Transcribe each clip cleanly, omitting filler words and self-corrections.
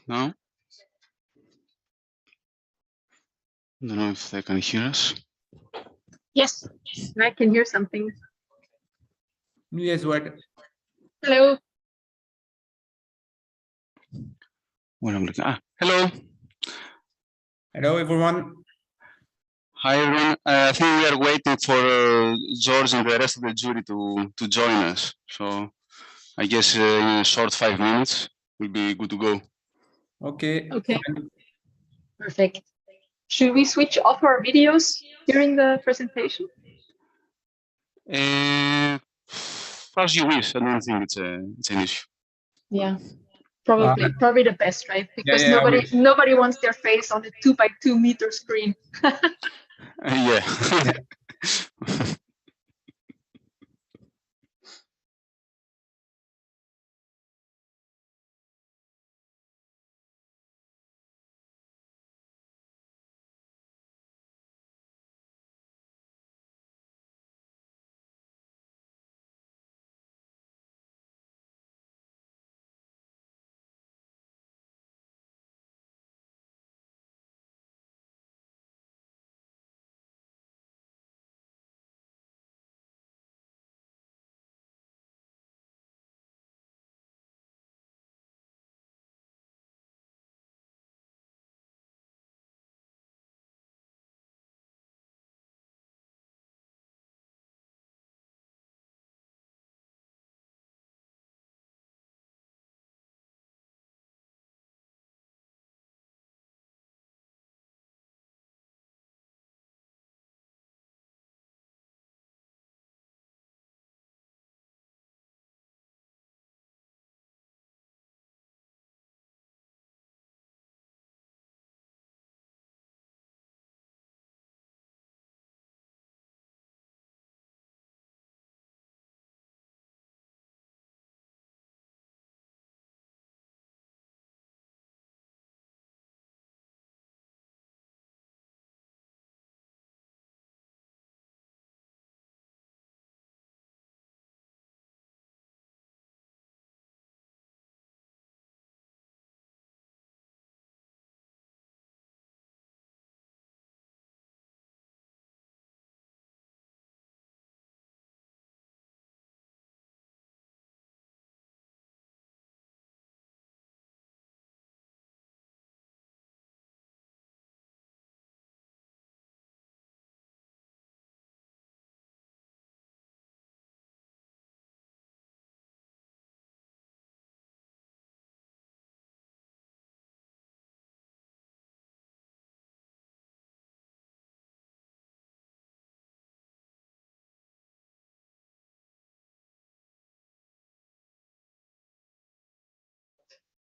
now? I don't know if they can hear us. Yes, I can hear something. Yes, what? Hello. Well, I'm looking. Hello. Hello, everyone. Hi, everyone. I think we are waiting for George and the rest of the jury to join us. So I guess in a short 5 minutes, we'll be good to go. Okay. Okay. Perfect. Should we switch off our videos during the presentation? As you wish. I don't think it's an issue. Yeah, probably the best, right? Because yeah, nobody wants their face on a 2 by 2 meter screen. Yeah.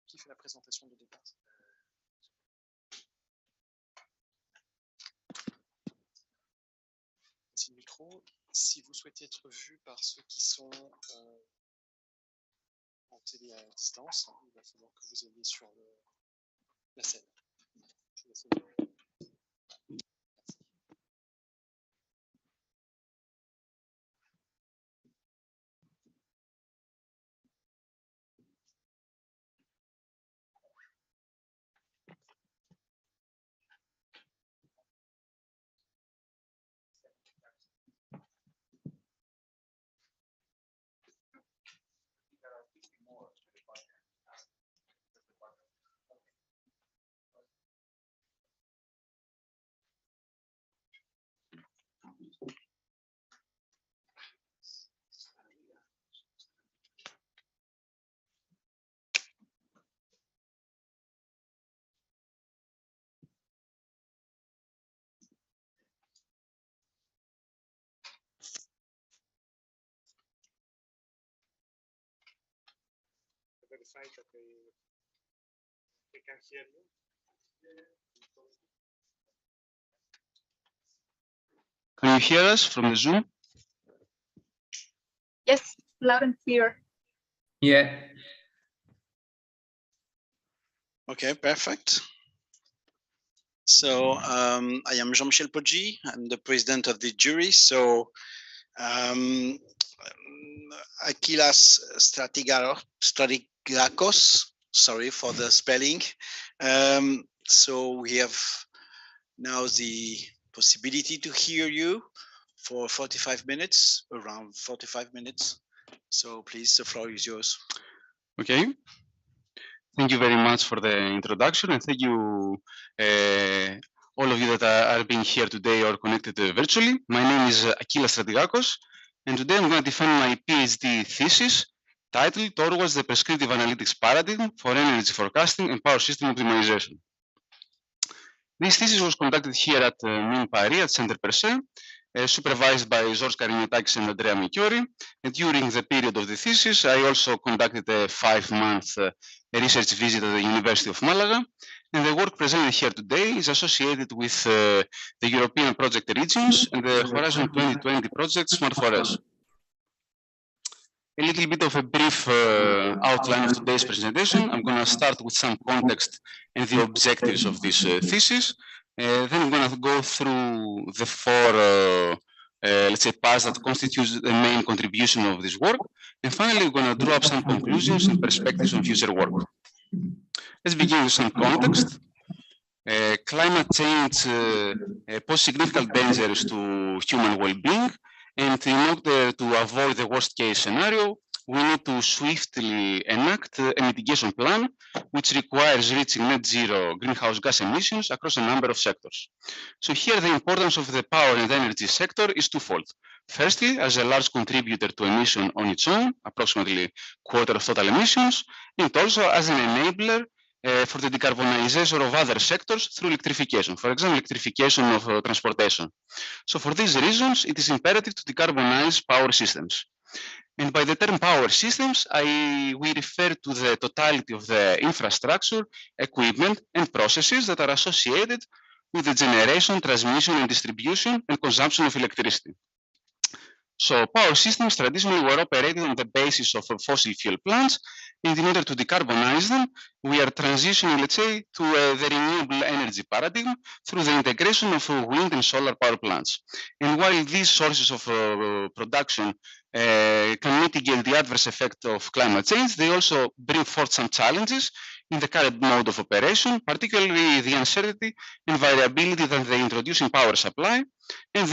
Qui fait la présentation de départ? Petit micro. Si vous souhaitez être vu par ceux qui sont en télé à distance, il va falloir que vous alliez sur la scène. Je vous laisse. They can hear you. Can you hear us from the Zoom? Yes, loud and clear. Yeah. Okay, perfect. So I am Jean-Michel Poggi. I'm the president of the jury. So Akylas Stratigakos. sorry for the spelling. So we have now the possibility to hear you for 45 minutes, around 45 minutes. So please, the floor is yours. Okay. Thank you very much for the introduction, and thank you all of you that are being here today or connected virtually. My name is Akylas STRATIGAKOS, and today I'm going to defend my PhD thesis titled Towards the Prescriptive Analytics Paradigm for Energy Forecasting and Power System Optimization. This thesis was conducted here at MIN Paris at Center Per Se, supervised by George Kariniatakis and Andrea Michiori. And during the period of the thesis, I also conducted a 5-month research visit at the University of Malaga. And the work presented here today is associated with the European project regions and the Horizon 2020 project Smart Forest. A little bit of a brief outline of today's presentation. I'm going to start with some context and the objectives of this thesis. Then I'm going to go through the 4, let's say, paths that constitute the main contribution of this work. And finally, we're going to draw up some conclusions and perspectives on future work. Let's begin with some context. Climate change poses significant dangers to human well-being. And in order to avoid the worst-case scenario, we need to swiftly enact a mitigation plan, which requires reaching net zero greenhouse gas emissions across a number of sectors. So here, the importance of the power and energy sector is twofold. Firstly, as a large contributor to emission on its own, approximately 1/4 of total emissions, and also as an enabler for the decarbonization of other sectors through electrification, for example, electrification of transportation. So for these reasons, it is imperative to decarbonize power systems. And by the term power systems, we refer to the totality of the infrastructure, equipment, and processes that are associated with the generation, transmission, and distribution and consumption of electricity. So power systems traditionally were operated on the basis of fossil fuel plants, and in order to decarbonize them, we are transitioning, let's say, to the renewable energy paradigm through the integration of wind and solar power plants. And while these sources of production can mitigate the adverse effect of climate change, they also bring forth some challenges in the current mode of operation, particularly the uncertainty and variability that they introduce in power supply, and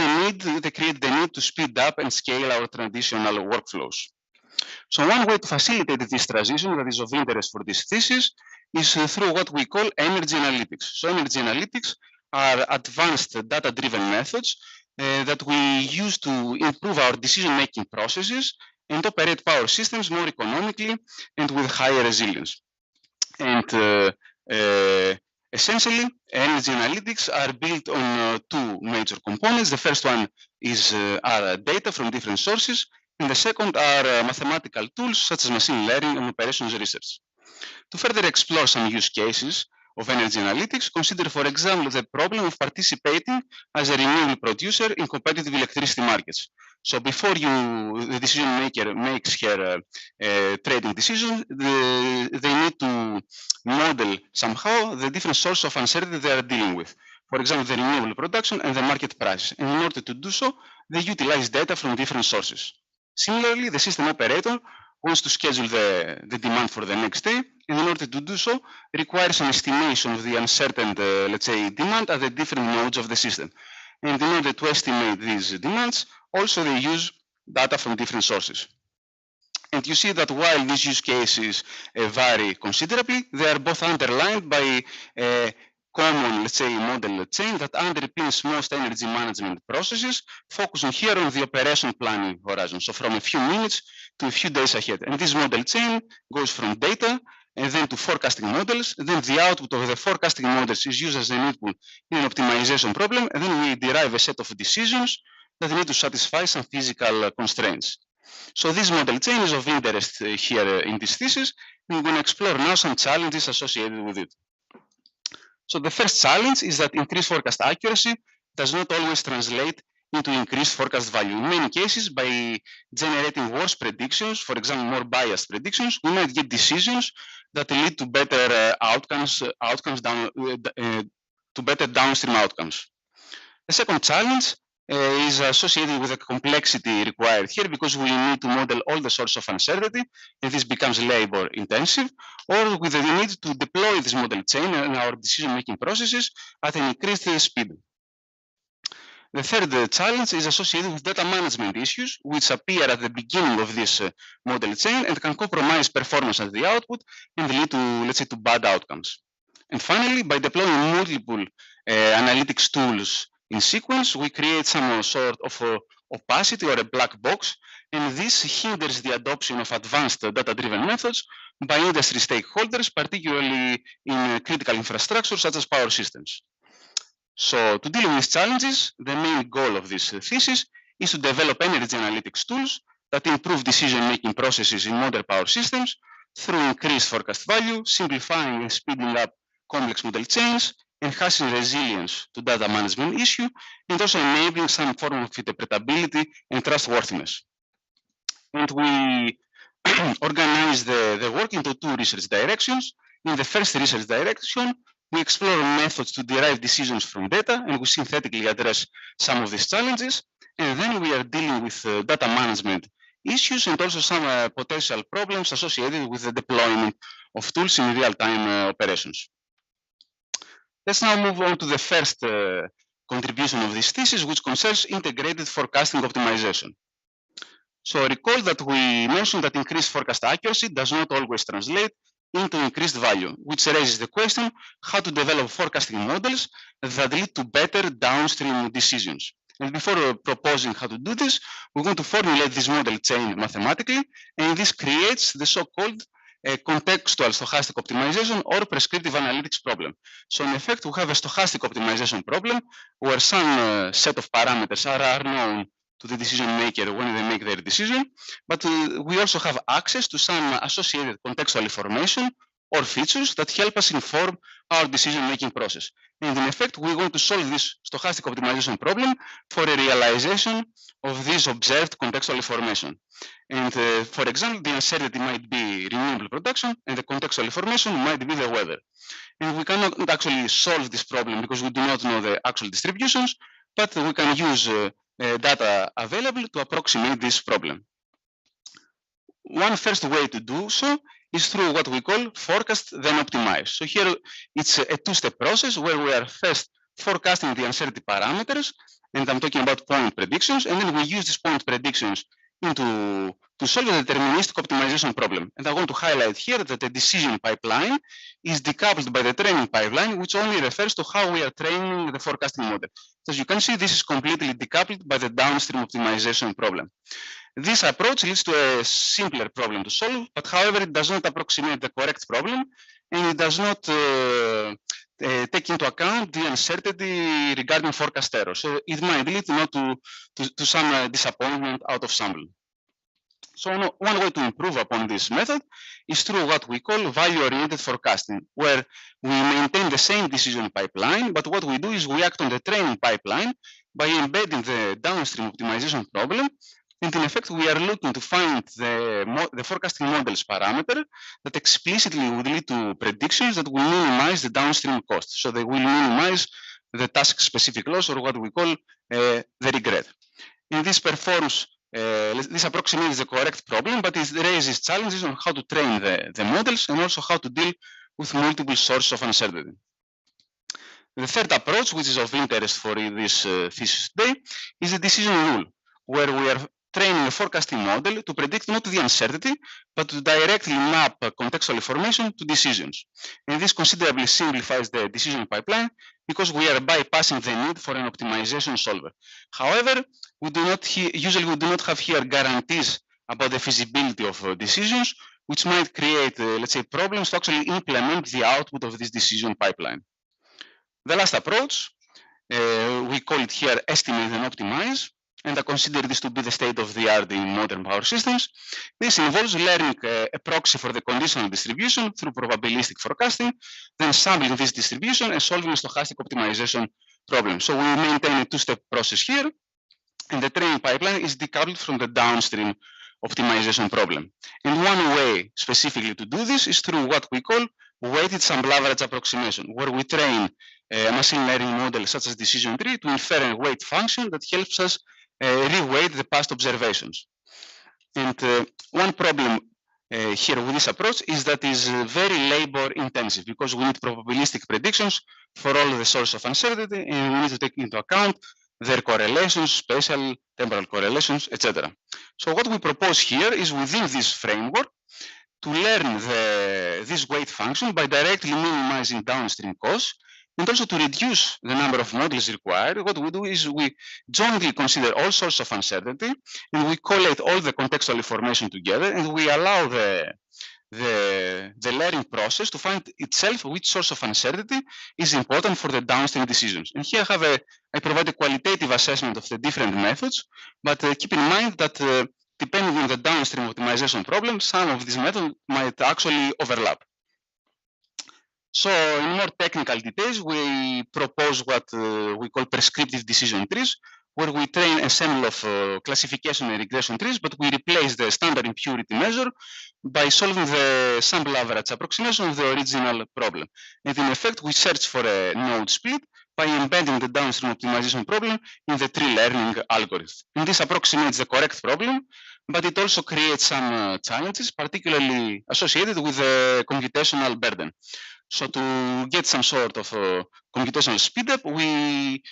they create the need to speed up and scale our traditional workflows. So one way to facilitate this transition that is of interest for this thesis is through what we call energy analytics. So energy analytics are advanced data-driven methods that we use to improve our decision-making processes and operate power systems more economically and with higher resilience. And essentially, energy analytics are built on 2 major components. The first one is our data from different sources, and the second are mathematical tools such as machine learning and operations research. To further explore some use cases of energy analytics, consider, for example, the problem of participating as a renewable producer in competitive electricity markets. So before the decision maker makes her trading decision, they need to model somehow the different sources of uncertainty they are dealing with. For example, the renewable production and the market price. And in order to do so, they utilize data from different sources. Similarly, the system operator wants to schedule the demand for the next day, and in order to do so, requires an estimation of the uncertain, let's say, demand at the different nodes of the system. And in order to estimate these demands, also they use data from different sources. And you see that while these use cases vary considerably, they are both underlined by a common, let's say, model chain that underpins most energy management processes, focusing here on the operation planning horizon. So from a few minutes to a few days ahead. And this model chain goes from data and then to forecasting models. And then the output of the forecasting models is used as an input in an optimization problem. And then we derive a set of decisions that need to satisfy some physical constraints. So this model chain is of interest here in this thesis. And we're going to explore now some challenges associated with it. So the first challenge is that increased forecast accuracy does not always translate into increased forecast value. In many cases, by generating worse predictions, for example, more biased predictions, we might get decisions that lead to better to better downstream outcomes. The second challenge is associated with the complexity required here because we need to model all the sources of uncertainty, and this becomes labor intensive, or with the need to deploy this model chain in our decision-making processes at an increased speed. The third challenge is associated with data management issues, which appear at the beginning of this model chain and can compromise performance at the output and lead to, let's say, to bad outcomes. And finally, by deploying multiple analytics tools in sequence, we create some sort of opacity or a black box, and this hinders the adoption of advanced data-driven methods by industry stakeholders, particularly in critical infrastructure such as power systems. So to deal with these challenges, the main goal of this thesis is to develop energy analytics tools that improve decision-making processes in modern power systems through increased forecast value, simplifying and speeding up complex model chains, enhancing resilience to data management issue, and also enabling some form of interpretability and trustworthiness. And we organize the work into two research directions. In the first research direction, we explore methods to derive decisions from data, and we synthetically address some of these challenges. And then we are dealing with data management issues and also some potential problems associated with the deployment of tools in real-time operations. Let's now move on to the first contribution of this thesis, which concerns integrated forecasting optimization. So recall that we mentioned that increased forecast accuracy does not always translate into increased value, which raises the question how to develop forecasting models that lead to better downstream decisions. And before proposing how to do this, we're going to formulate this model chain mathematically, and this creates the so-called contextual stochastic optimization or prescriptive analytics problem. So in effect, we have a stochastic optimization problem where some set of parameters are known to the decision maker when they make their decision, but we also have access to some associated contextual information or features that help us inform our decision-making process. And in effect, we want to solve this stochastic optimization problem for a realization of this observed contextual information. And for example, the uncertainty might be renewable production, and the contextual information might be the weather. And we cannot actually solve this problem because we do not know the actual distributions, but we can use data available to approximate this problem. One first way to do so is through what we call forecast then optimize. So here it's a two-step process where we are first forecasting the uncertainty parameters, and I'm talking about point predictions, and then we use these point predictions to solve a deterministic optimization problem. And I want to highlight here that the decision pipeline is decoupled by the training pipeline, which only refers to how we are training the forecasting model. So as you can see, this is completely decoupled by the downstream optimization problem. This approach leads to a simpler problem to solve, but however, it does not approximate the correct problem, and it does not take into account the uncertainty regarding forecast error. So it might lead to some disappointment out of sample. So one way to improve upon this method is through what we call value-oriented forecasting, where we maintain the same decision pipeline, but what we do is we act on the training pipeline by embedding the downstream optimization problem. And in effect, we are looking to find the forecasting model's parameter that explicitly would lead to predictions that will minimize the downstream cost. So they will minimize the task-specific loss, or what we call the regret. And this performs, this approximates the correct problem, but it raises challenges on how to train the models and also how to deal with multiple sources of uncertainty. The third approach, which is of interest for this thesis today, is the decision rule, where we are training a forecasting model to predict not the uncertainty, but to directly map contextual information to decisions. And this considerably simplifies the decision pipeline because we are bypassing the need for an optimization solver. However, we do not usually have here guarantees about the feasibility of decisions, which might create, let's say, problems to actually implement the output of this decision pipeline. The last approach, we call it here estimate and optimize. And I consider this to be the state of the art in modern power systems. This involves learning a proxy for the conditional distribution through probabilistic forecasting, then sampling this distribution and solving a stochastic optimization problem. So we maintain a two-step process here, and the training pipeline is decoupled from the downstream optimization problem. And one way specifically to do this is through what we call weighted sample average approximation, where we train a machine learning model such as decision tree to infer a weight function that helps us reweight the past observations. And one problem here with this approach is that it is very labor intensive because we need probabilistic predictions for all the sources of uncertainty, and we need to take into account their correlations, spatial, temporal correlations, etc. So what we propose here is within this framework to learn this weight function by directly minimizing downstream costs, and also to reduce the number of models required. What we do is we jointly consider all sources of uncertainty, and we collate all the contextual information together, and we allow the learning process to find itself which source of uncertainty is important for the downstream decisions. And here I provide a qualitative assessment of the different methods, but keep in mind that depending on the downstream optimization problem, some of these methods might actually overlap. So in more technical details, we propose what we call prescriptive decision trees, where we train a sample of classification and regression trees, but we replace the standard impurity measure by solving the sample average approximation of the original problem. And in effect, we search for a node split by embedding the downstream optimization problem in the tree learning algorithm. And this approximates the correct problem, but it also creates some challenges, particularly associated with the computational burden. So to get some sort of computational speedup, we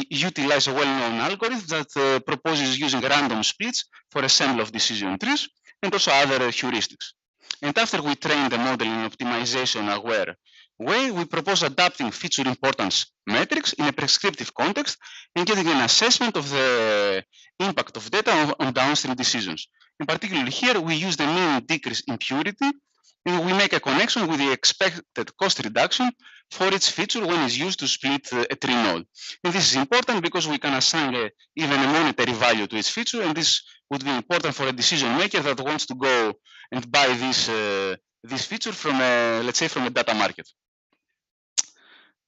utilize a well-known algorithm that proposes using random splits for a sample of decision trees and also other heuristics. And after we train the model in optimization-aware way, we propose adapting feature importance metrics in a prescriptive context and getting an assessment of the impact of data on downstream decisions. In particular, here we use the mean decrease impurity, and we make a connection with the expected cost reduction for each feature when it's used to split a tree node. And this is important because we can assign even a monetary value to each feature, and this would be important for a decision maker that wants to go and buy this feature from let's say from a data market.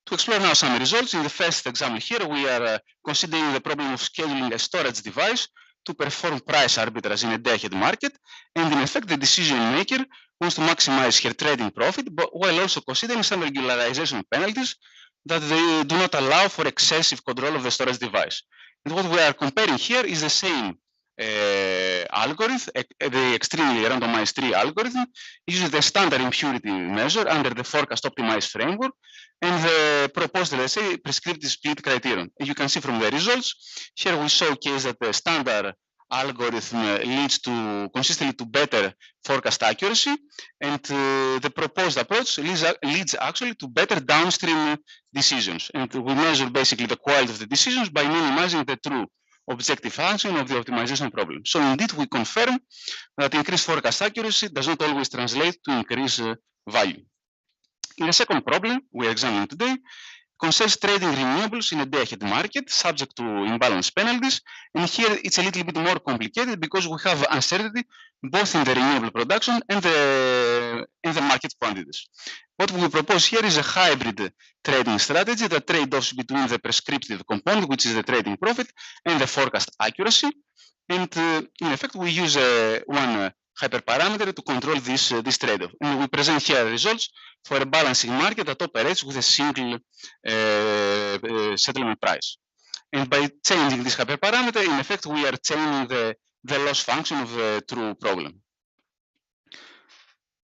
To explore now some results, in the first example here, we are considering the problem of scheduling a storage device to perform price arbitrage in a day-ahead market, and in effect, the decision maker wants to maximize her trading profit, but while also considering some regularization penalties that they do not allow for excessive control of the storage device. And what we are comparing here is the same algorithm, the extremely randomized tree algorithm, uses the standard impurity measure under the forecast optimized framework and the proposed, let's say, prescriptive split criterion. And you can see from the results, here we showcase that the standard algorithm leads to consistently to better forecast accuracy, and the proposed approach leads actually to better downstream decisions. And we measure basically the quality of the decisions by minimizing the true objective function of the optimization problem. So indeed, we confirm that increased forecast accuracy does not always translate to increased value. In the second problem we are examining today, concerns trading renewables in a day-ahead market subject to imbalance penalties. And here it's a little bit more complicated because we have uncertainty both in the renewable production and the market quantities. What we propose here is a hybrid trading strategy that trade-offs between the prescriptive component, which is the trading profit, and the forecast accuracy. And in effect, we use one hyperparameter to control this trade-off. And we present here results for a balancing market that operates with a single settlement price. And by changing this hyperparameter, in effect, we are changing the loss function of the true problem.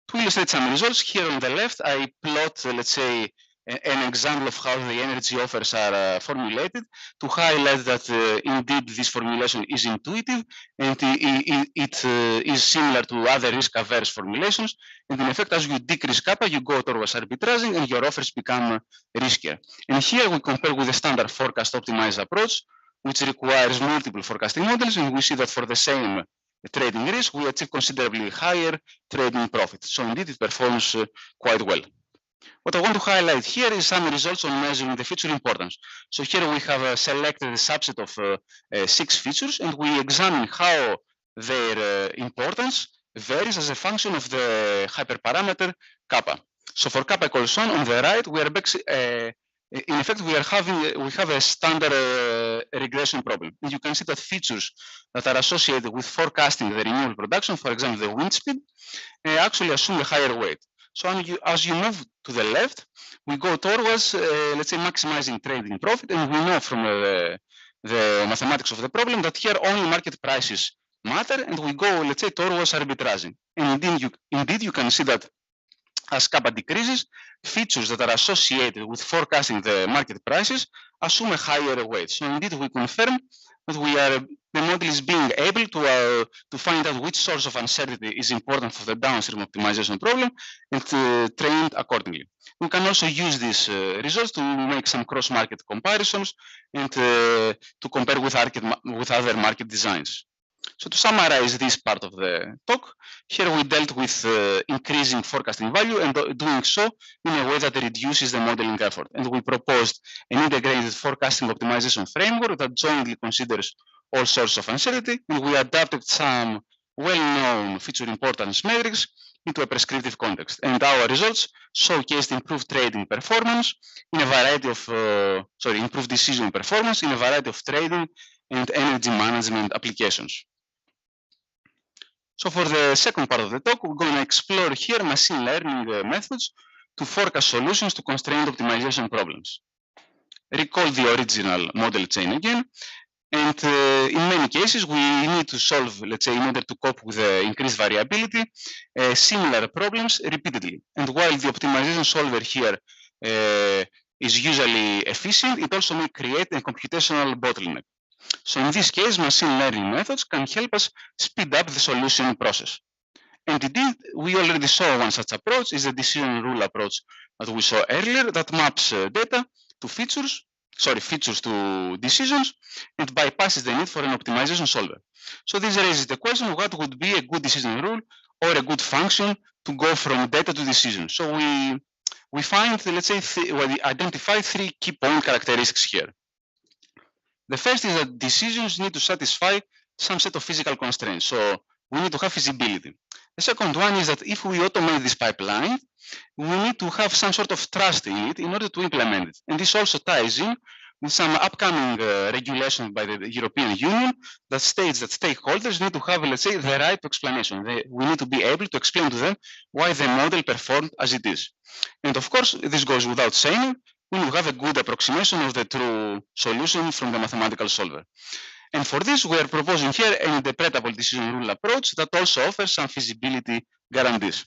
To illustrate some results, here on the left, I plot, let's say, an example of how the energy offers are formulated to highlight that indeed this formulation is intuitive and it is similar to other risk-averse formulations. And in effect, as you decrease kappa, you go towards arbitraging and your offers become riskier. And here we compare with the standard forecast optimized approach, which requires multiple forecasting models, and we see that for the same trading risk, we achieve considerably higher trading profit. So indeed, it performs quite well. What I want to highlight here is some results on measuring the feature importance. So here we have selected a subset of 6 features, and we examine how their importance varies as a function of the hyperparameter kappa. So for kappa equals 1 on the right, we are in effect, we have a standard regression problem. And you can see that features that are associated with forecasting the renewable production, for example, the wind speed, actually assume a higher weight. So as you move to the left, we go towards, let's say, maximizing trading profit, and we know from the mathematics of the problem that here only market prices matter, and we go, let's say, towards arbitraging. And indeed you can see that as kappa decreases, features that are associated with forecasting the market prices assume a higher weight. So indeed we confirm that the model is being able to find out which source of uncertainty is important for the downstream optimization problem and train accordingly. We can also use these results to make some cross-market comparisons and to compare with other market designs. So to summarize this part of the talk, here we dealt with increasing forecasting value and doing so in a way that reduces the modeling effort. And we proposed an integrated forecasting optimization framework that jointly considers all sources of uncertainty, and we adapted some well-known feature importance metrics into a prescriptive context. And our results showcased improved trading performance in a variety of, improved decision performance in a variety of trading and energy management applications. So for the second part of the talk, we're going to explore here machine learning methods to forecast solutions to constraint optimization problems. Recall the original model chain again. And in many cases, we need to solve, let's say, in order to cope with increased variability, similar problems repeatedly. And while the optimization solver here is usually efficient, it also may create a computational bottleneck. So in this case, machine learning methods can help us speed up the solution process. And indeed, we already saw one such approach is the decision rule approach that we saw earlier that maps data to features to decisions and bypasses the need for an optimization solver. So this raises the question, what would be a good decision rule or a good function to go from data to decision? So we find, let's say, we identify three key point characteristics here. The first is that decisions need to satisfy some set of physical constraints. So we need to have feasibility. The second one is that if we automate this pipeline, we need to have some sort of trust in it in order to implement it. And this also ties in with some upcoming regulation by the European Union that states that stakeholders need to have, let's say, the right explanation. We need to be able to explain to them why the model performed as it is. And of course, this goes without saying, we will have a good approximation of the true solution from the mathematical solver. And for this, we are proposing here an interpretable decision rule approach that also offers some feasibility guarantees.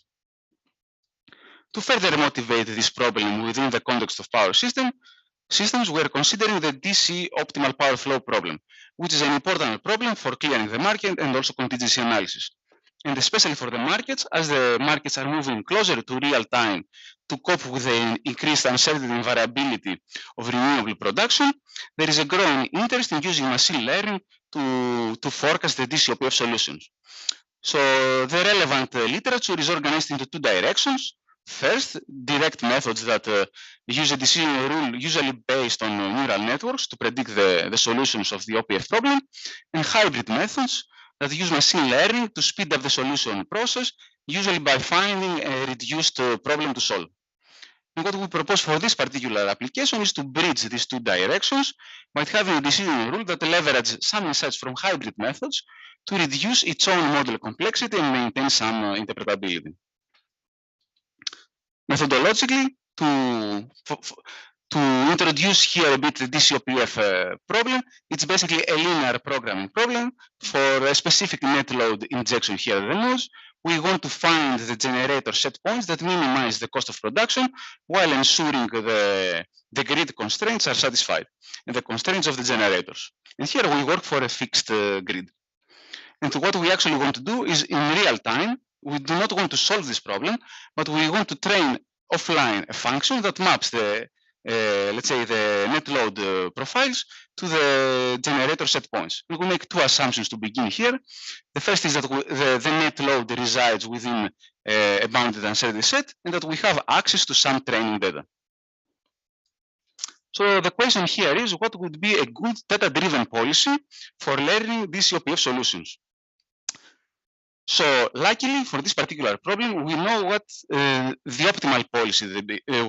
To further motivate this problem within the context of power systems, we are considering the DC optimal power flow problem, which is an important problem for clearing the market and also contingency analysis. And especially for the markets, as the markets are moving closer to real time to cope with the increased uncertainty and variability of renewable production, there is a growing interest in using machine learning to forecast the DCOPF solutions. So the relevant literature is organized into two directions. First, direct methods that use a decision rule usually based on neural networks to predict the solutions of the OPF problem, and hybrid methods that use machine learning to speed up the solution process, usually by finding a reduced problem to solve. And what we propose for this particular application is to bridge these two directions by having a decision rule that leverages some insights from hybrid methods to reduce its own model complexity and maintain some interpretability. Methodologically, to introduce here a bit the DCOPF problem, it's basically a linear programming problem for a specific net load injection here at the nodes. We want to find the generator set points that minimize the cost of production while ensuring the grid constraints are satisfied and the constraints of the generators. And here we work for a fixed grid. And what we actually want to do is in real time, we do not want to solve this problem, but we want to train offline a function that maps the let's say the net load profiles to the generator set points. We will make two assumptions to begin here. The first is that the net load resides within a bounded uncertainty set and that we have access to some training data. So the question here is, what would be a good data-driven policy for learning DCOPF solutions? So luckily for this particular problem, we know what the optimal policy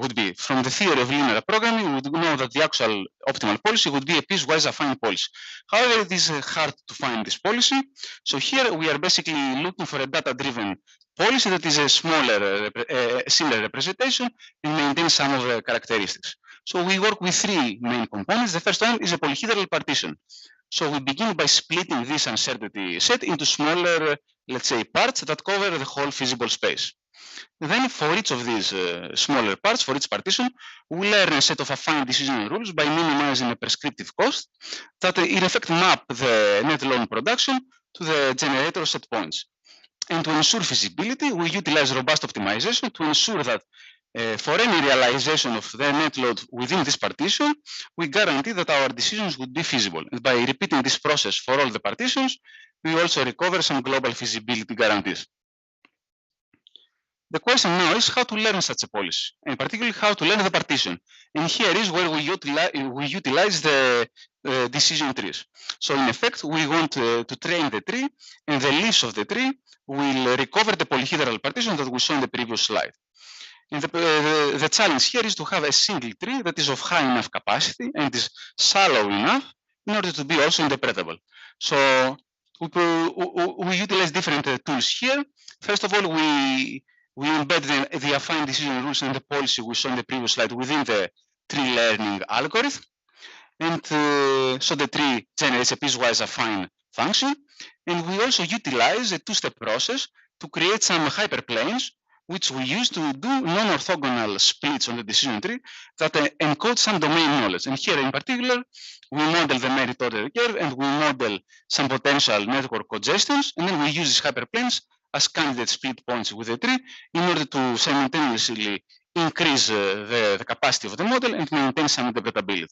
would be. From the theory of linear programming, we know that the actual optimal policy would be a piecewise affine policy. However, it is hard to find this policy. So here we are basically looking for a data-driven policy that is a smaller, similar representation and maintains some of the characteristics. So we work with three main components. The first one is a polyhedral partition. So we begin by splitting this uncertainty set into smaller, let's say, parts that cover the whole feasible space. Then for each of these smaller parts, for each partition, we learn a set of affine decision rules by minimizing a prescriptive cost that in effect map the net load production to the generator set points. And to ensure feasibility, we utilize robust optimization to ensure that for any realization of the net load within this partition, we guarantee that our decisions would be feasible. And by repeating this process for all the partitions, we also recover some global feasibility guarantees. The question now is how to learn such a policy, and particularly how to learn the partition. And here is where we utilize the decision trees. So in effect, we want to train the tree, and the leaves of the tree will recover the polyhedral partition that we saw in the previous slide. And the challenge here is to have a single tree that is of high enough capacity and is shallow enough in order to be also interpretable. So we utilize different tools here. First of all, we embed the affine decision rules and the policy we saw in the previous slide within the tree learning algorithm. And so the tree generates a piecewise affine function. And we also utilize a two-step process to create some hyperplanes, which we use to do non-orthogonal splits on the decision tree that encode some domain knowledge. And here in particular, we model the merit order curve and we model some potential network congestions. And then we use these hyperplanes as candidate split points with the tree in order to simultaneously increase the capacity of the model and maintain some interpretability.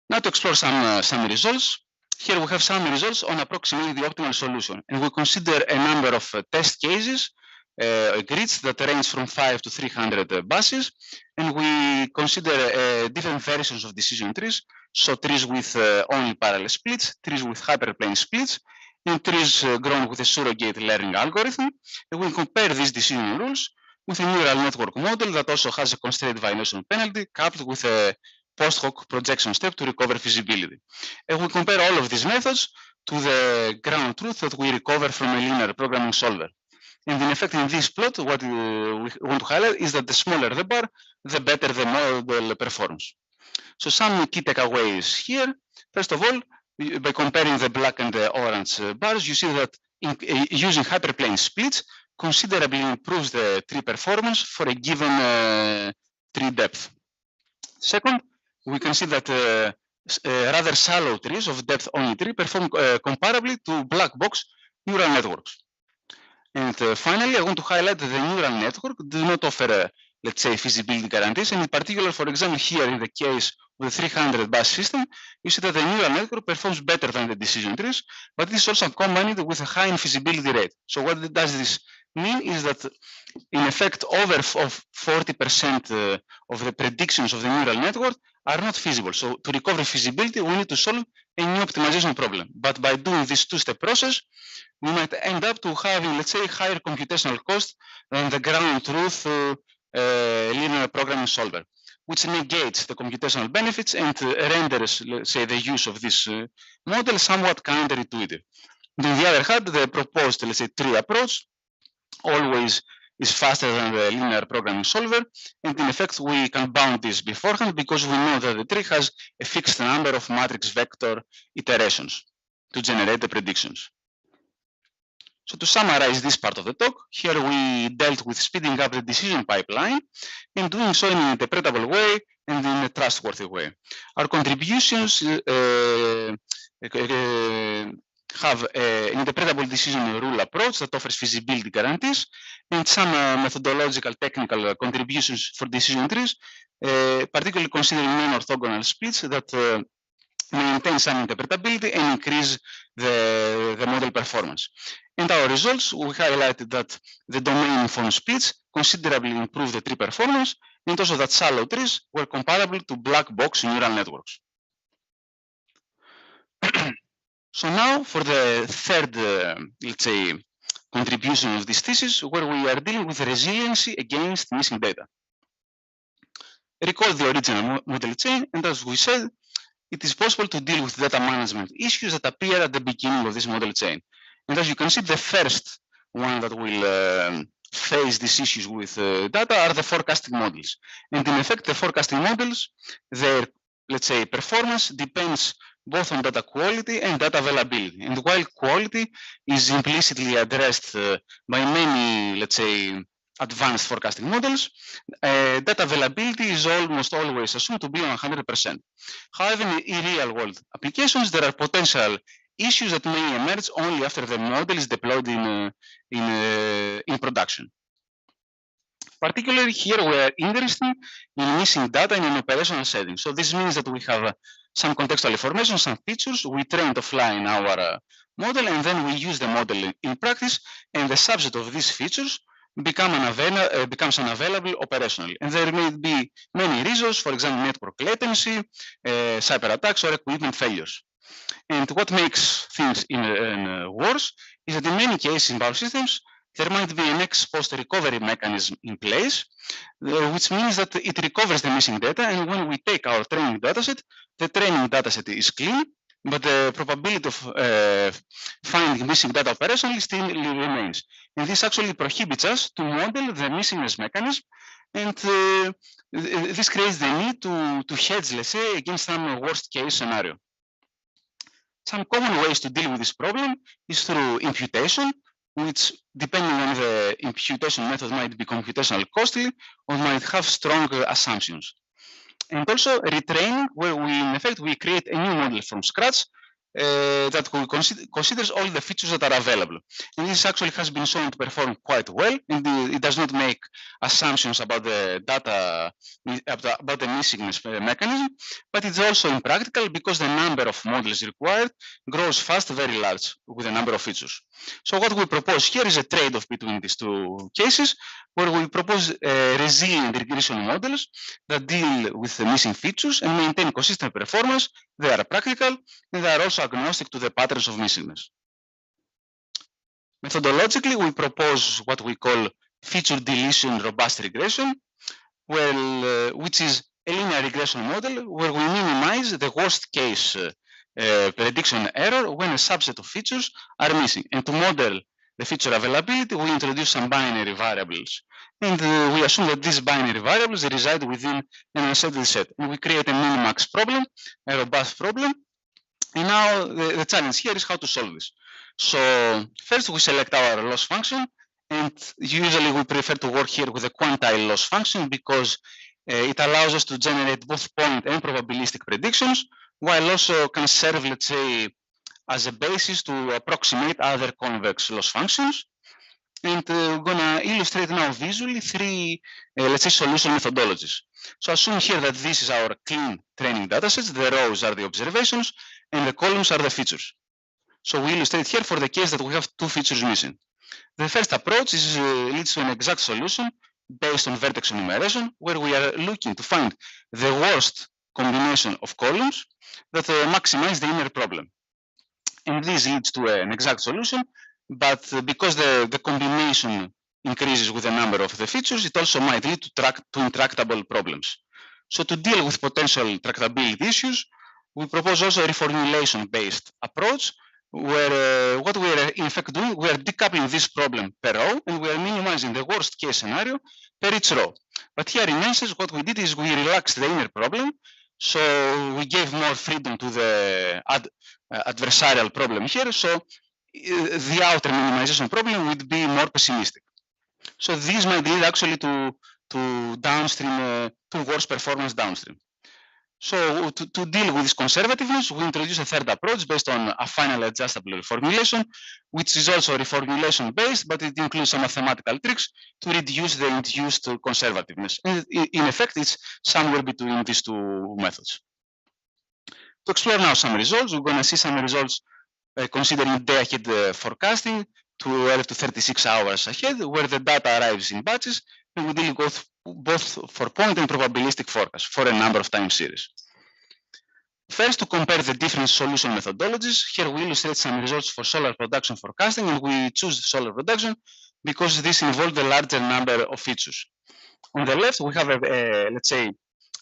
Now to explore some results. Here we have some results on approximating the optimal solution, and we consider a number of test cases, grids that range from 5 to 300 buses, and we consider different versions of decision trees, so trees with only parallel splits, trees with hyperplane splits, and trees grown with a surrogate learning algorithm, and we compare these decision rules with a neural network model that also has a constraint violation penalty coupled with a post hoc projection step to recover feasibility. And we compare all of these methods to the ground truth that we recover from a linear programming solver. And in effect, in this plot, what we want to highlight is that the smaller the bar, the better the model performs. So some key takeaways here. First of all, by comparing the black and the orange bars, you see that using hyperplane splits considerably improves the tree performance for a given tree depth. Second, we can see that rather shallow trees of depth only tree perform comparably to black box neural networks. And finally, I want to highlight that the neural network does not offer, let's say, feasibility guarantees. And in particular, for example, here in the case of the 300 bus system, you see that the neural network performs better than the decision trees, but it is also accompanied with a high infeasibility rate. So what does this mean is that, in effect, over 40% of the predictions of the neural network are not feasible. So to recover feasibility, we need to solve a new optimization problem. But by doing this two-step process, we might end up to having, let's say, higher computational cost than the ground truth linear programming solver, which negates the computational benefits and renders, let's say, the use of this model somewhat counterintuitive. On the other hand, the proposed, let's say, tree approach always is faster than the linear programming solver, and in effect we can bound this beforehand because we know that the tree has a fixed number of matrix vector iterations to generate the predictions. So to summarize this part of the talk, here we dealt with speeding up the decision pipeline and doing so in an interpretable way and in a trustworthy way. Our contributions have an interpretable decision rule approach that offers feasibility guarantees and some methodological technical contributions for decision trees, particularly considering non-orthogonal splits that maintain some interpretability and increase the model performance. And our results, we highlighted that the domain-informed splits considerably improve the tree performance, and also that shallow trees were comparable to black box neural networks. So now for the third, let's say, contribution of this thesis, where we are dealing with resiliency against missing data. Recall the original model chain, and as we said, it is possible to deal with data management issues that appear at the beginning of this model chain. And as you can see, the first one that will face these issues with data are the forecasting models. And in effect, the forecasting models, their, let's say, performance depends both on data quality and data availability. And while quality is implicitly addressed by many, let's say, advanced forecasting models, data availability is almost always assumed to be 100%. However, in real-world applications, there are potential issues that may emerge only after the model is deployed in production. Particularly here, we are interested in missing data in an operational setting. So this means that we have some contextual information, some features, we trained offline our model, and then we use the model in practice, and the subset of these features becomes unavailable operationally. And there may be many reasons, for example, network latency, cyber attacks, or equipment failures. And what makes things worse is that in many cases in power systems, there might be an ex-post recovery mechanism in place, which means that it recovers the missing data. And when we take our training dataset, the training dataset is clean, but the probability of finding missing data operationally still remains. And this actually prohibits us to model the missingness mechanism. And this creates the need to hedge, let's say, against some worst case scenario. Some common ways to deal with this problem is through imputation, which, depending on the imputation method, might be computationally costly or might have strong assumptions. And also retraining, where in effect, we create a new model from scratch that considers all the features that are available. And this actually has been shown to perform quite well, and it does not make assumptions about the data, about the missingness mechanism, but it's also impractical because the number of models required grows fast, very large, with a number of features. So what we propose here is a trade-off between these two cases, where we propose resilient regression models that deal with the missing features and maintain consistent performance. They are practical, and they are also agnostic to the patterns of missingness. Methodologically, we propose what we call feature deletion robust regression, which is a linear regression model where we minimize the worst case prediction error when a subset of features are missing. And to model the feature availability, we introduce some binary variables. And we assume that these binary variables reside within an unsettled set. And we create a min-max problem, a robust problem. And now the challenge here is how to solve this. So first we select our loss function, and usually we prefer to work here with a quantile loss function because it allows us to generate both point and probabilistic predictions, while also can serve, let's say, as a basis to approximate other convex loss functions. And we're gonna illustrate now visually three, let's say, solution methodologies. So assume here that this is our clean training datasets. The rows are the observations, and the columns are the features. So we illustrate here for the case that we have two features missing. The first approach leads to an exact solution based on vertex enumeration, where we are looking to find the worst combination of columns that maximize the inner problem. And this leads to an exact solution, but because the combination increases with the number of the features, it also might lead to intractable problems. So to deal with potential tractability issues, we propose also a reformulation-based approach, where what we are in effect doing, we are decoupling this problem per row, and we are minimizing the worst case scenario per each row. But here in essence, what we did is we relaxed the inner problem, so we gave more freedom to the adversarial problem here, so the outer minimization problem would be more pessimistic. So this might lead actually to downstream, to worse performance downstream. So to deal with this conservativeness, we introduce a third approach based on a finally adjustable reformulation, which is also reformulation based, but it includes some mathematical tricks to reduce the induced conservativeness. And in effect, it's somewhere between these two methods. To explore now some results, we're going to see some results considering day-ahead forecasting to 12 to 36 hours ahead, where the data arrives in batches, and we deal with both for point and probabilistic forecast for a number of time series. First, to compare the different solution methodologies. Here we illustrate some results for solar production forecasting, and we choose solar production because this involves a larger number of features. On the left, we have let's say,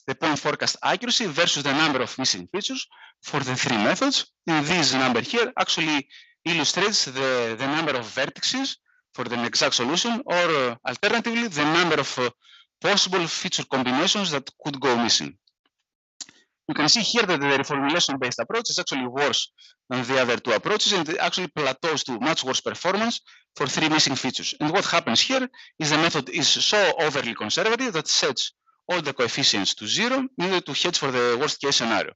the point forecast accuracy versus the number of missing features for the three methods. And this number here actually illustrates the number of vertices for the exact solution, or alternatively, the number of possible feature combinations that could go missing. You can see here that the reformulation-based approach is actually worse than the other two approaches, and it actually plateaus to much worse performance for three missing features. And what happens here is the method is so overly conservative that sets all the coefficients to 0 in order to hedge for the worst-case scenario.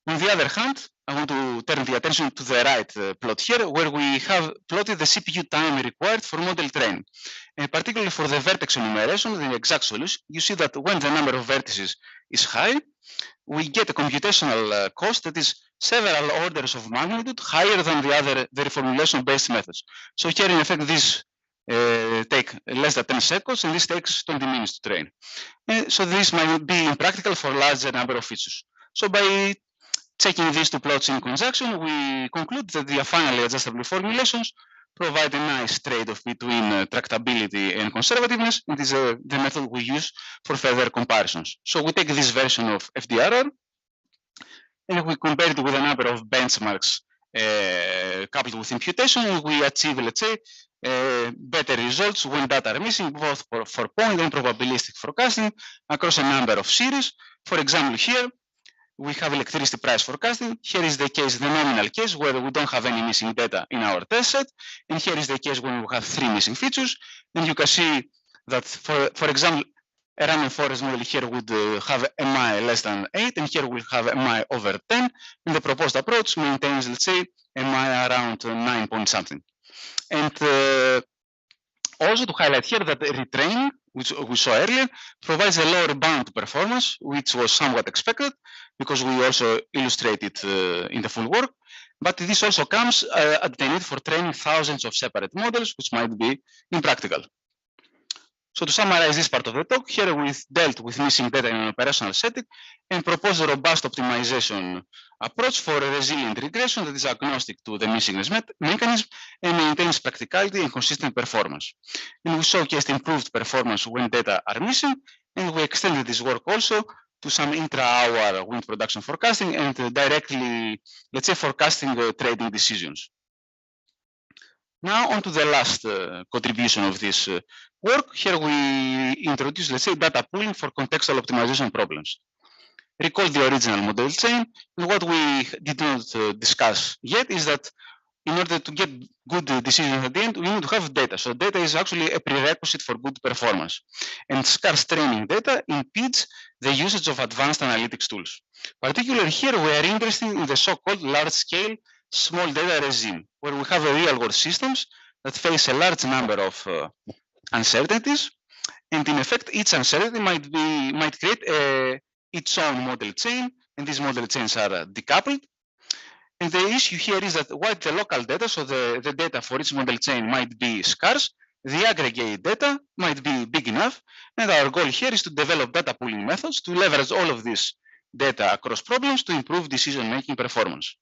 On the other hand, I want to turn the attention to the right plot here, where we have plotted the CPU time required for model training. And particularly for the vertex enumeration, the exact solution, you see that when the number of vertices is high, we get a computational cost that is several orders of magnitude higher than the reformulation-based methods. So here, in effect, this take less than 10 seconds, and this takes 20 minutes to train. So this might be impractical for larger number of features. So by checking these two plots in conjunction, we conclude that the finally adjustable formulations provide a nice trade-off between tractability and conservativeness. It is the method we use for further comparisons. So we take this version of FDRR, and we compare it with a number of benchmarks coupled with imputation, and we achieve, let's say, better results when data are missing, both for point and probabilistic forecasting across a number of series. For example, here we have electricity price forecasting. Here is the case, the nominal case, where we don't have any missing data in our test set. And here is the case when we have three missing features. And you can see that, for example, a random forest model here would have MI less than 8, and here we'll have MI over 10. And the proposed approach maintains, let's say, MI around 9 point something. And also to highlight here that retraining, which we saw earlier, provides a lower bound to performance, which was somewhat expected because we also illustrate it in the full work. But this also comes at the need for training thousands of separate models, which might be impractical. So to summarize this part of the talk, here we've dealt with missing data in an operational setting and proposed a robust optimization approach for a resilient regression that is agnostic to the missingness mechanism and maintains practicality and consistent performance. And we showcased improved performance when data are missing, and we extended this work also to some intra-hour wind production forecasting and directly, let's say, forecasting trading decisions. Now on to the last contribution of this work. Here we introduce, let's say, data pooling for contextual optimization problems. Recall the original model chain, and what we did not discuss yet is that in order to get good decisions at the end, we need to have data. So data is actually a prerequisite for good performance. And scarce training data impedes the usage of advanced analytics tools. Particularly here, we are interested in the so-called large-scale small data regime, where we have real-world systems that face a large number of uncertainties, and in effect, each uncertainty might create its own model chain, and these model chains are decoupled. And the issue here is that while the local data, so the data for each model chain might be scarce, the aggregate data might be big enough, and our goal here is to develop data pooling methods to leverage all of this data across problems to improve decision-making performance.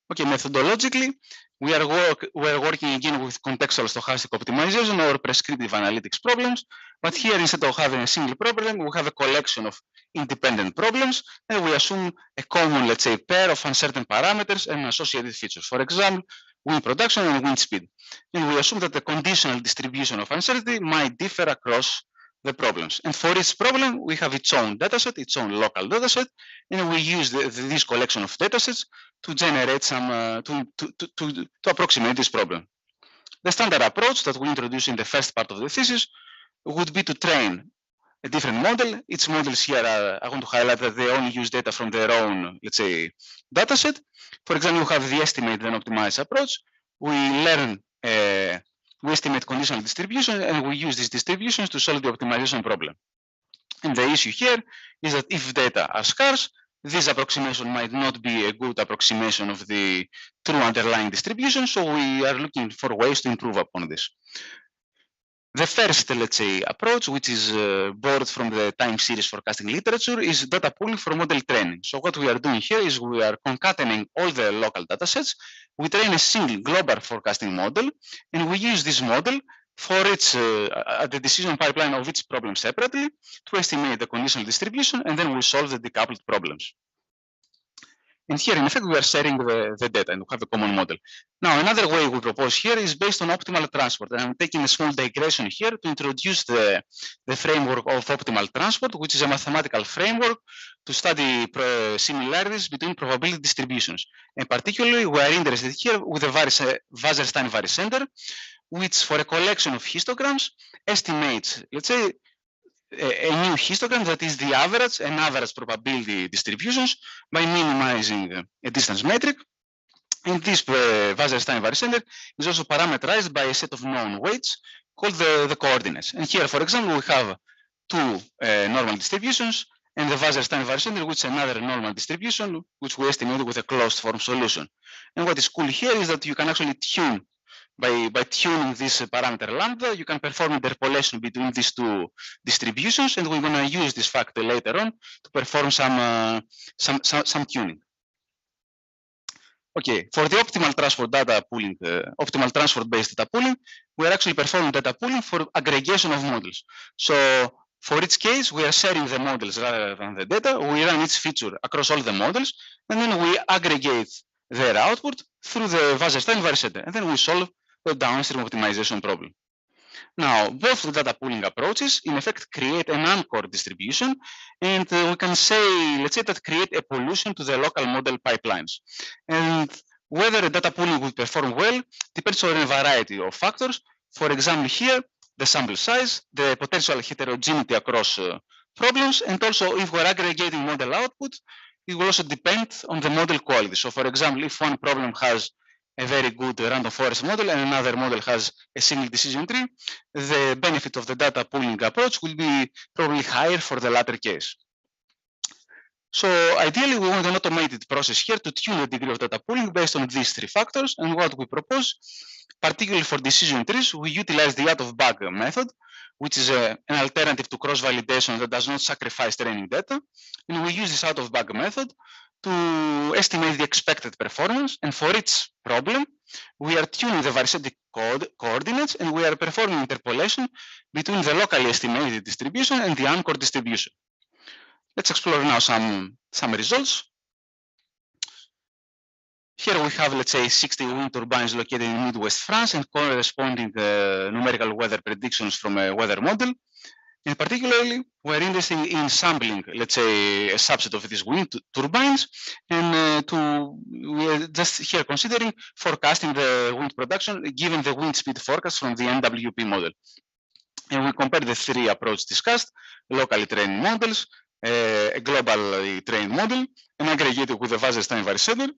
Okay, methodologically, we are working again with contextual stochastic optimization or prescriptive analytics problems, but here instead of having a single problem, we have a collection of independent problems, and we assume a common, let's say, pair of uncertain parameters and associated features. For example, wind production and wind speed. And we assume that the conditional distribution of uncertainty might differ across the problems. And for each problem, we have its own dataset, its own local dataset, and we use this collection of datasets to generate some, to approximate this problem. The standard approach that we introduced in the first part of the thesis would be to train a different model. Its models here are, I want to highlight that they only use data from their own, let's say, dataset. For example, you have the estimate and optimize approach. We learn, we estimate conditional distribution, and we use these distributions to solve the optimization problem. And the issue here is that if data are scarce, this approximation might not be a good approximation of the true underlying distribution, so we are looking for ways to improve upon this. The first, let's say, approach, which is borrowed from the time series forecasting literature, is data pooling for model training. So what we are doing here is we are concatenating all the local datasets. We train a single global forecasting model, and we use this model for its the decision pipeline of each problem separately to estimate the conditional distribution, and then we solve the decoupled problems. And here, in effect, we are sharing the data and we have a common model. Now, another way we propose here is based on optimal transport. And I'm taking a small digression here to introduce the framework of optimal transport, which is a mathematical framework to study similarities between probability distributions. And particularly, we are interested here with the Wasserstein varicenter, which for a collection of histograms estimates, let's say, a new histogram that is the average and average probability distributions by minimizing a distance metric. And this Wasserstein varicenter is also parameterized by a set of known weights called the coordinates. And here, for example, we have two normal distributions and the Wasserstein varicenter, which is another normal distribution, which we estimate with a closed form solution. And what is cool here is that you can actually tune by tuning this parameter lambda, you can perform interpolation between these two distributions, and we're going to use this factor later on to perform some tuning. Okay, for the optimal transport data pooling, optimal transport based data pooling, we are actually performing data pooling for aggregation of models. So for each case, we are sharing the models rather than the data. We run each feature across all the models, and then we aggregate their output through the Wasserstein varicenter, and then we solve the downstream optimization problem. Now, both the data pooling approaches, in effect, create an anchor distribution, and we can say, let's say that create a pollution to the local model pipelines. And whether a data pooling will perform well depends on a variety of factors. For example, here, the sample size, the potential heterogeneity across problems, and also if we're aggregating model output, it will also depend on the model quality. So, for example, if one problem has a very good random forest model and another model has a single decision tree, the benefit of the data pooling approach will be probably higher for the latter case. So ideally, we want an automated process here to tune the degree of data pooling based on these three factors. And what we propose, particularly for decision trees, we utilize the out-of-bag method, which is an alternative to cross-validation that does not sacrifice training data. And we use this out-of-bag method to estimate the expected performance. And for each problem, we are tuning the varicenter coordinates, and we are performing interpolation between the locally estimated distribution and the anchor distribution. Let's explore now some results. Here we have, let's say, 60 wind turbines located in Midwest France and corresponding numerical weather predictions from a weather model. And particularly, we're interested in sampling, let's say, a subset of these wind turbines, and we're just here considering forecasting the wind production given the wind speed forecast from the NWP model. And we compare the three approaches discussed: locally trained models, a globally trained model, and aggregated with the Wasserstein varicenter,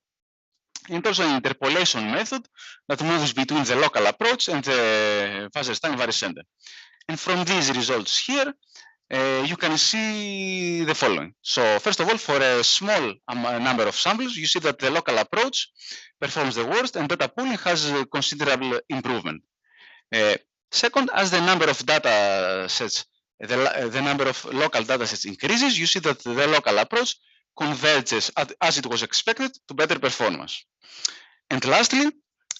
and also an interpolation method that moves between the local approach and the Wasserstein varicenter. And from these results here, you can see the following. So first of all, for a small number of samples, you see that the local approach performs the worst and data pooling has a considerable improvement. Second, as the number of data sets, the number of local data sets increases, you see that the local approach converges as it was expected to better performance. And lastly,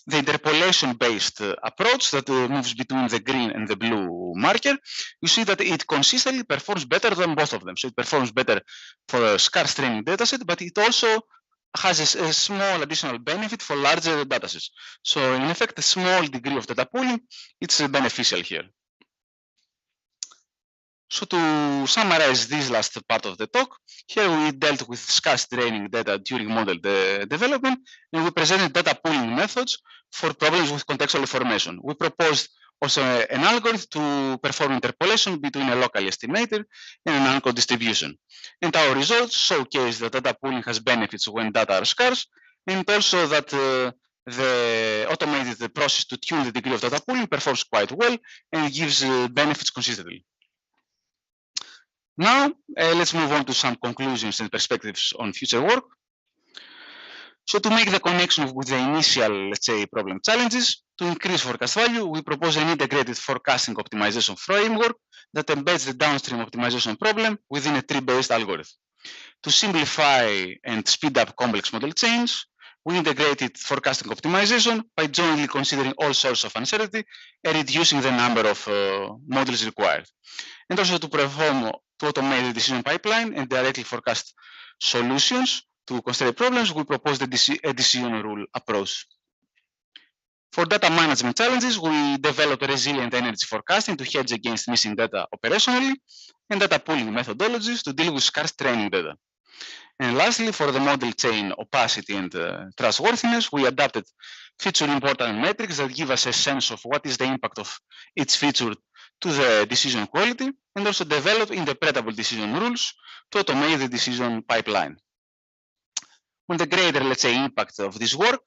the interpolation-based approach that moves between the green and the blue marker, you see that it consistently performs better than both of them. So it performs better for a scarce training dataset, but it also has a small additional benefit for larger datasets. So in effect, a small degree of data pooling, it's beneficial here. So to summarize this last part of the talk, here we dealt with scarce training data during model development, and we presented data pooling methods for problems with contextual information. We proposed also an algorithm to perform interpolation between a local estimator and an anchor distribution. And our results showcase that data pooling has benefits when data are scarce, and also that the automated process to tune the degree of data pooling performs quite well and gives benefits consistently. Now, let's move on to some conclusions and perspectives on future work. So to make the connection with the initial, let's say, problem challenges, to increase forecast value, we propose an integrated forecasting optimization framework that embeds the downstream optimization problem within a tree-based algorithm. To simplify and speed up complex model change, we integrated forecasting optimization by jointly considering all sources of uncertainty and reducing the number of models required. And also to automate the decision pipeline and directly forecast solutions to constrained problems, we propose a decision rule approach. For data management challenges, we developed resilient energy forecasting to hedge against missing data operationally and data pooling methodologies to deal with scarce training data. And lastly, for the model chain opacity and trustworthiness, we adapted feature important metrics that give us a sense of what is the impact of each feature to the decision quality, and also develop interpretable decision rules to automate the decision pipeline. On the greater, let's say, impact of this work,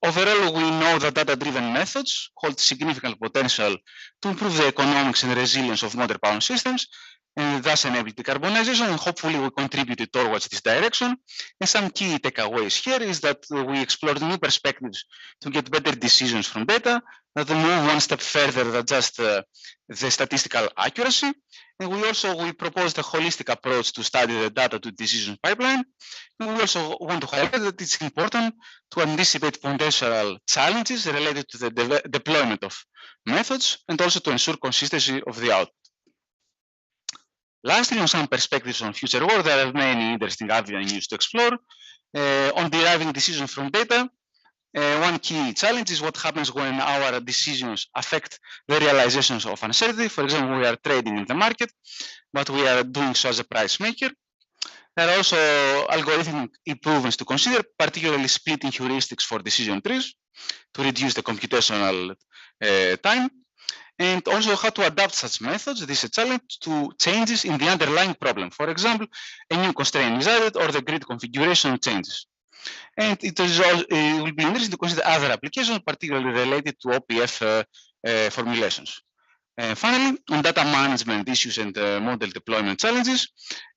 overall, we know that data-driven methods hold significant potential to improve the economics and resilience of modern power systems, and thus enable decarbonization, and hopefully we contributed towards this direction. And some key takeaways here is that we explored new perspectives to get better decisions from data, that move one step further than just the statistical accuracy. And we proposed a holistic approach to study the data to decision pipeline. And we also want to highlight that it's important to anticipate potential challenges related to the deployment of methods, and also to ensure consistency of the output. Lastly, on some perspectives on future work, there are many interesting avenues to explore. On deriving decisions from data, one key challenge is what happens when our decisions affect the realizations of uncertainty. For example, we are trading in the market, but we are doing so as a price maker. There are also algorithmic improvements to consider, particularly splitting heuristics for decision trees to reduce the computational time. And also how to adapt such methods, this is a challenge, to changes in the underlying problem. For example, a new constraint is added or the grid configuration changes. And it will be interesting to consider other applications, particularly related to OPF formulations. Finally, on data management issues and model deployment challenges,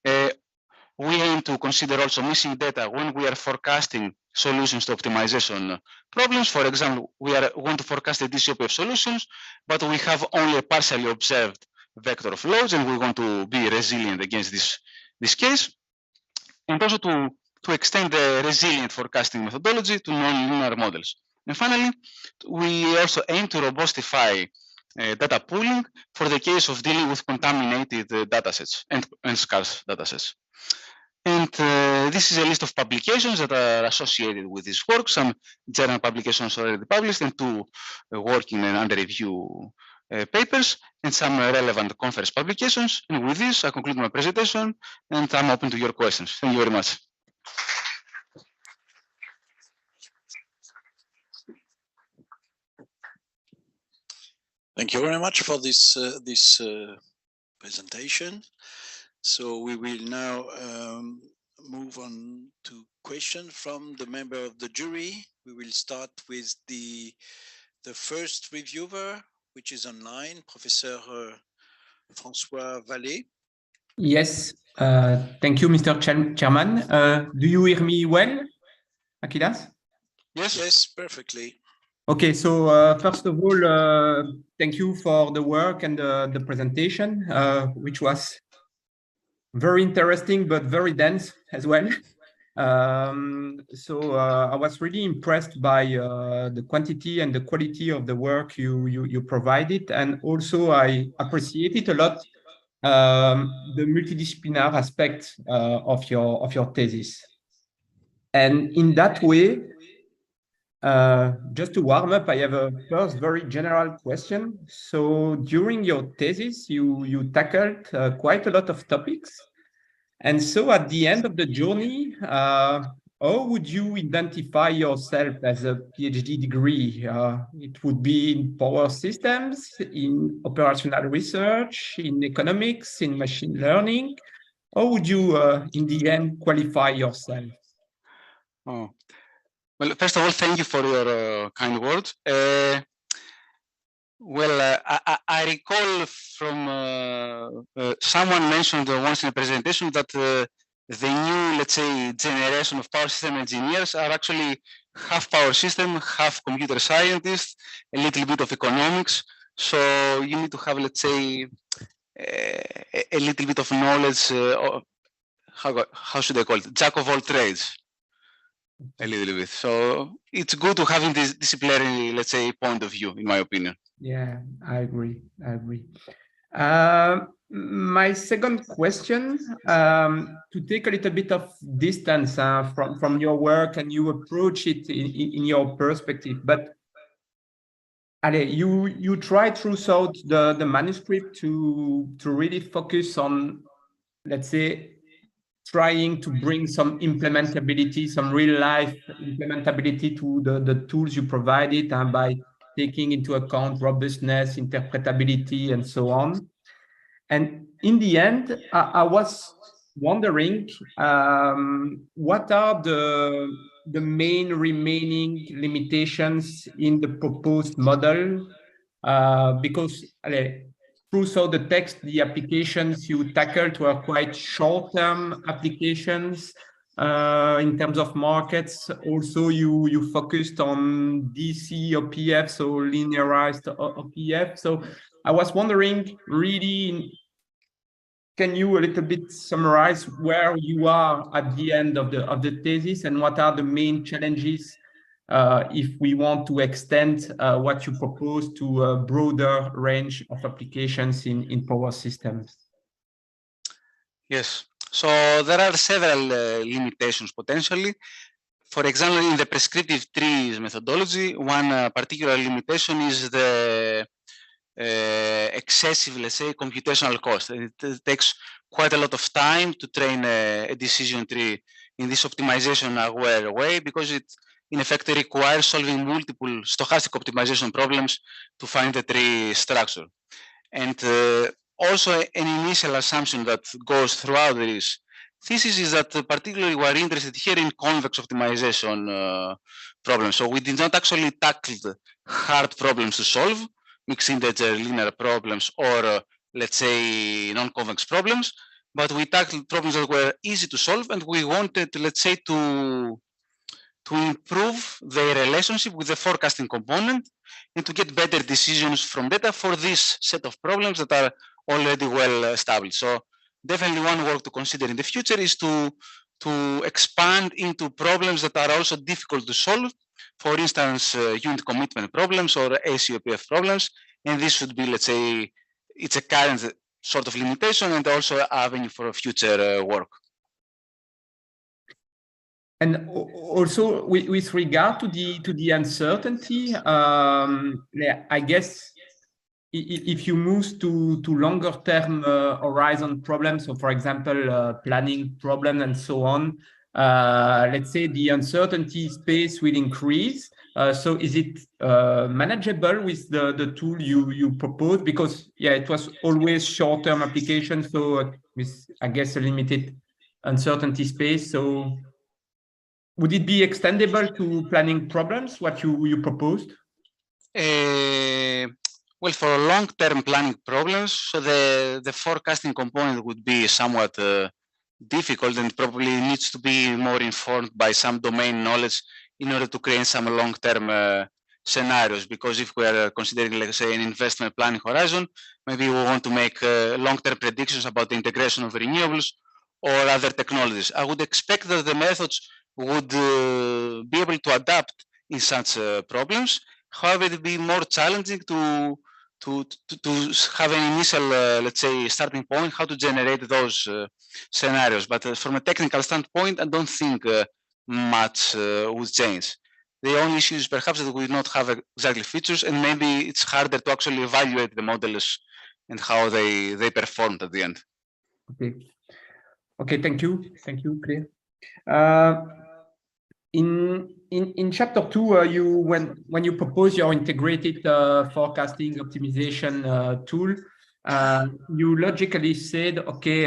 we aim to consider also missing data when we are forecasting solutions to optimization problems. For example, we want to forecast the DCOPF solutions, but we have only a partially observed vector of loads, and we want to be resilient against this case. And also to extend the resilient forecasting methodology to nonlinear models. And finally, we also aim to robustify data pooling for the case of dealing with contaminated datasets and scarce datasets. And this is a list of publications that are associated with this work. Some journal publications already published, and two working and under review papers, and some relevant conference publications. And with this, I conclude my presentation, and I'm open to your questions. Thank you very much. Thank you very much for this presentation. So we will now move on to questions from the member of the jury. We will start with the first reviewer, which is online, Professor François Vallée. Yes, thank you, Mr. Chairman. Do you hear me well, Akylas? Yes. Yes, perfectly. Okay, so first of all, thank you for the work and the presentation, which was very interesting, but very dense as well. So I was really impressed by the quantity and the quality of the work you provided, and also I appreciated a lot the multidisciplinary aspect of your thesis. And in that way, just to warm up, I have a first very general question. So during your thesis, you tackled quite a lot of topics. And so at the end of the journey, how would you identify yourself as a PhD degree? It would be in power systems, in operational research, in economics, in machine learning. How would you, in the end, qualify yourself? Oh. Well, first of all, thank you for your kind words. I recall from someone mentioned once in a presentation that the new, let's say, generation of power system engineers are actually half power system, half computer scientists, a little bit of economics. So you need to have, let's say, a little bit of knowledge. How should I call it? Jack of all trades. A little bit. So it's good to have in this disciplinary, let's say, point of view, in my opinion. Yeah, I agree. My second question, to take a little bit of distance from your work, and you approach it in your perspective, but you try throughout the manuscript to really focus on, let's say, trying to bring some implementability, some real life implementability to the tools you provided, by taking into account robustness, interpretability, and so on. And in the end, I was wondering, what are the main remaining limitations in the proposed model? Because throughout the text, the applications you tackled were quite short-term applications in terms of markets. Also, you focused on DC OPF, so linearized OPF. So I was wondering, really, can you a little bit summarize where you are at the end of the thesis, and what are the main challenges if we want to extend what you propose to a broader range of applications in power systems? Yes. So there are several limitations potentially. For example, in the prescriptive trees methodology, one particular limitation is the excessive, let's say, computational cost. It takes quite a lot of time to train a decision tree in this optimization-aware way, because it, in effect, requires solving multiple stochastic optimization problems to find the tree structure. And also, an initial assumption that goes throughout this thesis is that particularly we are interested here in convex optimization problems. So we did not actually tackle the hard problems to solve, mixed integer linear problems, or let's say non-convex problems, but we tackled problems that were easy to solve, and we wanted, let's say, to improve the relationship with the forecasting component and to get better decisions from data for this set of problems that are already well established. So definitely one work to consider in the future is to expand into problems that are also difficult to solve. For instance, unit commitment problems or ACOPF problems. And this should be, let's say, it's a current sort of limitation and also an avenue for future work. And also with regard to the uncertainty, I guess if you move to longer term horizon problems, so for example, planning problems and so on, let's say the uncertainty space will increase. So is it manageable with the tool you propose? Because it was always short-term application, so with, I guess, a limited uncertainty space. So would it be extendable to planning problems, what you proposed? Well, for long-term planning problems, so the forecasting component would be somewhat difficult and probably needs to be more informed by some domain knowledge in order to create some long-term scenarios. Because if we are considering, let's say, an investment planning horizon, maybe we want to make long-term predictions about the integration of renewables or other technologies. I would expect that the methods would be able to adapt in such problems. However, it would be more challenging to have an initial, let's say, starting point, how to generate those scenarios. But from a technical standpoint, I don't think much would change. The only issue is perhaps that we do not have exactly features, and maybe it's harder to actually evaluate the models and how they performed at the end. Okay, thank you, Claire. In chapter 2, you when you propose your integrated forecasting optimization tool, you logically said, okay,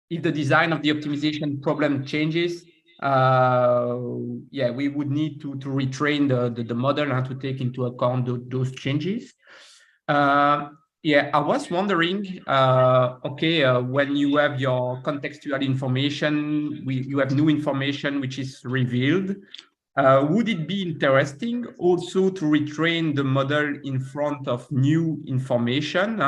if the design of the optimization problem changes, we would need to retrain the model and to take into account those changes. Yeah, I was wondering, when you have your contextual information, you have new information which is revealed. Would it be interesting also to retrain the model in front of new information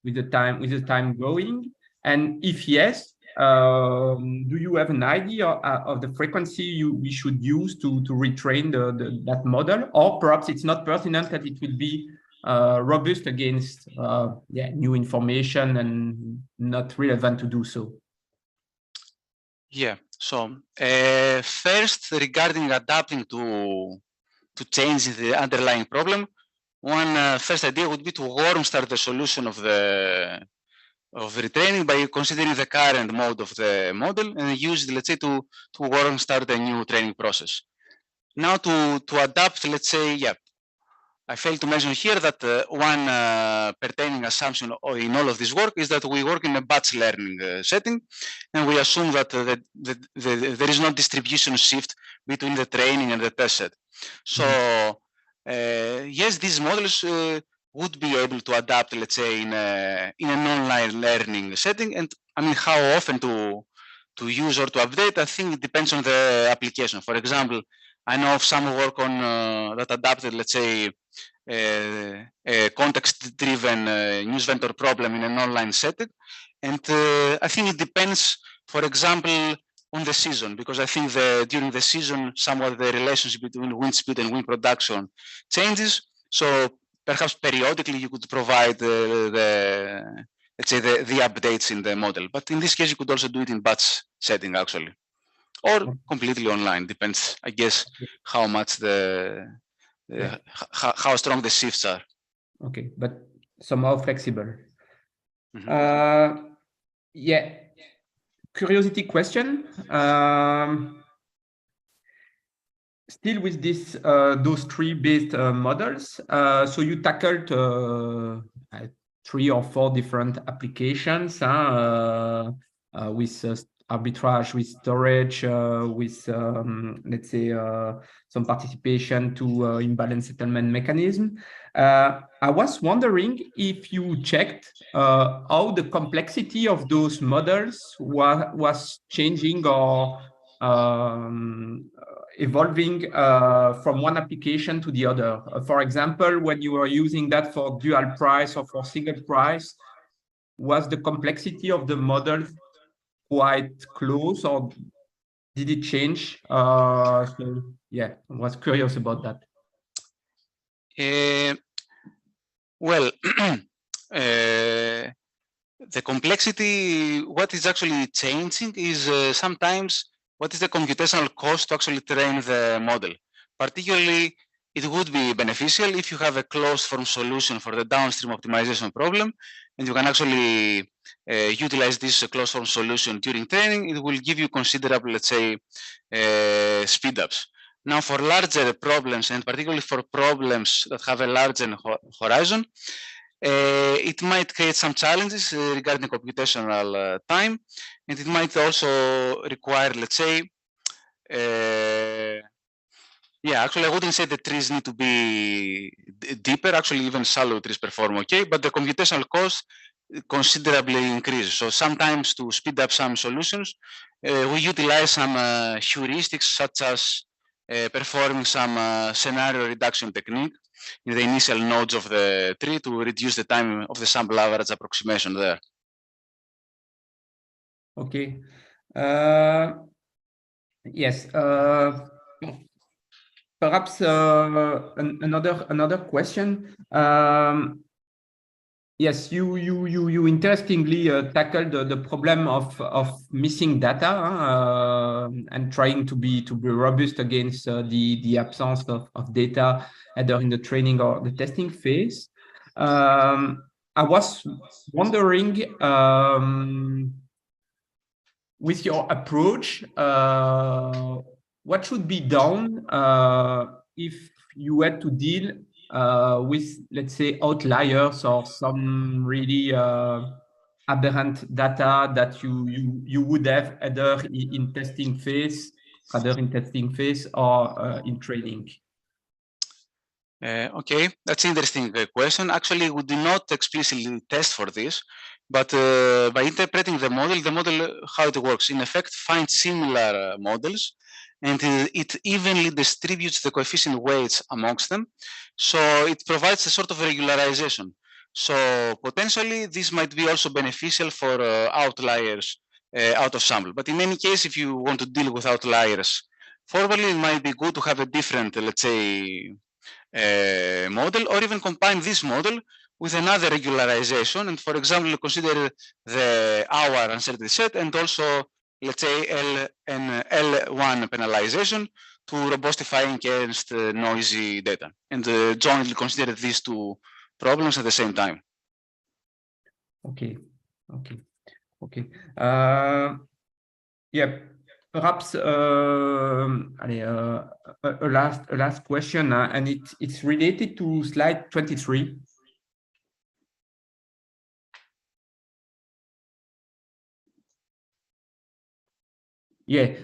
with the time going? And if yes, do you have an idea of the frequency we should use to retrain that model? Or perhaps it's not pertinent that it will be robust against new information and not relevant to do so? Yeah. So first, regarding adapting to change the underlying problem, one first idea would be to warm start the solution of the retraining by considering the current mode of the model and use it, let's say, to warm start a new training process. Now to adapt, let's say, yeah, I failed to mention here that one pertaining assumption in all of this work is that we work in a batch learning setting, and we assume that there is no distribution shift between the training and the test set. So yes, these models would be able to adapt, let's say, in an online learning setting. And I mean, how often to use or to update, I think it depends on the application. For example, I know of some work on that adapted, let's say, a context-driven news vendor problem in an online setting. And I think it depends, for example, on the season, because I think during the season, somewhat the relationship between wind speed and wind production changes. So perhaps periodically you could provide let's say the updates in the model. But in this case, you could also do it in batch setting, actually, or completely online. Depends, I guess, how much how strong the shifts are. Okay, but somehow flexible. Yeah. Curiosity question. Still with this, those three based models. So you tackled 3 or 4 different applications with arbitrage, with storage, with let's say some participation to imbalance settlement mechanism. I was wondering if you checked how the complexity of those models was changing or evolving from one application to the other. For example, when you were using that for dual price or for single price, was the complexity of the model quite close, or did it change? So yeah, I was curious about that. Well, the complexity, what is actually changing is sometimes what is the computational cost to actually train the model. Particularly, it would be beneficial if you have a closed form solution for the downstream optimization problem, and you can actually utilize this closed form solution during training. It will give you considerable, let's say, speed ups. Now, for larger problems, and particularly for problems that have a larger horizon, it might create some challenges regarding computational time, and it might also require, let's say, yeah, actually, I wouldn't say the trees need to be deeper. Actually, even shallow trees perform okay, but the computational cost considerably increases. So sometimes to speed up some solutions, we utilize some heuristics such as performing some scenario reduction technique in the initial nodes of the tree to reduce the time of the sample average approximation there. Okay. Yes. Perhaps another question. Yes, you interestingly tackled the problem of missing data and trying to be robust against the absence of data either in the training or the testing phase. I was wondering, with your approach, what should be done if you had to deal with, let's say, outliers or some really aberrant data that you would have either in testing phase or in training? Okay, that's an interesting question. Actually, we do not explicitly test for this, but by interpreting the model, how it works, in effect, finds similar models, and it evenly distributes the coefficient weights amongst them. So it provides a sort of regularization. So potentially, this might be also beneficial for outliers out of sample. But in any case, if you want to deal with outliers formally, it might be good to have a different, let's say, model, or even combine this model with another regularization, and for example consider the hour uncertainty set and also, let's say, L and L1 penalization to robustify against noisy data, and jointly consider these two problems at the same time. Okay. Yeah. Perhaps allez, a last question, and it's related to slide 23. Yeah.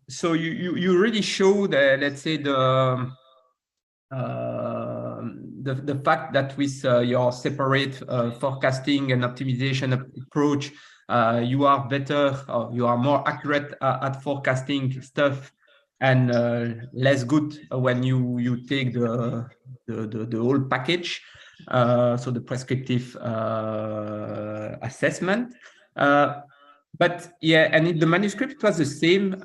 So you really show the, let's say, the fact that with your separate forecasting and optimization approach, you are better, or you are more accurate at forecasting stuff, and less good when you take the whole package, so the prescriptive assessment. But yeah, and in the manuscript it was the same.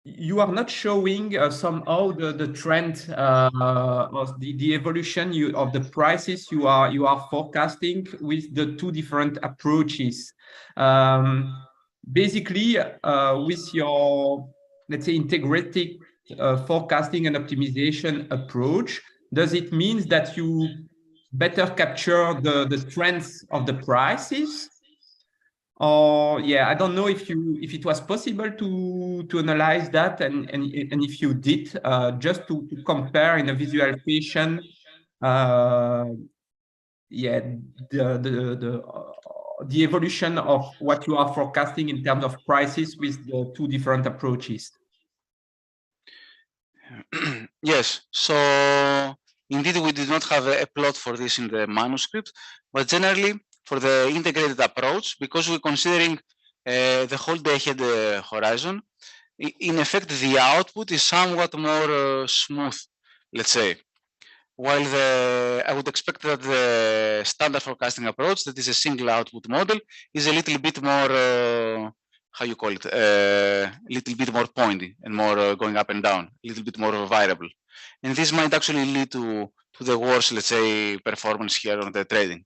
You are not showing somehow the trend of the evolution of the prices you are forecasting with the two different approaches. Basically, with your, let's say, integrated forecasting and optimization approach, does it mean that you better capture the trends of the prices? Or yeah, I don't know if it was possible to analyze that, and if you did, just to compare in a visualization, yeah, the evolution of what you are forecasting in terms of prices with the two different approaches. Yes, so indeed we did not have a plot for this in the manuscript, but generally for the integrated approach, because we're considering the whole day-ahead horizon, in effect the output is somewhat more smooth, let's say. While I would expect that the standard forecasting approach, that is a single output model, is a little bit more, how you call it, a little bit more pointy and more going up and down, a little bit more variable. And this might actually lead to the worst, let's say, performance here on the trading.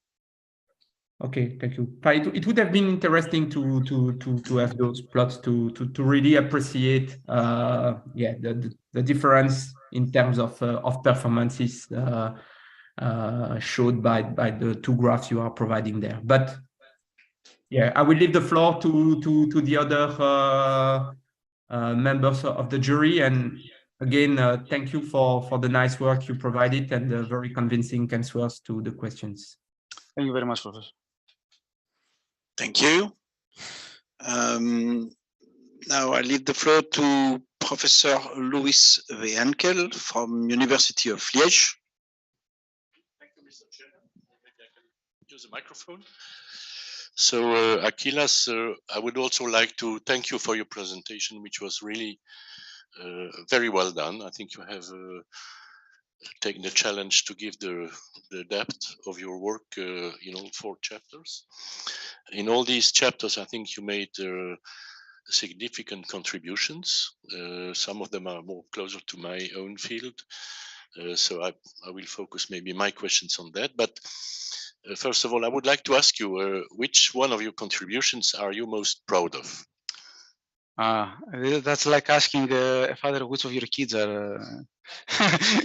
Okay, thank you. It would have been interesting to have those plots to really appreciate, yeah, the difference in terms of performances showed by the two graphs you are providing there. But yeah, I will leave the floor to the other members of the jury. And again, thank you for the nice work you provided and the very convincing answers to the questions. Thank you very much, Professor. Thank you. Now I leave the floor to Professor Louis Veankel from University of Liège. Thank you, Mr. Chairman. Maybe I can use a microphone. So, Akylas, I would also like to thank you for your presentation, which was really very well done. I think you have taken the challenge to give the depth of your work in all 4 chapters. In all these chapters, I think you made significant contributions. Some of them are more closer to my own field. So I will focus maybe my questions on that. But first of all, I would like to ask you, which one of your contributions are you most proud of? That's like asking a father which of your kids are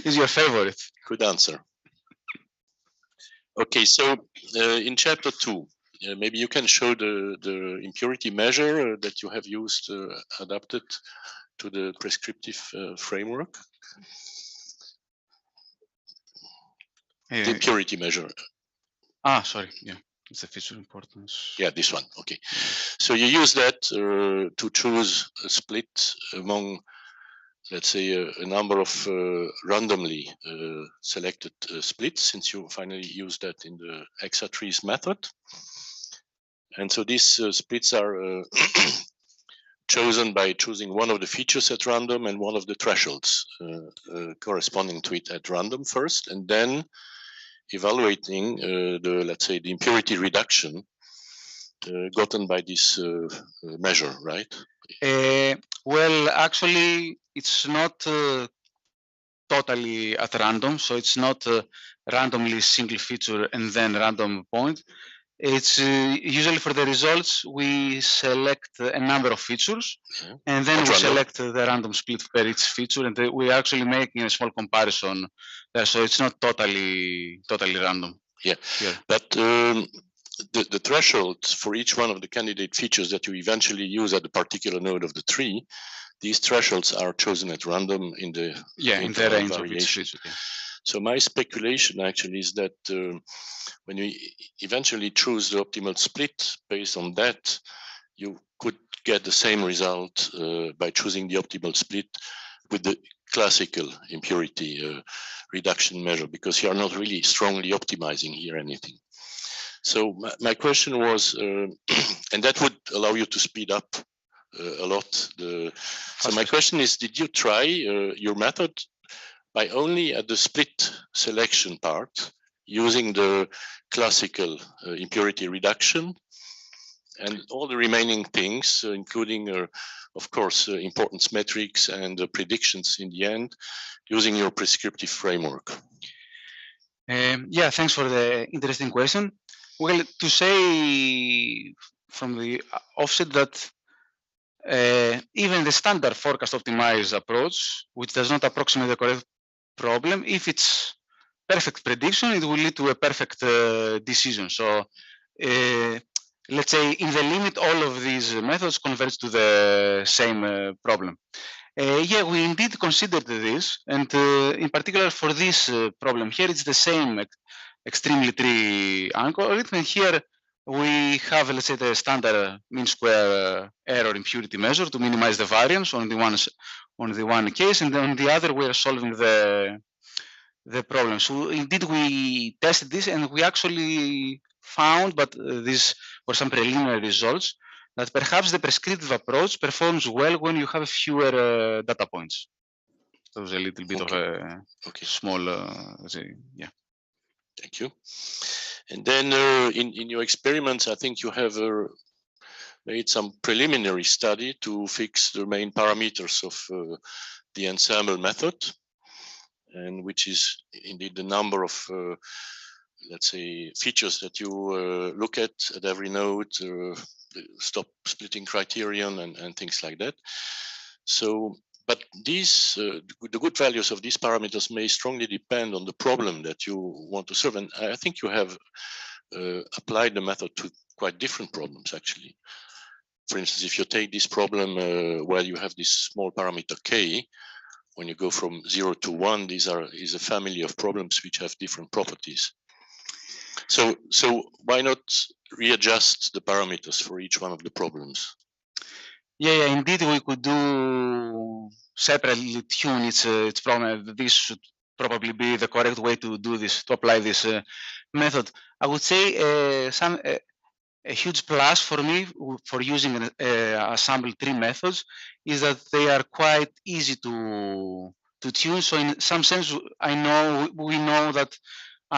is your favorite. Good answer. Okay, so in chapter 2, maybe you can show the impurity measure that you have used adapted to the prescriptive framework. The impurity measure. Sorry, yeah, it's a feature importance. Yeah, this one, okay. So you use that to choose a split among let's say, a number of randomly selected splits, since you finally use that in the hexatrees method. And so these splits are chosen by choosing one of the features at random and one of the thresholds corresponding to it at random first, and then evaluating let's say, the impurity reduction gotten by this measure, right? Well, actually, it's not totally at random, so it's not randomly single feature and then random point. It's usually for the results, we select a number of features, and then we select the random split per each feature, and we are actually making a small comparison there, so it's not totally random. Yeah. But the threshold for each one of the candidate features that you eventually use at the particular node of the tree, these thresholds are chosen at random in the in the range of each feature. So my speculation actually is that when you eventually choose the optimal split based on that, you could get the same result by choosing the optimal split with the classical impurity reduction measure, because you are not really strongly optimizing here anything. So my question was, and that would allow you to speed up a lot. So my question is, did you try your method by only at the split selection part, using the classical impurity reduction, and all the remaining things, including, of course, importance metrics and predictions in the end, using your prescriptive framework? Yeah, thanks for the interesting question. Well, to say from the offset that even the standard forecast optimized approach, which does not approximate the correct problem, if it's perfect prediction, it will lead to a perfect decision. So let's say in the limit, all of these methods converge to the same problem. Yeah, we indeed considered this, and in particular for this problem here, it's the same extremely tree algorithm. And here we have, let's say, the standard mean square error impurity measure to minimize the variance on the one case, and then on the other we are solving the problem. So indeed we tested this, and we actually found, but these were some preliminary results, that perhaps the prescriptive approach performs well when you have fewer data points. So it was a little bit of a small, let's say, yeah. Thank you. And then in your experiments, I think you have made some preliminary study to fix the main parameters of the ensemble method, and which is indeed the number of, let's say, features that you look at every node, the stop splitting criterion, and things like that. So, but these, the good values of these parameters may strongly depend on the problem that you want to solve. And I think you have applied the method to quite different problems, actually. For instance, if you take this problem where you have this small parameter k, when you go from 0 to 1, is a family of problems which have different properties. So why not readjust the parameters for each one of the problems? Yeah, indeed, we could do separately tune its problem. This should probably be the correct way to do this, to apply this method. I would say a huge plus for me for using assembled tree methods is that they are quite easy to tune. So in some sense, we know that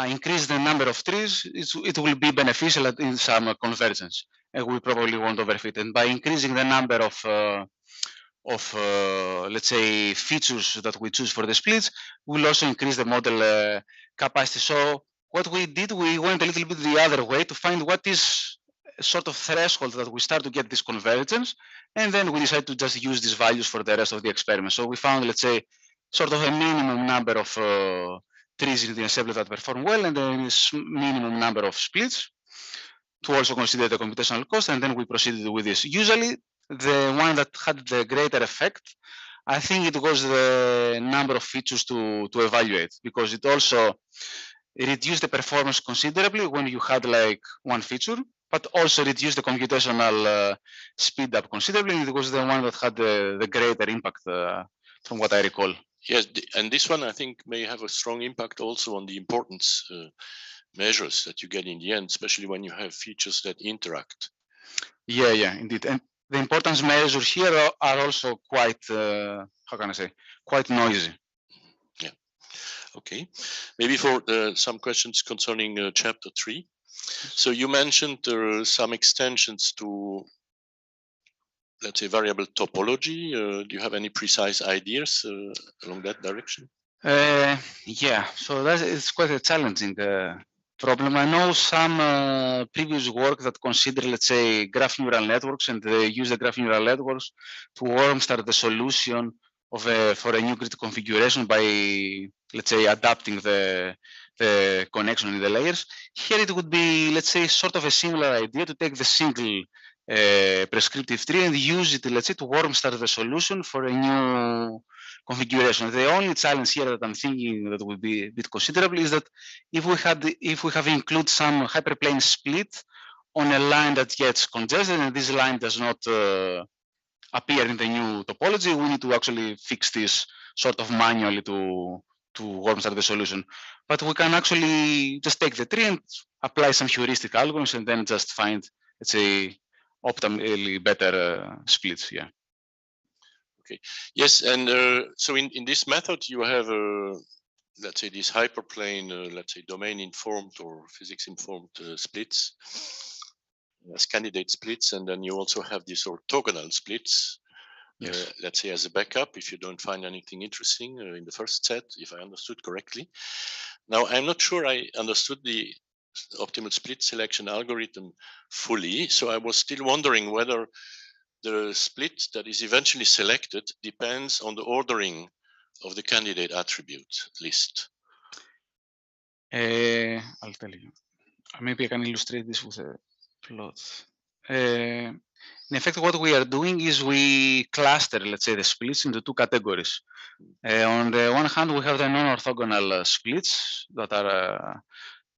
increase the number of trees, it will be beneficial in some convergence, and we probably won't overfit. And by increasing the number of let's say features that we choose for the splits, we'll also increase the model capacity. So what we did, we went a little bit the other way to find what is a sort of threshold that we start to get this convergence, and then we decided to just use these values for the rest of the experiment. So we found, let's say, sort of a minimum number of trees in the ensemble that perform well, and then a minimum number of splits to also consider the computational cost, and then we proceeded with this. Usually, the one that had the greater effect, I think it was the number of features to evaluate, because it also reduced the performance considerably when you had like one feature, but also reduced the computational speed up considerably. It was the one that had the greater impact from what I recall. Yes, and this one I think may have a strong impact also on the importance measures that you get in the end, especially when you have features that interact. Yeah, indeed. And the importance measures here are also quite, how can I say, quite noisy. Yeah. Okay. Maybe for some questions concerning chapter 3. So you mentioned there are some extensions to, let's say, variable topology. Do you have any precise ideas along that direction? Yeah, so it's quite a challenging problem. I know some previous work that consider, let's say, graph neural networks, and they use the graph neural networks to warm start the solution of for a new grid configuration by, let's say, adapting the connection in the layers. Here it would be, let's say, sort of a similar idea to take the single prescriptive tree and use it, let's say, to warm start the solution for a new configuration. The only challenge here that I'm thinking that would be a bit considerable is that if we have include some hyperplane split on a line that gets congested and this line does not appear in the new topology, we need to actually fix this sort of manually to warm start the solution. But we can actually just take the tree and apply some heuristic algorithms and then just find, let's say, optimally better splits. Yeah. Okay. Yes, and so in this method you have let's say these hyperplane, let's say domain-informed or physics-informed splits as candidate splits, and then you also have these orthogonal splits. Yes. Let's say as a backup if you don't find anything interesting in the first set, if I understood correctly. Now I'm not sure I understood the optimal split selection algorithm fully, so I was still wondering whether the split that is eventually selected depends on the ordering of the candidate attribute list. I'll tell you. Maybe I can illustrate this with a plot. In effect, what we are doing is we cluster, let's say, the splits into two categories. On the one hand, we have the non-orthogonal splits that are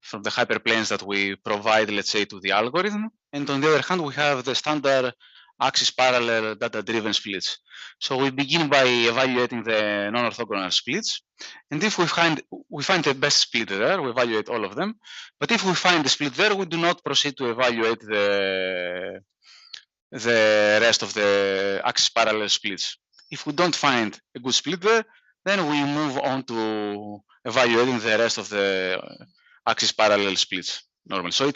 from the hyperplanes that we provide, let's say, to the algorithm. And on the other hand, we have the standard axis parallel data-driven splits. So we begin by evaluating the non-orthogonal splits. And if we find the best split there, we evaluate all of them. But if we find the split there, we do not proceed to evaluate the rest of the axis parallel splits. If we don't find a good split there, then we move on to evaluating the rest of the axis parallel splits normally. So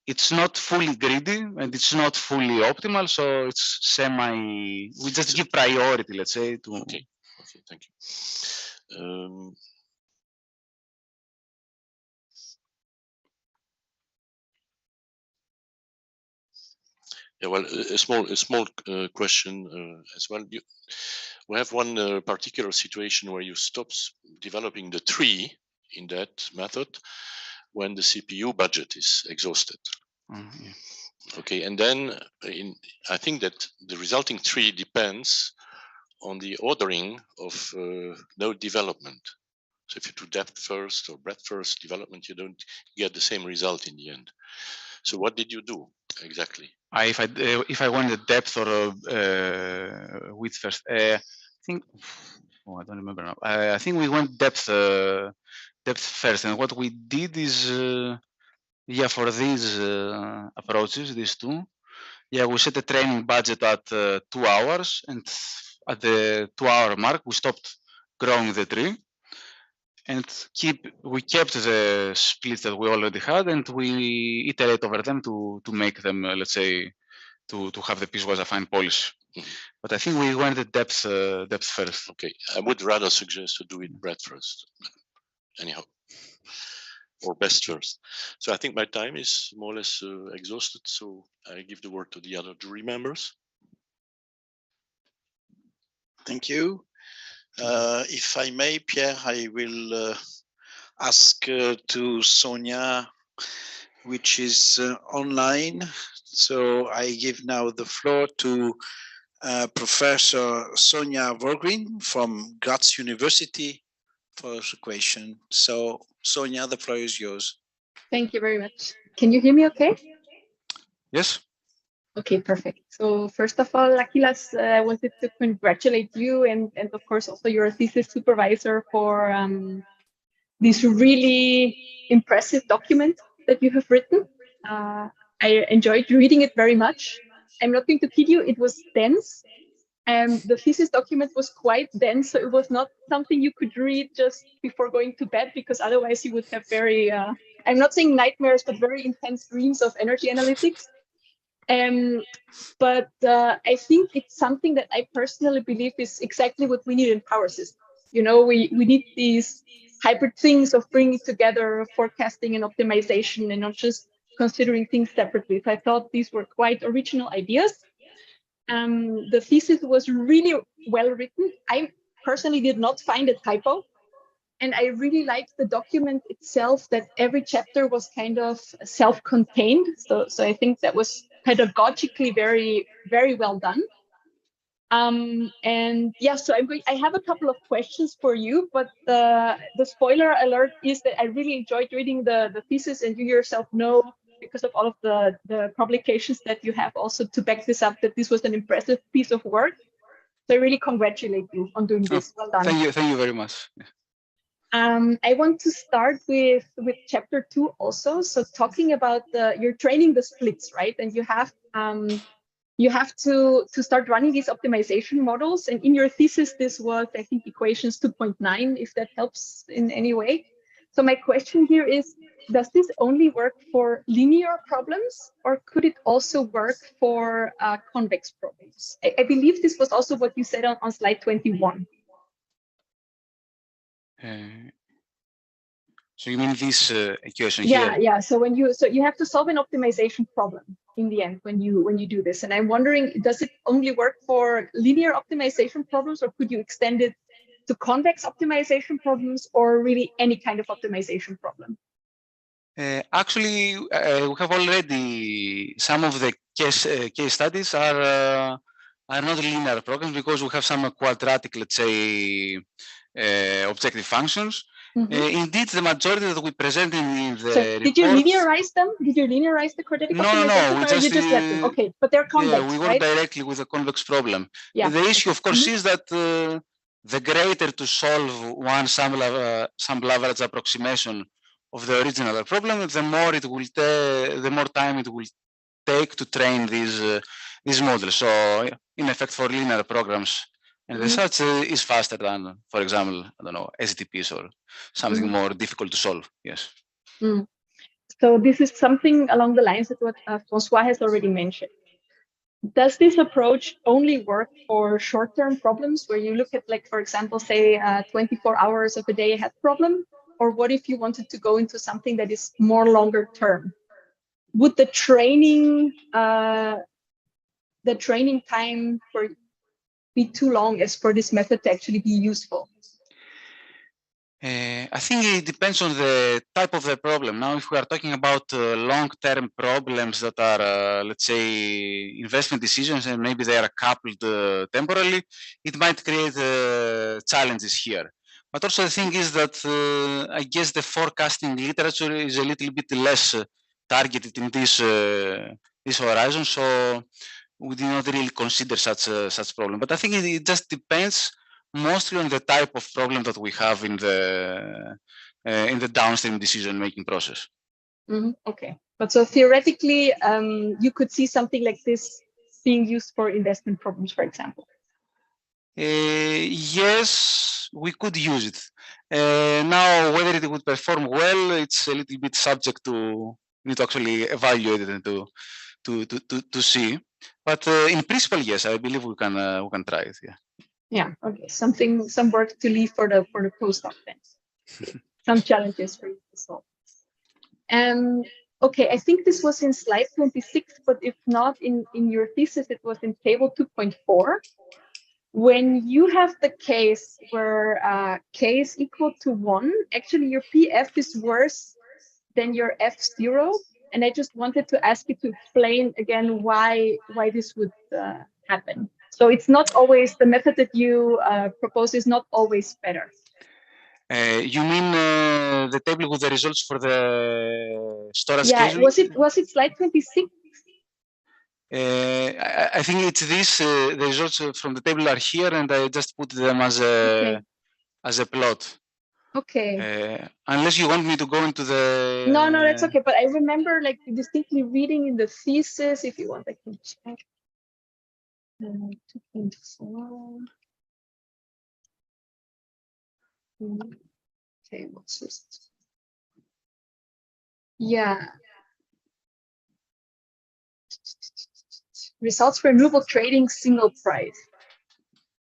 it's not fully greedy and it's not fully optimal. So it's we just give priority, let's say, to. Okay, thank you. Yeah, well, a small question as well. We have one particular situation where you stop developing the tree in that method when the CPU budget is exhausted. Yeah. Okay, and then I think that the resulting tree depends on the ordering of node development. So if you do depth first or breadth first development, you don't get the same result in the end. So what did you do exactly? If I went the depth or width first, I think. Oh, I don't remember now. I think we went depth first, and what we did is, yeah, for these approaches, these two, yeah, we set a training budget at 2 hours, and at the 2-hour mark, we stopped growing the tree, and we kept the splits that we already had, and we iterate over them to make them, let's say, to have the piecewise affine policy. But I think we went the depth first. Okay, I would rather suggest to do it breadth first. Anyhow, or best first. So I think my time is more or less exhausted. So I give the word to the other jury members. Thank you. If I may, Pierre, I will ask to Sonia, which is online. So I give now the floor to Professor Sonia Vorgrin from Graz University for the question. So Sonia, the floor is yours. Thank you very much. Can you hear me okay? Yes. Okay, perfect. So first of all, Akylas, I wanted to congratulate you and of course also your thesis supervisor for this really impressive document that you have written. I enjoyed reading it very much. I'm not going to kid you, it was dense. The thesis document was quite dense, so it was not something you could read just before going to bed, because otherwise you would have very, I'm not saying nightmares, but very intense dreams of energy analytics. But I think it's something that I personally believe is exactly what we need in power systems. You know, we need these hybrid things of bringing together forecasting and optimization and not just considering things separately. So I thought these were quite original ideas. The thesis was really well written. I personally did not find a typo. And I really liked the document itself, that every chapter was kind of self-contained. So I think that was pedagogically very, very well done. And yeah, so I have a couple of questions for you, but the spoiler alert is that I really enjoyed reading the thesis, and you yourself know, because of all of the publications that you have also to back this up, that this was an impressive piece of work. So I really congratulate you on doing this. Well done. Thank you very much. I want to start with chapter 2 also. So talking about you're training the splits, right? And you have to start running these optimization models. And in your thesis, this was, I think, equations 2.9, if that helps in any way. So my question here is, does this only work for linear problems, or could it also work for convex problems? I believe this was also what you said on slide 21. So you mean this equation here? Yeah. So you have to solve an optimization problem in the end when you do this. And I'm wondering, does it only work for linear optimization problems, or could you extend it to convex optimization problems, or really any kind of optimization problem? Actually, we have already some of the case studies are not linear programs, because we have some quadratic, let's say, objective functions. Indeed, the majority that we presented in the report. Did you linearize them? Did you linearize the quadratic optimization? No, you just let them. Okay, but they're convex, we work directly with the convex problem. The issue, of course, is that the greater to solve one sample average approximation of the original problem, the more time it will take to train these models. So, in effect, for linear programs, and the search is faster than, for example, I don't know, STPs or something more difficult to solve. Yes. So this is something along the lines of what François has already mentioned. Does this approach only work for short-term problems, where you look at, like, for example, say 24 hours of a day ahead problem? Or what if you wanted to go into something that is more longer term? Would the training time be too long as for this method to actually be useful? I think it depends on the type of the problem. Now, if we are talking about long-term problems that are, let's say, investment decisions, and maybe they are coupled temporally, it might create challenges here. But also the thing is that I guess the forecasting literature is a little bit less targeted in this horizon, so we did not really consider such problem. But I think it just depends mostly on the type of problem that we have in the downstream decision-making process. Okay, but so theoretically, you could see something like this being used for investment problems, for example. Yes, we could use it. Now, whether it would perform well, it's a little bit subject to need to actually evaluate it and to see. But in principle, yes, I believe we can try it. Yeah. Yeah. Okay. Some work to leave for the postdoc then. Some challenges for you to solve. Okay, I think this was in slide 26, but if not in your thesis, it was in table 2.4. When you have the case where k is equal to 1, actually your PF is worse than your F0. And I just wanted to ask you to explain again why this would happen. So it's not always, the method that you propose is not always better. You mean the table with the results for the storage schedule? Was it slide 26? I think it's this. The results from the table are here, and I just put them as a plot. Okay. Unless you want me to go into the. No, that's okay. But I remember like distinctly reading in the thesis. If you want, I can check. 2.4. Okay, what's this? Yeah. Results for renewable trading single price.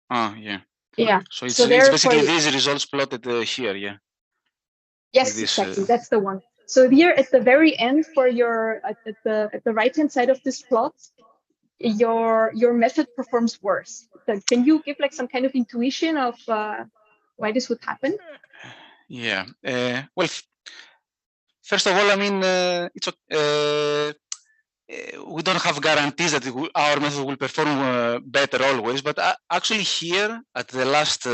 Oh, yeah. Yeah. So it's therefore, basically these results plotted here, yeah. Yes, this, exactly. That's the one. So here at the very end, for your at the right hand side of this plot, your method performs worse. So can you give like some kind of intuition of why this would happen? Yeah. Well, first of all, I mean, it's we don't have guarantees that our method will perform better always, but actually here at the last,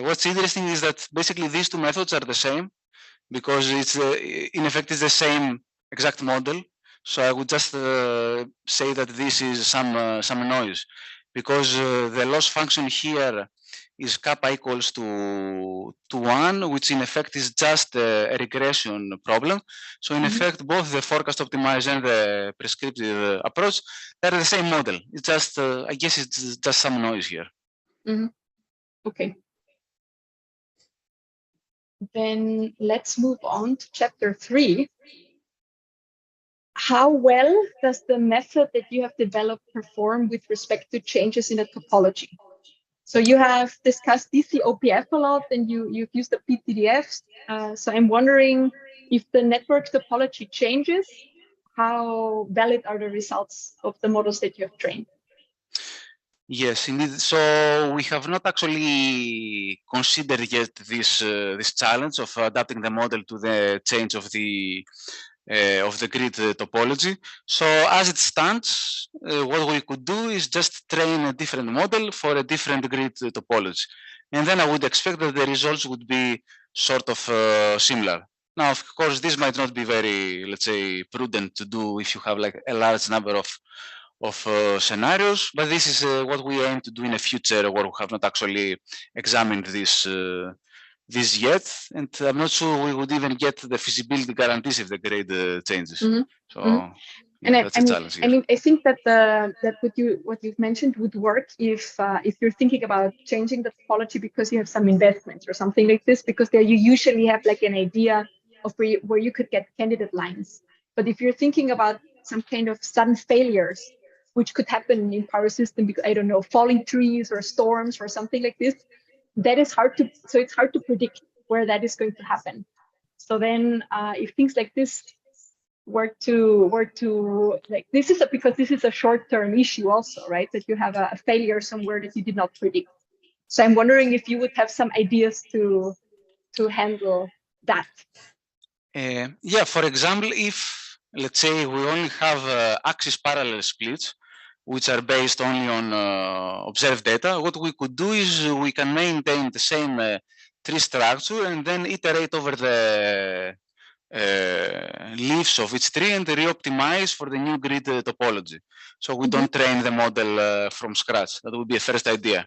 what's interesting is that basically these two methods are the same, because it's in effect it's the same exact model. So I would just say that this is some noise, because the loss function here is kappa equals to 1, which in effect is just a regression problem. So in effect, both the forecast optimized and the prescriptive approach, they're the same model. It's just, I guess it's just some noise here. Okay. Then let's move on to chapter 3. How well does the method that you have developed perform with respect to changes in the topology? So you have discussed DC-OPF a lot, and you've used the PTDFs. So I'm wondering if the network topology changes, how valid are the results of the models that you have trained? Yes, indeed. So we have not actually considered yet this challenge of adapting the model to the change of the grid topology. So as it stands, what we could do is just train a different model for a different grid topology, and then I would expect that the results would be sort of similar. Now, of course, this might not be very, let's say, prudent to do if you have like a large number of scenarios, but this is what we aim to do in the future, where we have not actually examined this yet, and I'm not sure we would even get the feasibility guarantees if the grade changes. So yeah, that's a challenge here. I think that what you've mentioned would work if you're thinking about changing the topology because you have some investments or something like this, because there you usually have like an idea of where you could get candidate lines. But if you're thinking about some kind of sudden failures, which could happen in power system, because I don't know, falling trees or storms or something like this, that is it's hard to predict where that is going to happen. So then if things like this were to like, because this is a short-term issue also, right? That you have a failure somewhere that you did not predict. So I'm wondering if you would have some ideas to handle that. Yeah, for example, if let's say we only have axis parallel splits, which are based only on observed data, what we could do is we can maintain the same tree structure and then iterate over the leaves of each tree and re-optimize for the new grid topology. So we don't train the model from scratch. That would be a first idea.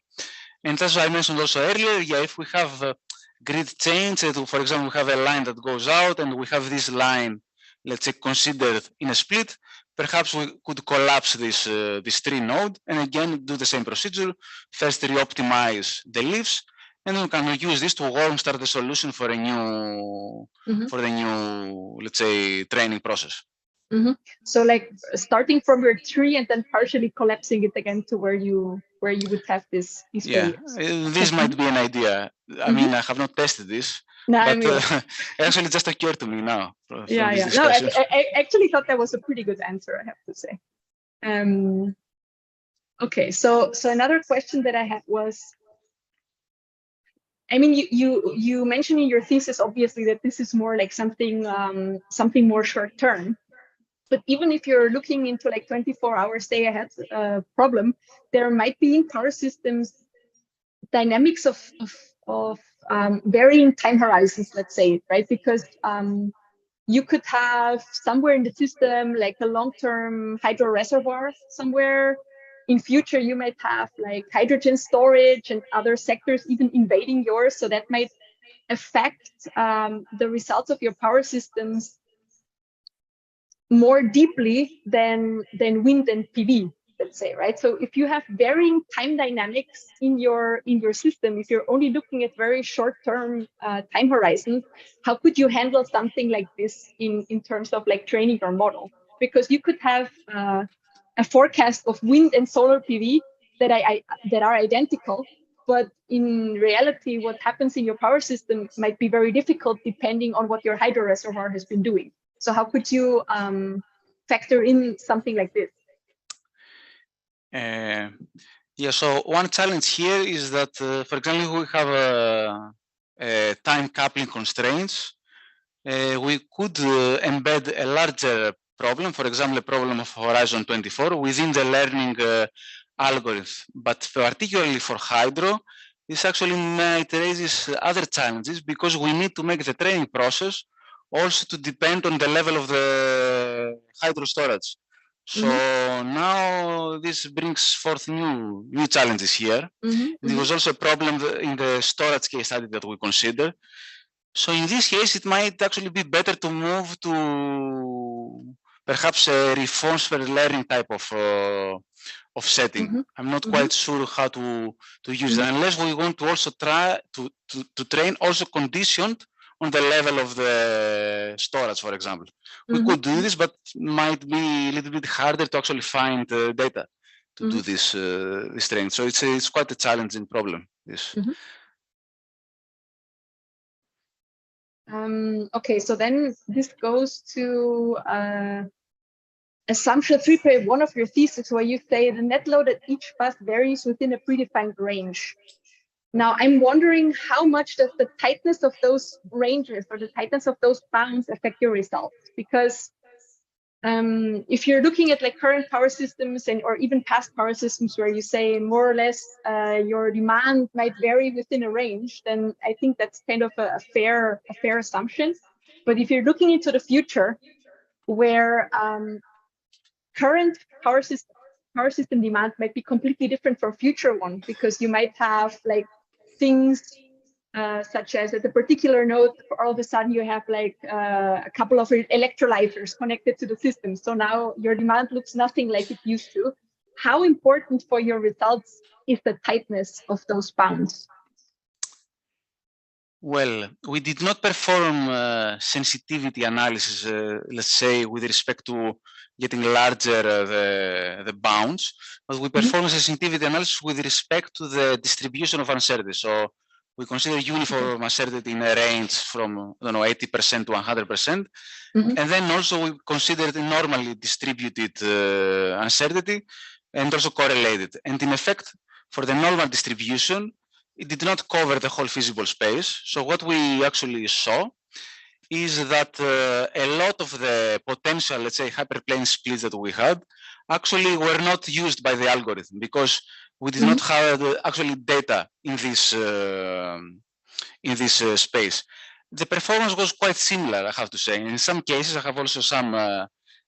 And as I mentioned also earlier, yeah, if we have grid change, for example, we have a line that goes out and we have this line, let's say, considered in a split, perhaps we could collapse this tree node and again do the same procedure. First re-optimize the leaves, and we can use this to warm start the solution for a new for the new, let's say, training process. So like starting from your tree and then partially collapsing it again to where you would have these failures. This might be an idea. I mean, I have not tested this, but actually just occurred to me now. Yeah. No, I actually thought that was a pretty good answer, I have to say. Okay, so another question that I had was, I mean, you mentioned in your thesis, obviously, that this is more like something more short term. But even if you're looking into like 24-hour stay ahead problem, there might be in power systems dynamics of varying time horizons, let's say, right? Because you could have somewhere in the system like a long-term hydro reservoir somewhere. In future, you might have like hydrogen storage and other sectors even invading yours. So that might affect the results of your power systems more deeply than wind and PV, let's say, right? So if you have varying time dynamics in your system, if you're only looking at very short-term time horizons, how could you handle something like this in terms of like training your model? Because you could have a forecast of wind and solar PV that are identical, but in reality, what happens in your power system might be very difficult depending on what your hydro reservoir has been doing. So how could you factor in something like this? Yeah, so one challenge here is that, for example, we have time coupling constraints. We could embed a larger problem, for example, a problem of Horizon 24 within the learning algorithm. But particularly for hydro, this actually might raise other challenges because we need to make the training process also to depend on the level of the hydro storage. So now this brings forth new challenges here. There was also a problem in the storage case study that we consider. So in this case, it might actually be better to move to perhaps a reforms-per learning type of setting. I'm not quite sure how to use it, unless we want to also try to train also conditioned on the level of the storage, for example. We could do this, but might be a little bit harder to actually find data to do this training. So it's quite a challenging problem. This. Okay, so then this goes to assumption 3.1 of your thesis, where you say the net load at each bus varies within a predefined range. Now, I'm wondering how much does the tightness of those ranges or the tightness of those bounds affect your results? Because if you're looking at like current power systems or even past power systems where you say more or less your demand might vary within a range, then I think that's kind of a fair assumption. But if you're looking into the future, where current power system demand might be completely different from future one, because you might have like things such as at a particular node, all of a sudden you have like a couple of electrolyzers connected to the system. So now your demand looks nothing like it used to. How important for your results is the tightness of those bounds? Well, we did not perform sensitivity analysis, let's say, with respect to getting larger the bounds, but we perform sensitivity analysis with respect to the distribution of uncertainty. So we consider uniform uncertainty in a range from 80% to 100%, and then also we consider the normally distributed uncertainty and also correlated. And in effect, for the normal distribution, it did not cover the whole feasible space. So what we actually saw is that a lot of the potential, let's say, hyperplane splits that we had actually were not used by the algorithm because we did not have actually data in this space. The performance was quite similar, I have to say. In some cases, I have also some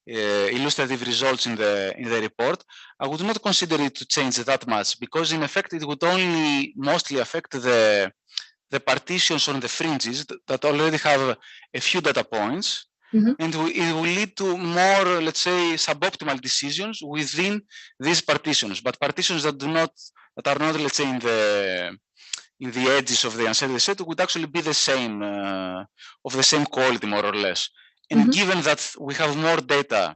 illustrative results in the report. I would not consider it to change that much because, in effect, it would only mostly affect the partitions on the fringes that already have a few data points, and it will lead to more, let's say, suboptimal decisions within these partitions. But partitions that are not, let's say, in the edges of the uncertainty set would actually be the same, of the same quality, more or less. And given that we have more data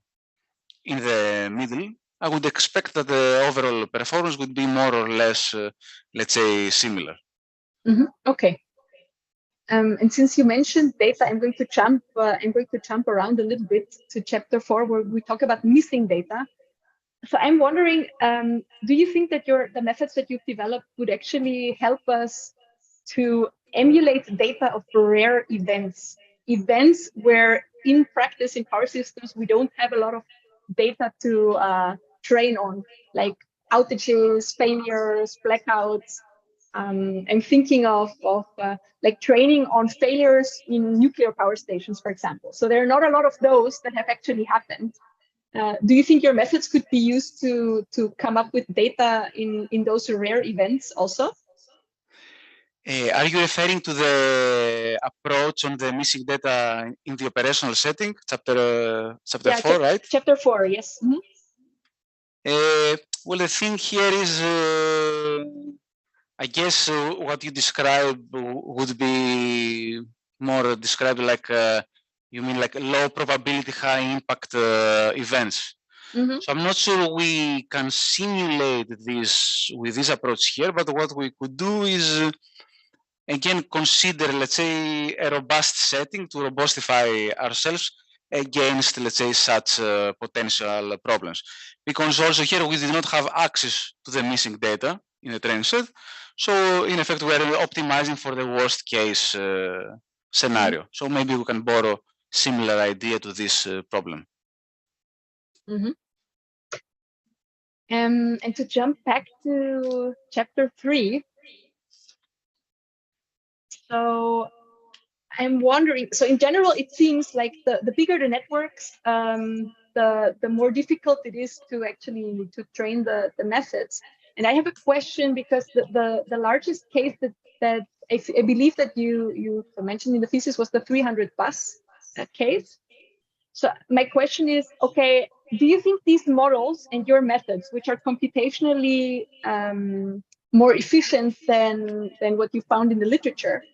in the middle, I would expect that the overall performance would be more or less, let's say, similar. Okay. And since you mentioned data, I'm going to jump around a little bit to chapter 4, where we talk about missing data. So I'm wondering, do you think that the methods that you've developed would actually help us to emulate data of rare events where in practice in power systems, we don't have a lot of data to train on, like outages, failures, blackouts? I'm thinking of like training on failures in nuclear power stations, for example. So there are not a lot of those that have actually happened. Do you think your methods could be used to come up with data in those rare events also? Are you referring to the approach on the missing data in the operational setting, chapter 4, right? Chapter 4, yes. Well, the thing here is, I guess what you describe would be more described like, you mean like low probability, high impact events. So I'm not sure we can simulate this with this approach here, but what we could do is, again, consider, let's say, a robust setting to robustify ourselves against, let's say, such potential problems. Because also here we did not have access to the missing data in the training set. So in effect, we are optimizing for the worst case scenario. So maybe we can borrow similar idea to this problem. And to jump back to chapter 3, so I'm wondering, so in general, it seems like the bigger the networks, the more difficult it is to actually train the methods. And I have a question, because the largest case that I believe that you mentioned in the thesis was the 300 bus case. So my question is, okay, do you think these models and your methods, which are computationally more efficient than what you found in the literature,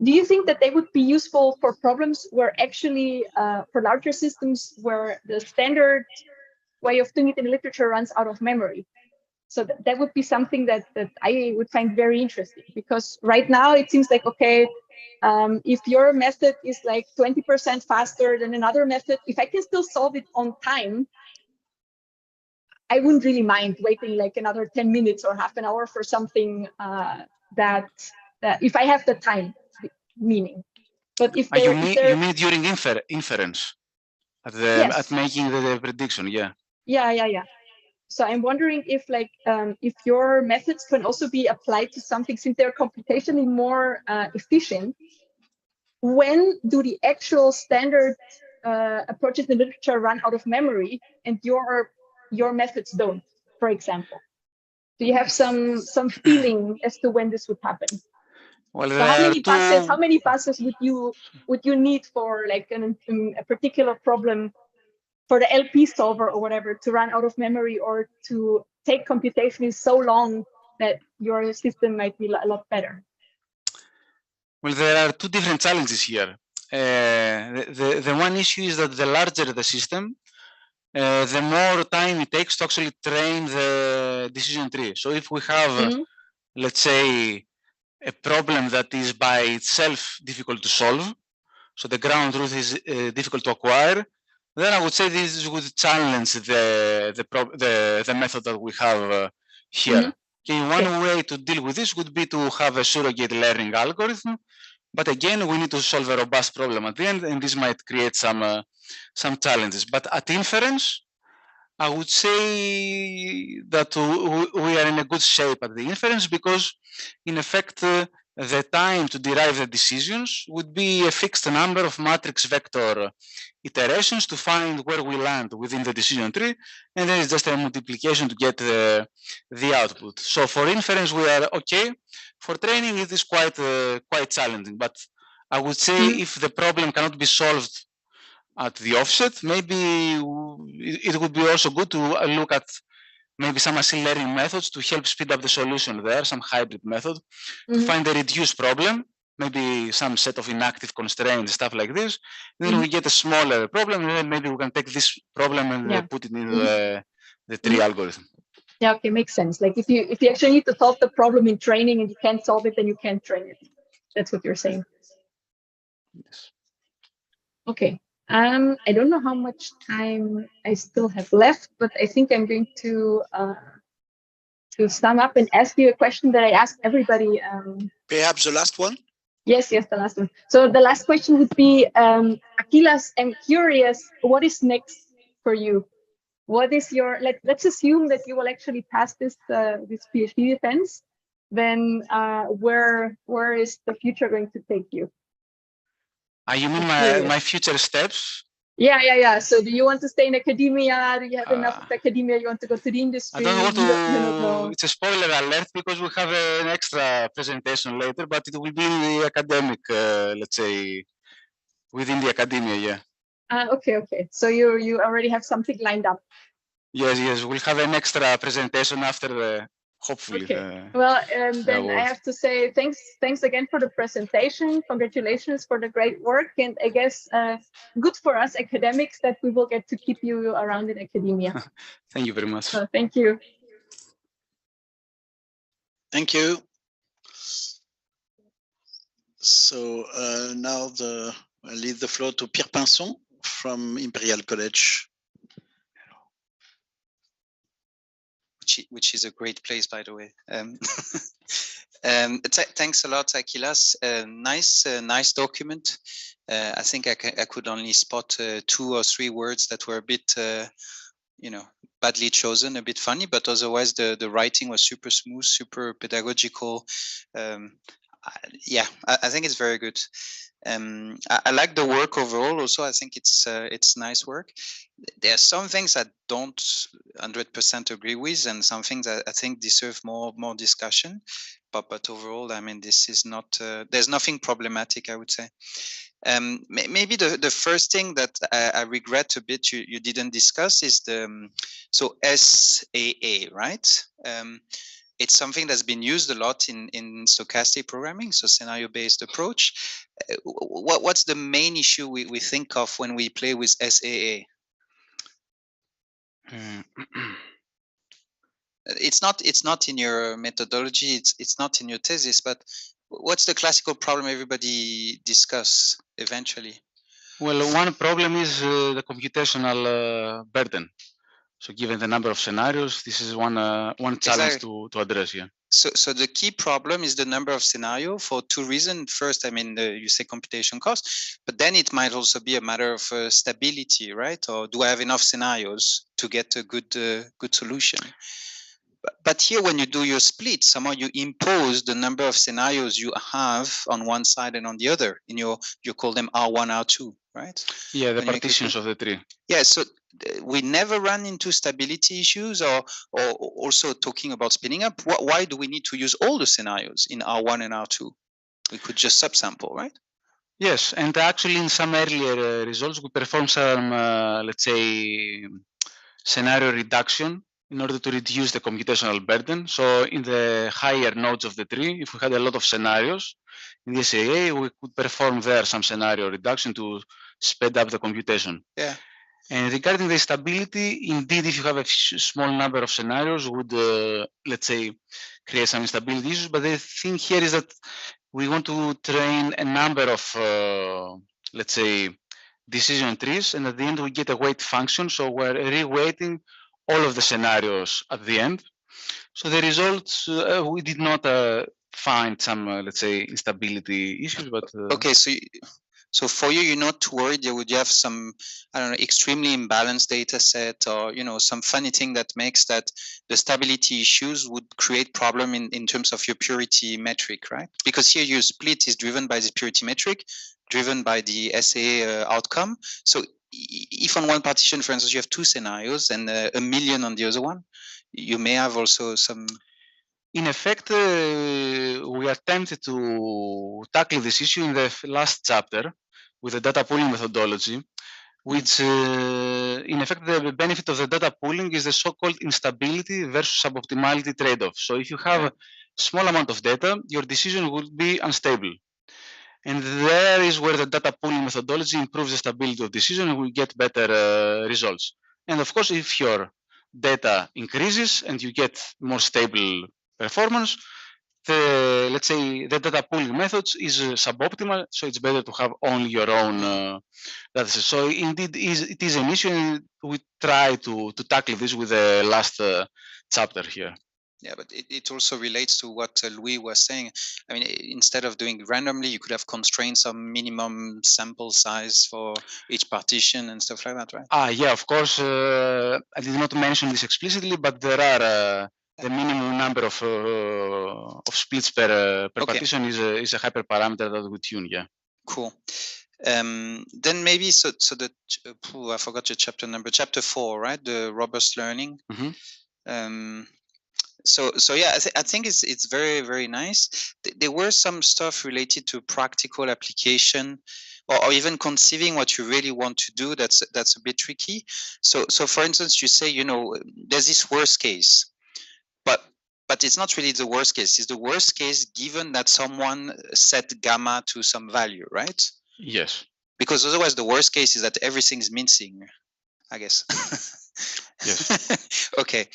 do you think that they would be useful for problems where actually, for larger systems where the standard way of doing it in the literature runs out of memory? So that would be something that I would find very interesting, because right now it seems like, okay, if your method is like 20% faster than another method, if I can still solve it on time, I wouldn't really mind waiting like another 10 minutes or half an hour for something that if I have the time, meaning. But if you mean during inference at making the prediction, yeah. Yeah. So I'm wondering if like if your methods can also be applied to something, since they're computationally more efficient. When do the actual standard approaches in the literature run out of memory and your methods don't, for example? Do you have some feeling as to when this would happen? Well, so how many passes would you need for like a particular problem for the LP solver or whatever to run out of memory, or to take computationally so long that your system might be a lot better? Well, there are two different challenges here. The one issue is that the larger the system, the more time it takes to actually train the decision tree. So if we have, let's say, a problem that is by itself difficult to solve, so the ground truth is difficult to acquire, then I would say this would challenge the method that we have here. Okay, one way to deal with this would be to have a surrogate learning algorithm, but again, we need to solve a robust problem at the end, and this might create some challenges. But at inference, I would say that we are in a good shape at the inference, because in effect, the time to derive the decisions would be a fixed number of matrix vector iterations to find where we land within the decision tree, and then it's just a multiplication to get the output. So for inference, we are okay. For training, it is quite challenging, but I would say if the problem cannot be solved at the offset, maybe it would be also good to look at maybe some machine learning methods to help speed up the solution there, some hybrid method to find a reduced problem, maybe some set of inactive constraints, stuff like this. Then we get a smaller problem, and then maybe we can take this problem and put it into the tree algorithm. Yeah, okay, makes sense. Like if you actually need to solve the problem in training and you can't solve it, then you can't train it. That's what you're saying. Yes. Okay. I don't know how much time I still have left, but I think I'm going to sum up and ask you a question that I asked everybody. Perhaps the last one? Yes, the last one. So the last question would be, Akylas, I'm curious, what is next for you? What is your, let's assume that you will actually pass this PhD defense. then where is the future going to take you? You mean my future steps? Yeah. So do you want to stay in academia? Do you have enough of academia? You want to go to the industry? I don't want to. You don't know. It's a spoiler alert because we have an extra presentation later, but it will be the academic, let's say, within the academia. Yeah. Okay. So you already have something lined up. Yes. We'll have an extra presentation after the. Hopefully. Okay. Well, then I have to say thanks again for the presentation. Congratulations for the great work, and I guess good for us academics that we will get to keep you around in academia. Thank you very much. So, thank you. Thank you. So now I leave the floor to Pierre Pinson from Imperial College. Which is a great place, by the way. Thanks a lot, Akylas. Nice document. I think I could only spot 2 or 3 words that were a bit, badly chosen, a bit funny, but otherwise the writing was super smooth, super pedagogical. I think it's very good. I like the work overall. Also, I think it's nice work. There are some things I don't 100% agree with, and some things I think deserve more discussion. But overall, I mean, this is not. There's nothing problematic, I would say. Maybe the first thing that I regret a bit you didn't discuss is the so SAA, right? It's something that's been used a lot in stochastic programming, so scenario-based approach. What's the main issue we think of when we play with SAA? It's not in your methodology. It's not in your thesis. But what's the classical problem everybody discuss eventually? Well, one problem is the computational burden. So given the number of scenarios, this is one challenge to address. Yeah. So the key problem is the number of scenario for 2 reasons. First, I mean, you say computation cost, but then it might also be a matter of stability, right? Or do I have enough scenarios to get a good solution? But here, when you do your split, somehow you impose the number of scenarios you have on one side and on the other. You call them R1, R2, right? Yeah, the partitions of the tree. Yeah, so we never run into stability issues, or also talking about spinning up. Why do we need to use all the scenarios in R1 and R2? We could just subsample, right? Yes, and actually in some earlier results, we performed some, let's say, scenario reduction in order to reduce the computational burden. So in the higher nodes of the tree, if we had a lot of scenarios in the SAA, we could perform there some scenario reduction to speed up the computation. Yeah. And regarding the stability, indeed, if you have a small number of scenarios, would let's say create some instability issues. But the thing here is that we want to train a number of, let's say, decision trees, and at the end we get a weight function. So we're reweighting all of the scenarios at the end. So the results, we did not find some, let's say, instability issues. But okay, so for you, you're not worried you would have some, I don't know, extremely imbalanced data set, or some funny thing that makes that the stability issues would create problem in terms of your purity metric, right? Because here your split is driven by the purity metric, driven by the SAA outcome. So if on one partition, for instance, you have 2 scenarios and 1 million on the other one, you may have also some. In effect, we attempted to tackle this issue in the last chapter with the data pooling methodology, which in effect, the benefit of the data pooling is the so-called instability versus suboptimality trade-off. So if you have a small amount of data, your decision will be unstable. And there is where the data pooling methodology improves the stability of decision and we get better results. And of course, if your data increases and you get more stable performance, let's say the data pooling methods is suboptimal, so it's better to have only your own data set. So indeed, it is an issue, and we try to tackle this with the last chapter here. Yeah, but it also relates to what Louis was saying. I mean, instead of doing randomly, you could have constrained some minimum sample size for each partition and stuff like that, right? Yeah, of course. I did not mention this explicitly, but there are the minimum number of splits per Okay. partition is a hyperparameter that we tune. Yeah. Cool. Then maybe so the I forgot your chapter number, chapter 4, right? The robust learning. So yeah, I think it's very, very nice. There were some stuff related to practical application, or even conceiving what you really want to do. That's a bit tricky. So for instance, you say, there's this worst case, but it's not really the worst case. It's the worst case given that someone set gamma to some value, right? Yes. Because otherwise, the worst case is that everything's missing, I guess. Yes. Okay.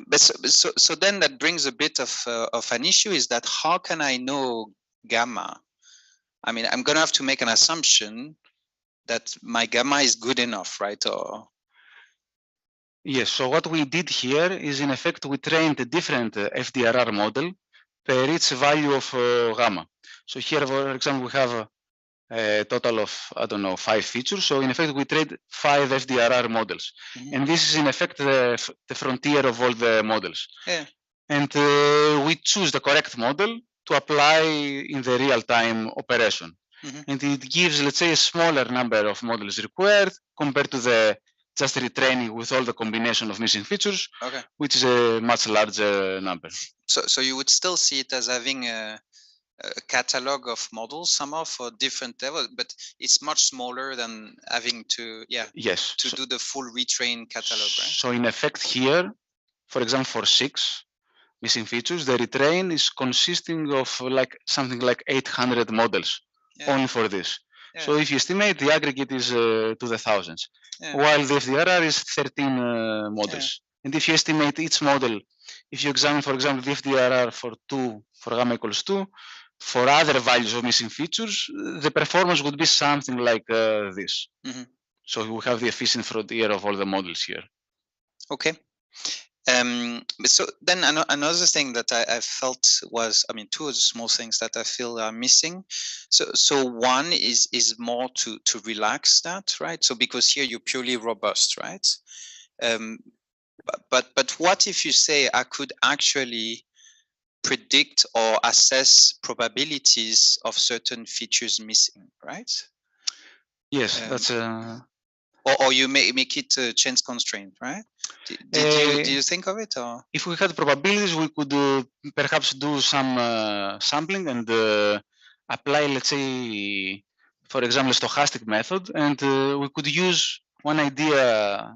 But so then that brings a bit of an issue, is that how can I know gamma? I mean, I'm going to have to make an assumption that my gamma is good enough, right? Or yes. So what we did here is, in effect, we trained a different FDRR model per each value of gamma. So here, for example, we have a total of, I don't know, 5 features. So in effect, we trained 5 FDRR models. And this is in effect the frontier of all the models. Yeah. And we choose the correct model to apply in the real-time operation. And it gives, let's say, a smaller number of models required compared to the just retraining with all the combination of missing features, which is a much larger number. So you would still see it as having a catalog of models somehow for different levels, but it's much smaller than having to do the full retrain catalog, right? So in effect here, for example, for 6 missing features, the retrain is consisting of something like 800 models only for this. So if you estimate, the aggregate is to the thousands, while the FDRR is 13 models. And if you estimate each model, if you examine, for example, the FDRR for gamma equals 2, for other values of missing features, the performance would be something like this. So we have the efficient frontier of all the models here. Okay. So then another thing that I felt was, I mean, 2 small things that I feel are missing. So one is more to relax that, right? So because here you're purely robust, right? But what if you say I could actually predict or assess probabilities of certain features missing, right? Yes, that's or you make it a chance constraint, right? Do you think of it? Or if we had probabilities, we could perhaps do some sampling and apply, let's say, for example, a stochastic method, and we could use one idea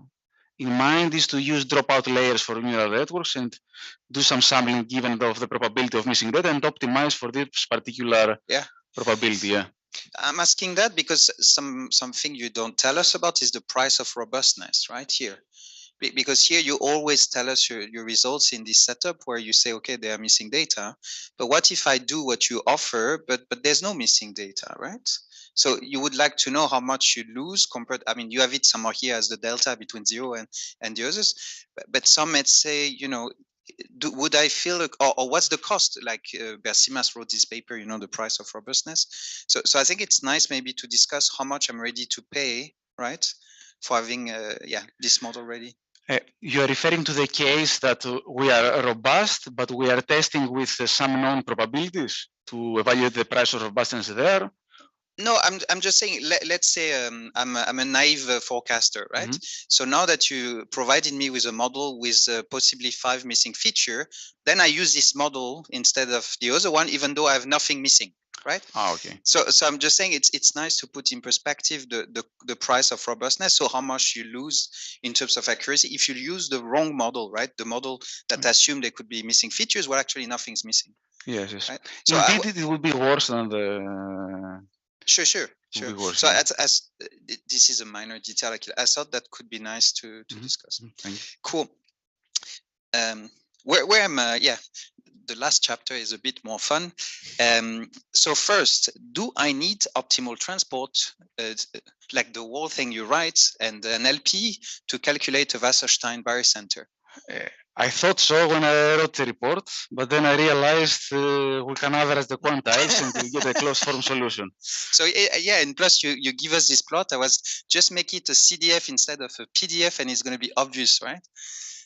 in mind is to use dropout layers for neural networks and do some sampling given of the probability of missing data and optimize for this particular probability. Yeah. I'm asking that because something you don't tell us about is the price of robustness, right here. Because here you always tell us your results in this setup where you say, okay, they are missing data. But what if I do what you offer, but there's no missing data, right? So you would like to know how much you lose compared, I mean, you have it somewhere here as the delta between 0 and the others. But some might say, would I feel, or what's the cost? Like Bersimas wrote this paper, the price of robustness. So I think it's nice maybe to discuss how much I'm ready to pay, right? For having, this model ready. You are referring to the case that we are robust, but we are testing with some known probabilities to evaluate the price of robustness there? No, I'm just saying, let's say I'm a naive forecaster, right? So now that you provided me with a model with possibly 5 missing features, then I use this model instead of the other one, even though I have nothing missing, right? Okay. So I'm just saying it's nice to put in perspective the price of robustness. So how much you lose in terms of accuracy if you use the wrong model, right? The model that assumed there could be missing features, well, actually nothing's missing. Yes. Right? So indeed, it would be worse than the. Sure. Worse, so as this is a minor detail, I thought that could be nice to discuss. Thank you. Cool. Where I'm, the last chapter is a bit more fun. So first, do I need optimal transport, like the whole thing you write, and an LP to calculate a Wasserstein barycenter? I thought so when I wrote the report, but then I realized we can average the quantiles and we get a closed form solution. So and plus you give us this plot. I was just make it a CDF instead of a PDF, and it's going to be obvious, right?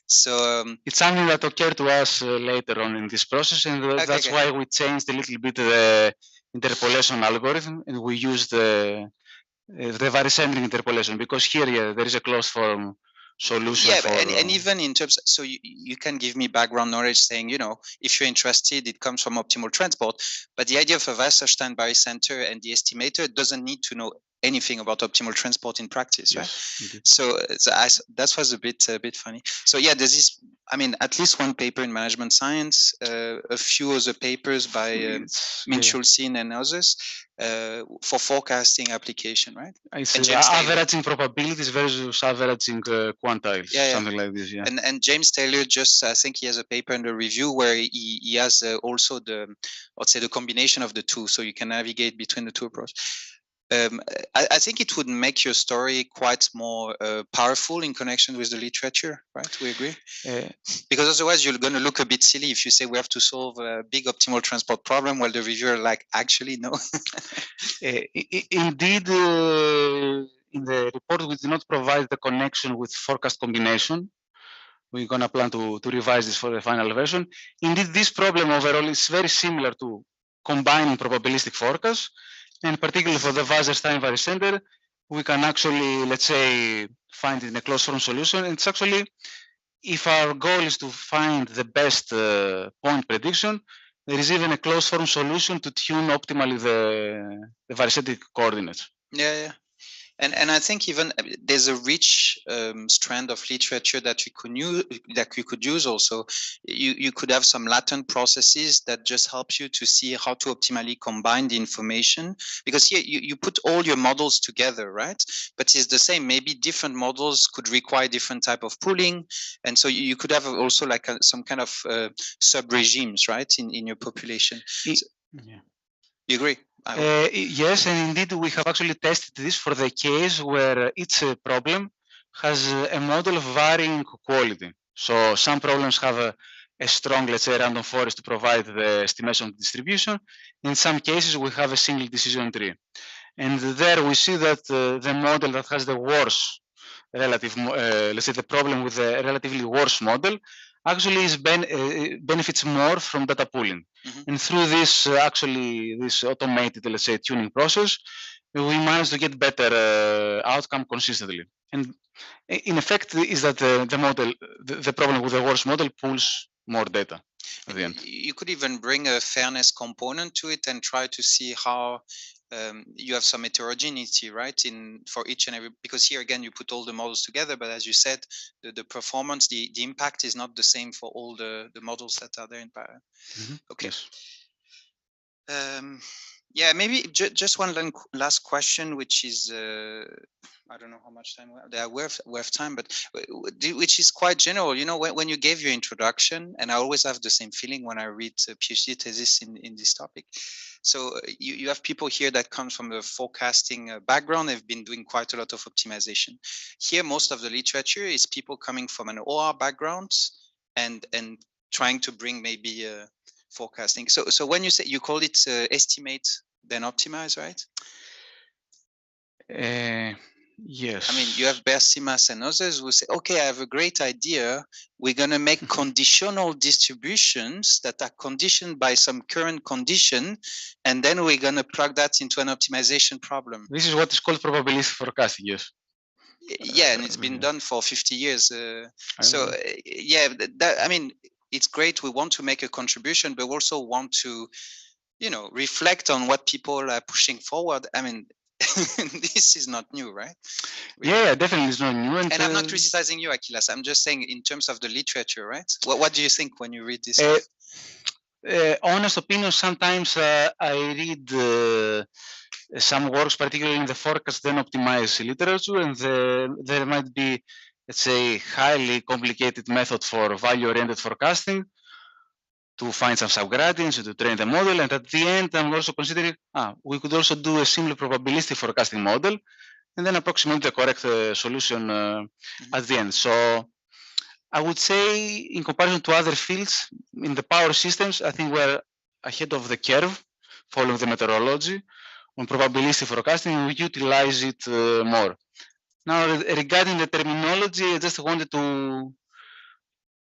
So it's something that occurred to us later on in this process, and that's why we changed a little bit the interpolation algorithm, and we used the varicentric interpolation, because here, there is a closed form solution. Yeah, and even in terms, so you can give me background knowledge saying, you know, if you're interested, it comes from optimal transport, but the idea of a Wasserstein barycenter and the estimator doesn't need to know anything about optimal transport in practice, right? Yes, so that was a bit funny. So yeah, there's this, I mean, at least one paper in management science, a few other papers by Minchulsin and others for forecasting application, right? It's averaging probabilities versus averaging quantiles, something like this. Yeah. And James Taylor just, I think he has a paper under review where he has also the, let's say, the combination of the two, so you can navigate between the two approaches. I think it would make your story quite more powerful in connection with the literature, right? We agree? Because otherwise you're going to look a bit silly if you say we have to solve a big optimal transport problem while the reviewer like, actually, no. Indeed, in the report, we did not provide the connection with forecast combination. We're going to plan to revise this for the final version. Indeed, this problem overall is very similar to combining probabilistic forecasts. And particularly for the Wasserstein barycenter, we can actually, let's say, find it in a closed form solution. And it's actually, if our goal is to find the best point prediction, there is even a closed form solution to tune optimally the barycentric coordinates. Yeah. And I think even there's a rich strand of literature that we could use also. You could have some latent processes that just help you to see how to optimally combine the information, because here you put all your models together, right? But it's the same, maybe different models could require different type of pooling. And so you could have also like some kind of sub-regimes, right, in your population. You agree? Yes, and indeed we have actually tested this for the case where each problem has a model of varying quality. So some problems have a strong, let's say, random forest to provide the estimation of distribution. In some cases, we have a single decision tree. And there we see that the model that has the worst relative, let's say the problem with a relatively worse model actually is benefits more from data pooling. And through this, this automated, let's say, tuning process, we managed to get better outcome consistently. And in effect, is that the model, the problem with the worse model pulls more data at the end. You could even bring a fairness component to it and try to see how you have some heterogeneity, right, for each and every, because here again you put all the models together, but as you said, the performance, the impact is not the same for all the models that are there in parallel. Okay. Yes. Yeah, maybe just one last question, which is I don't know how much time we have time, but which is quite general. You know, when you gave your introduction, and I always have the same feeling when I read a PhD thesis in this topic. So you have people here that come from the forecasting background. They've been doing quite a lot of optimization. Here, most of the literature is people coming from an OR background and trying to bring maybe forecasting. So when you say, you call it estimate then optimize, right? Yes. I mean, you have Bersimas and others who say, okay, I have a great idea. We're going to make conditional distributions that are conditioned by some current condition, and then we're going to plug that into an optimization problem. This is what is called probabilistic forecasting, yes. Yeah, and it's been done for 50 years. Yeah, I mean, it's great. We want to make a contribution, but we also want to, you know, reflect on what people are pushing forward. I mean, this is not new, right? Yeah, definitely it's not new. And I'm not criticizing you, Akylas. I'm just saying in terms of the literature, right? What do you think when you read this? Honest opinion, sometimes I read some works, particularly in the forecast then optimized literature, and there might be, let's say, highly complicated method for value-oriented forecasting to find some subgradients, to train the model. And at the end, I'm also considering, we could also do a simple probabilistic forecasting model and then approximate the correct solution at the end. So I would say, in comparison to other fields, in the power systems, I think we're ahead of the curve, following the methodology. On probabilistic forecasting, we utilize it more. Now, regarding the terminology, I just wanted to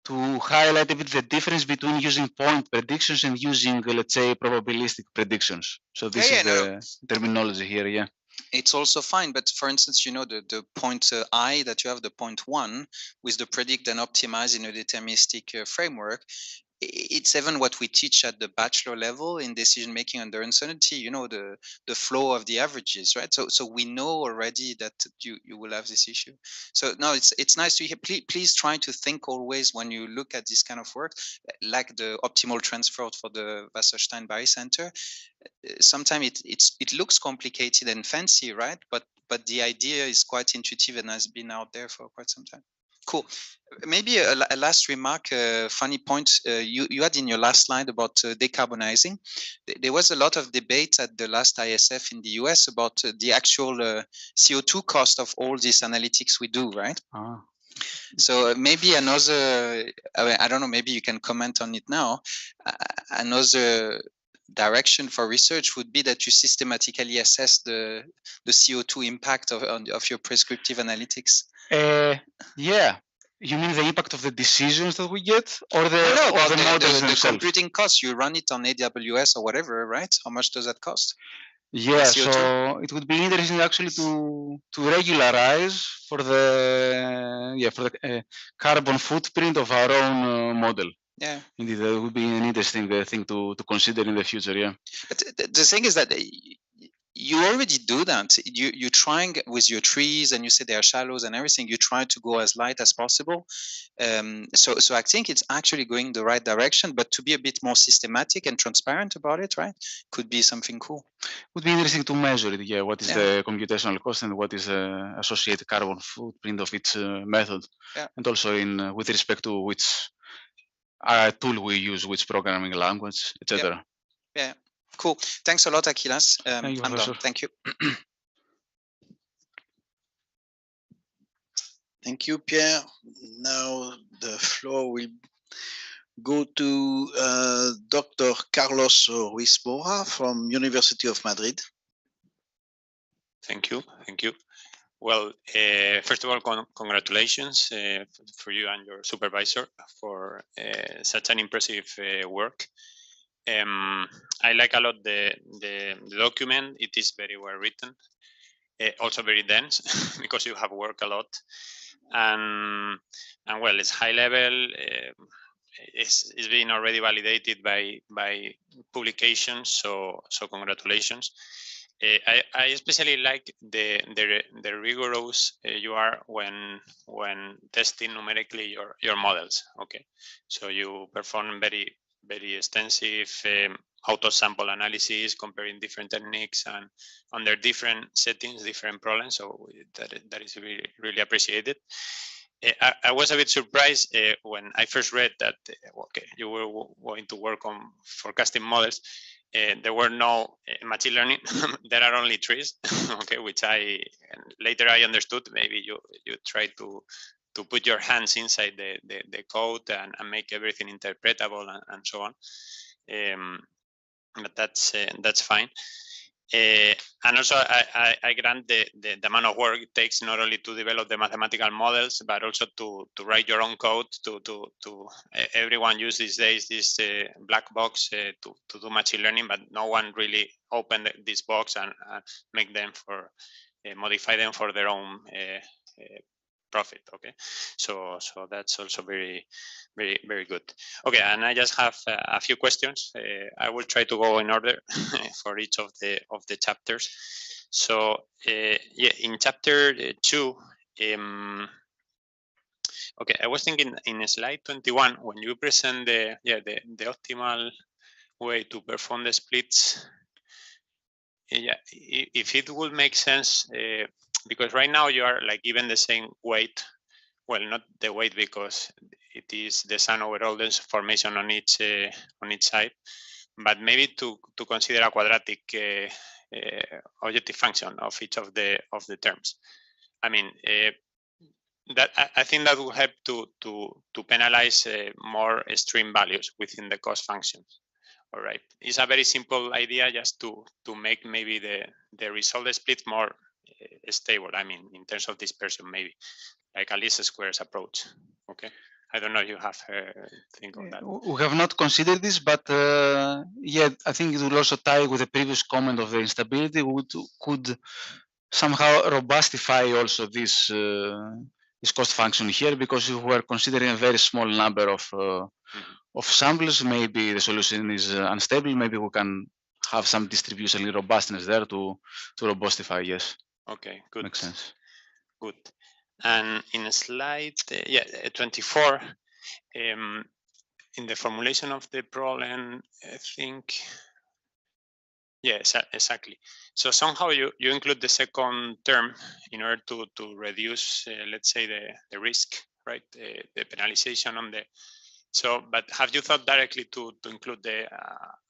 to highlight a bit the difference between using point predictions and using, let's say, probabilistic predictions. So this is the terminology here, yeah. It's also fine, but for instance, you know, the point I that you have, the point 1 with the predict and optimize in a deterministic framework, it's even what we teach at the bachelor level in decision making under uncertainty, you know, the flow of the averages, right? So we know already that you will have this issue. So no, it's nice to hear. Please try to think always when you look at this kind of work, like the optimal transfer for the Wasserstein Barycenter. Sometimes it looks complicated and fancy, right? But the idea is quite intuitive and has been out there for quite some time. Cool. Maybe a last remark, funny point you had in your last slide about decarbonizing. There was a lot of debate at the last ISF in the US about the actual CO2 cost of all these analytics we do, right? Ah. So maybe another, I don't know, maybe you can comment on it now. Another direction for research would be that you systematically assess the CO2 impact of your prescriptive analytics. Yeah. You mean the impact of the decisions that we get, or the about the models the themselves? computing costs? You run it on AWS or whatever, right? How much does that cost? Yeah, so it would be interesting actually to regularize for the carbon footprint of our own model. Yeah, indeed, that would be an interesting thing to consider in the future. Yeah, but the thing is that you already do that. You're trying with your trees, and you say they are shallows and everything. You try to go as light as possible. So I think it's actually going the right direction. But to be a bit more systematic and transparent about it, right, could be something cool. Would be interesting to measure it. Yeah, what is the computational cost and what is the associated carbon footprint of each method, and also in with respect to which tool we use, which programming language, etc. Yeah. Cool. Thanks a lot, Akylas. Thank you, I'm done. Thank you. Thank you, Pierre. Now the floor will go to Dr. Carlos Ruiz Bora from University of Madrid. Thank you. Thank you. Well, first of all, congratulations for you and your supervisor for such an impressive work. I like a lot the document. It is very well written, also very dense because you have worked a lot, and well, it's high level. It's been already validated by publications, so congratulations. I especially like the rigorous you are when testing numerically your models. Okay, so you perform very extensive auto sample analysis, comparing different techniques and under different settings, different problems. So that is really appreciated. I was a bit surprised when I first read that okay, you were going to work on forecasting models. There were no machine learning. There are only trees. Okay, which later I understood. Maybe you try to put your hands inside the code and make everything interpretable and so on. But that's fine. And also, I grant the amount of work it takes not only to develop the mathematical models, but also to write your own code. To everyone uses these days this black box to do machine learning, but no one really opened this box and make them modify them for their own profit. Okay, so that's also very good. Okay, and I just have a few questions. I will try to go in order for each of the chapters. So yeah, in chapter 2, okay, I was thinking in slide 21 when you present the optimal way to perform the splits. Yeah, if it would make sense. Because right now you are like given the same weight, well, not the weight because it is the sum over all the formation on each side, but maybe to consider a quadratic objective function of each of the terms. I mean, that I think that will help to penalize more extreme values within the cost functions. All right, it's a very simple idea just to make maybe the result split more stable. I mean, in terms of dispersion, maybe like a least squares approach. Okay. I don't know if you have think of that. We have not considered this, but yeah, I think it will also tie with the previous comment of the instability. Could somehow robustify also this cost function here, because if we are considering a very small number of samples, maybe the solution is unstable. Maybe we can have some distributional robustness there to robustify. Yes. Okay, good. Makes sense. Good. And in slide 24, in the formulation of the problem, I think, yes, exactly. So somehow you include the second term in order to reduce, let's say, the risk, right? The penalization on the. So, but have you thought directly to include the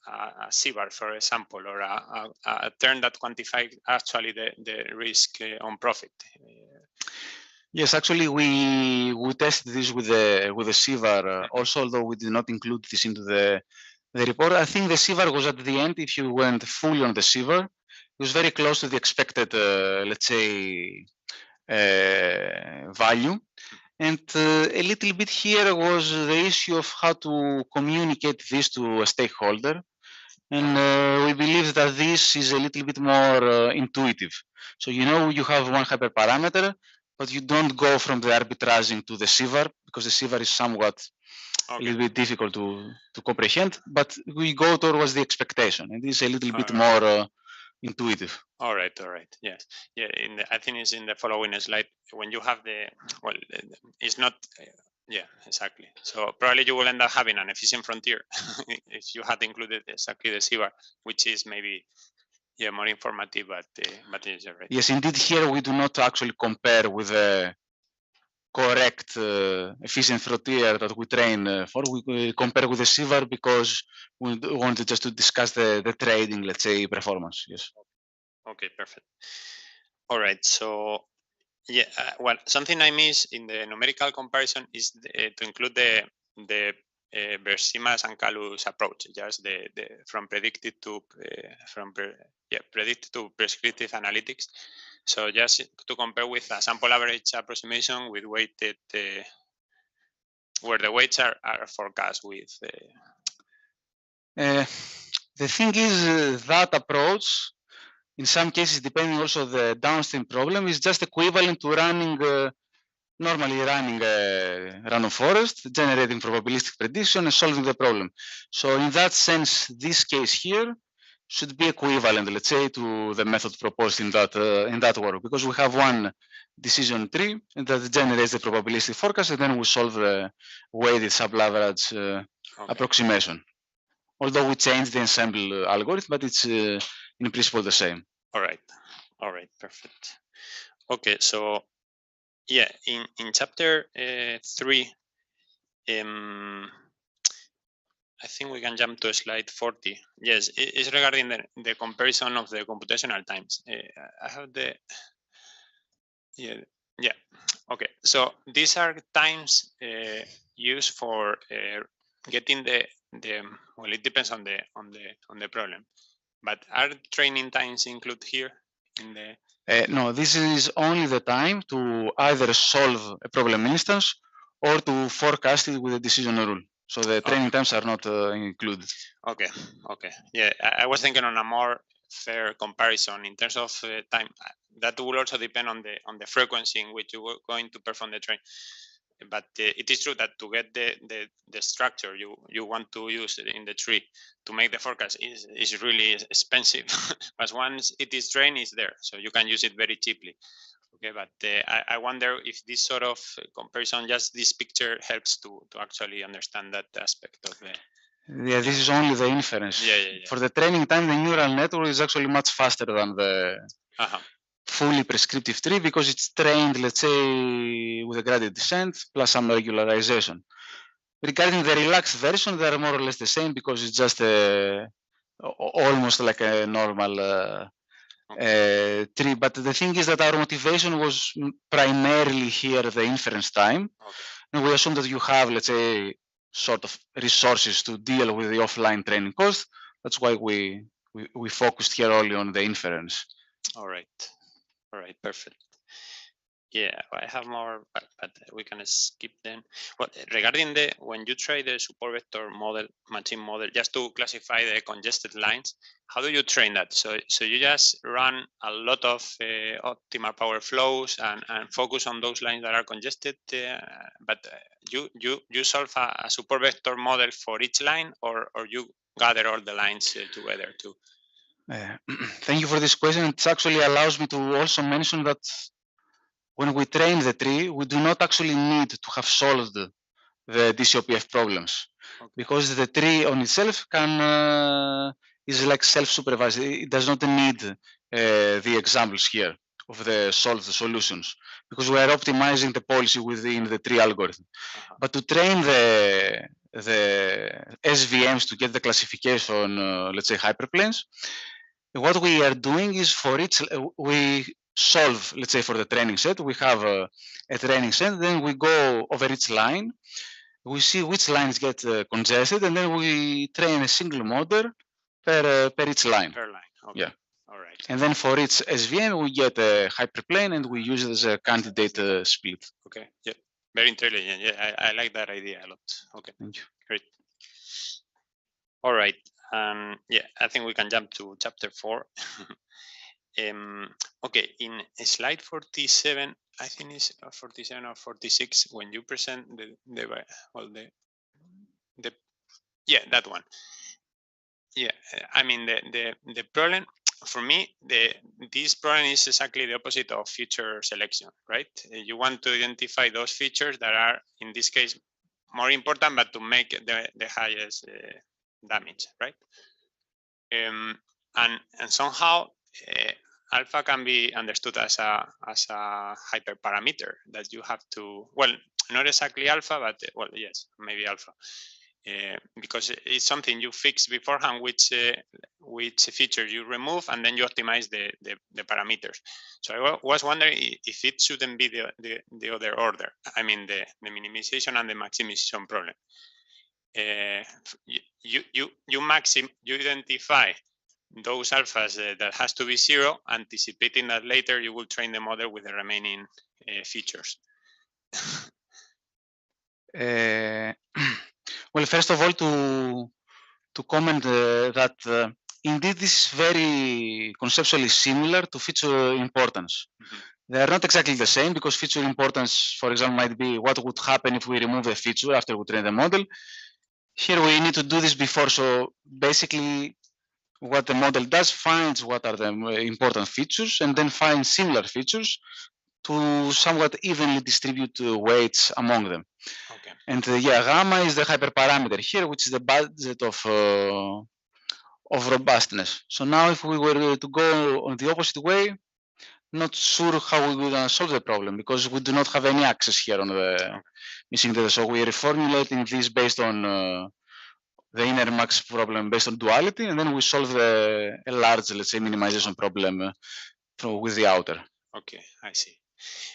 a C-bar, for example, or a term that quantifies actually the risk on profit? Yes, actually, we tested this with the C-bar also, although we did not include this into the report. I think the C-bar was at the end. If you went fully on the C-bar, it was very close to the expected, let's say, value. And a little bit here was the issue of how to communicate this to a stakeholder. And we believe that this is a little bit more intuitive. So, you know, you have one hyperparameter, but you don't go from the arbitraging to the C-var, because the C-var is somewhat a little bit difficult to comprehend, but we go towards the expectation. And this is a little bit more intuitive. All right. Yes. Yeah. I think it's in the following slide when you have the, well, it's not. Yeah, exactly. So probably you will end up having an efficient frontier if you had included exactly the C-bar, which is maybe more informative, but it's right. Yes, indeed. Here we do not actually compare with the correct efficient frontier that we train for. We compare with the C-bar because we wanted just to discuss the trading, let's say, performance. Yes. Okay, perfect. All right. So yeah, well, something I miss in the numerical comparison is to include the Bersimas and Kalus approach, just the from predicted to predicted to prescriptive analytics. So just to compare with a sample average approximation with weighted, where the weights are forecast with. The thing is that approach, in some cases, depending also the downstream problem, is just equivalent to running normally running a random forest, generating probabilistic prediction and solving the problem. So in that sense, this case here should be equivalent, let's say, to the method proposed in that work, because we have one decision tree that generates the probabilistic forecast, and then we solve the weighted sub-average approximation. Although we change the ensemble algorithm, but it's in principle the same. All right, perfect. Okay, so yeah, in chapter 3, I think we can jump to slide 40. Yes, it's regarding the comparison of the computational times. I have the yeah. Okay, so these are times used for getting the well, it depends on the problem, but are training times included here in the? No, this is only the time to either solve a problem instance or to forecast it with a decision rule. So the training times are not included. Okay. Yeah, I was thinking on a more fair comparison in terms of time. That will also depend on the frequency in which you are going to perform the train. But it is true that to get the structure you want to use in the tree to make the forecast is really expensive. But once it is trained, it's there, so you can use it very cheaply. Okay, but I wonder if this sort of comparison, just this picture, helps to actually understand that aspect of the. Yeah, this is only the inference. Yeah. For the training time, the neural network is actually much faster than the fully prescriptive tree, because it's trained, let's say, with a gradient descent plus some regularization. Regarding the relaxed version, they are more or less the same, because it's just almost like a normal tree. But the thing is that our motivation was primarily here the inference time. And we assume that you have, let's say, sort of resources to deal with the offline training cost. That's why we focused here only on the inference. All right, perfect. Yeah, I have more, but we can skip them. Well, regarding when you try the support vector model, machine model, just to classify the congested lines, how do you train that? So you just run a lot of optimal power flows and focus on those lines that are congested, but you solve a support vector model for each line, or you gather all the lines together too? Thank you for this question. It actually allows me to also mention that when we train the tree, we do not actually need to have solved the DCOPF problems, because the tree on itself is like self-supervised. It does not need the examples here of the solved solutions, because we are optimizing the policy within the tree algorithm. But to train the SVMs to get the classification, let's say hyperplanes, what we are doing is for each, we solve, let's say for the training set, we have a training set, then we go over each line, we see which lines get congested, and then we train a single model per each line. Per line, okay. Yeah. All right. And then for each SVM, we get a hyperplane, and we use it as a candidate split. Okay, yeah, very intelligent. Yeah, I like that idea a lot. Okay, thank you. Great. All right. Yeah, I think we can jump to chapter 4. Okay, in slide 47, I think it's 47 or 46, when you present yeah, that one. Yeah, I mean the problem for me, this problem is exactly the opposite of feature selection, right? You want to identify those features that are, in this case, more important, but to make the highest damage, right? And somehow alpha can be understood as a hyperparameter that you have to, well, not exactly alpha, but well, yes, maybe alpha. Because it's something you fix beforehand, which feature you remove, and then you optimize the parameters. So I was wondering if it shouldn't be the other order. I mean, the minimization and the maximization problem. You identify those alphas that has to be 0, anticipating that later you will train the model with the remaining features. Well, first of all, to comment that indeed this is very conceptually similar to feature importance. They are not exactly the same, because feature importance, for example, might be what would happen if we remove a feature after we train the model. Here we need to do this before, so basically what the model does, finds what are the important features, and then finds similar features to somewhat evenly distribute weights among them. Okay. And yeah, gamma is the hyperparameter here, which is the budget of robustness. So now if we were to go on the opposite way, not sure how we will solve the problem, because we do not have any access here on the missing data. So we are reformulating this based on the inner max problem based on duality, and then we solve a large, let's say, minimization problem with the outer. Okay, I see.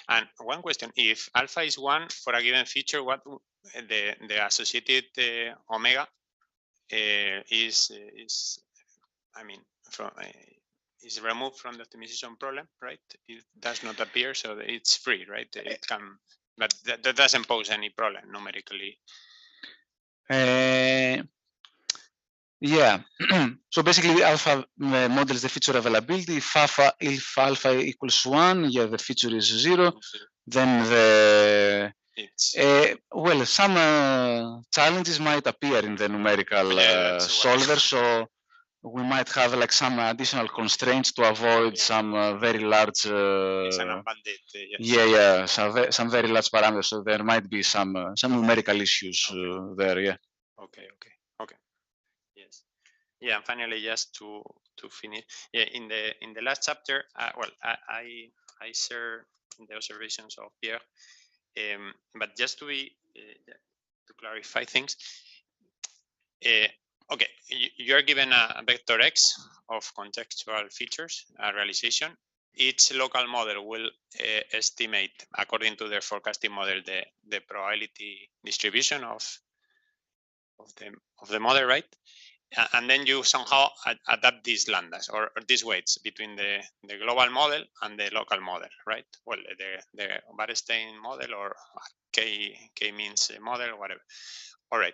And one question: if alpha is 1 for a given feature, what the associated omega is I mean, is removed from the optimization problem, right? It does not appear, so it's free, right? It can, but that doesn't pose any problem numerically. Yeah. So basically, alpha models the feature availability. If alpha equals 1, yeah, the feature is 0. Then well, some challenges might appear in the numerical solver. So we might have like some additional constraints to avoid some very large. Some very large parameters. So there might be some numerical issues there. Yeah. Okay. Yes. Yeah, and finally, just to finish, yeah, in the last chapter, well, I share the observations of Pierre, but just to clarify things, okay, you are given a vector X of contextual features, a realization. Each local model will estimate, according to their forecasting model, the probability distribution of the model, right? and then you somehow adapt these lambdas or these weights between the global model and the local model, right? Well, the Barstein model or k-means model, whatever. All right.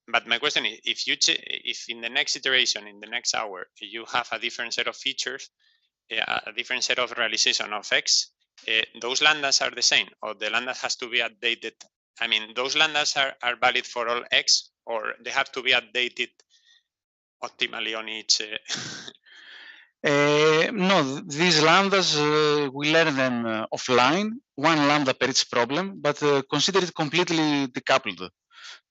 But my question is, if in the next iteration, in the next hour, you have a different set of features, a different set of realization of X, those lambdas are the same, or the lambda has to be updated? I mean, those lambdas are valid for all X, or they have to be updated optimally on each? No, these lambdas, we learn them offline, one lambda per each problem, but consider it completely decoupled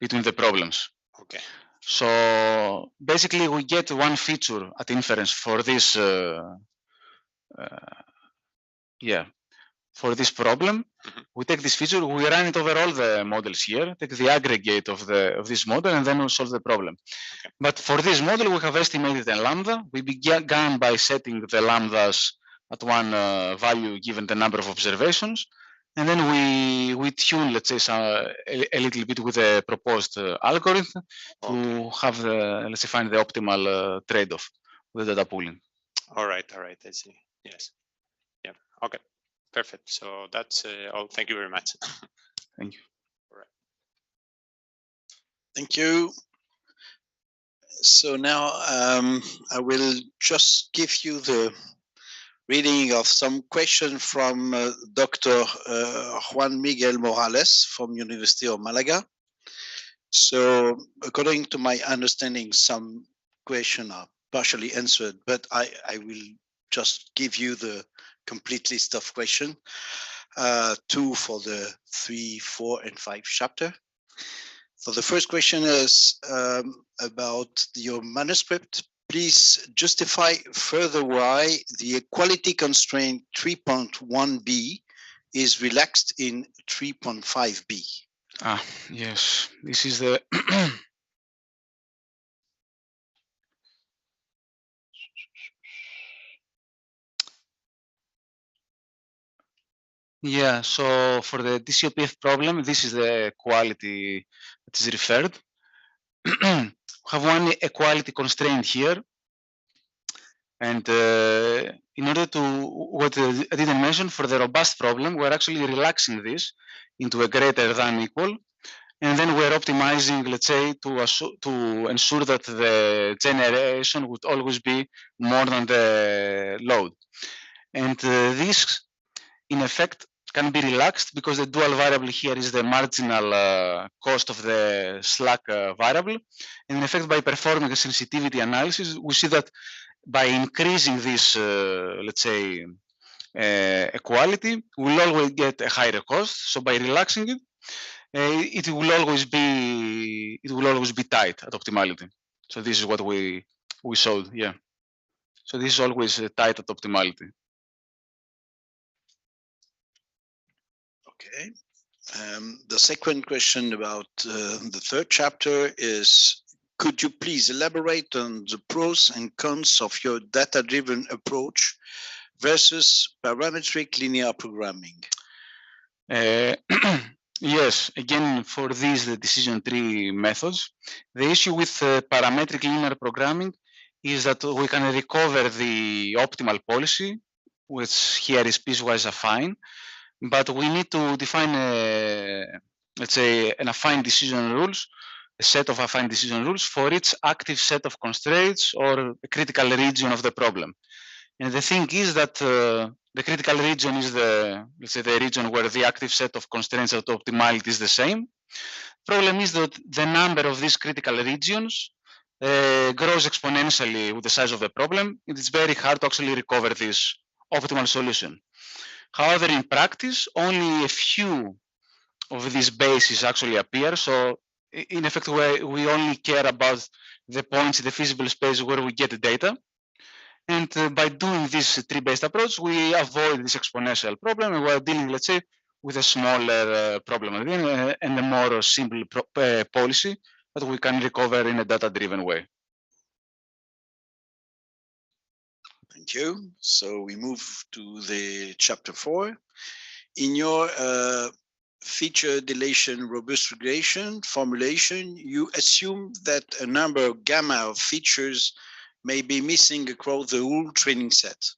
between the problems. Okay. So basically, we get one feature at inference for this, for this problem. We take this feature, we run it over all the models here, take the aggregate of this model, and then we solve the problem. Okay. But for this model, we have estimated a lambda. We began by setting the lambdas at one value given the number of observations, and then we tune, let's say, a little bit with a proposed algorithm to have let's say, find the optimal trade-off with data pooling. All right, I see. Yes. Yeah. Okay. Perfect. So that's all. Thank you very much. Thank you. All right. Thank you. So now I will just give you the reading of some questions from Dr. Juan Miguel Morales from University of Malaga. So according to my understanding, some questions are partially answered, but I will just give you the complete list of questions, 2 for the 3, 4, and 5 chapter. So the first question is about your manuscript. Please justify further why the equality constraint 3.1b is relaxed in 3.5b. Yes, this is the yeah, so for the DCOPF problem, this is the equality that is referred. We have one equality constraint here. And in order to, what I didn't mention, for the robust problem, we're actually relaxing this into a greater than equal. And then we're optimizing, let's say, to ensure that the generation would always be more than the load. And this, in effect, can be relaxed because the dual variable here is the marginal cost of the slack variable. And in effect, by performing a sensitivity analysis, we see that by increasing this, let's say, equality, we'll always get a higher cost. So by relaxing it, it will always be tight at optimality. So this is what we showed, yeah. So this is always tight at optimality. Okay. The second question about the third chapter is, could you please elaborate on the pros and cons of your data-driven approach versus parametric linear programming? Yes, again, for these the decision tree methods, the issue with parametric linear programming is that we can recover the optimal policy, which here is piecewise affine, but we need to define, let's say, an affine decision rules, a set of affine decision rules for each active set of constraints or a critical region of the problem. And the thing is that the critical region is let's say, the region where the active set of constraints at optimality is the same. Problem is that the number of these critical regions grows exponentially with the size of the problem. It is very hard to actually recover this optimal solution. However, in practice, only a few of these bases actually appear. So in effect, we only care about the points in the feasible space where we get the data. And by doing this tree-based approach, we avoid this exponential problem, and we're dealing, let's say, with a smaller problem again, and a more simple policy that we can recover in a data-driven way. Thank you. So we move to the chapter 4. In your feature deletion robust regression formulation, you assume that a number gamma of features may be missing across the whole training set.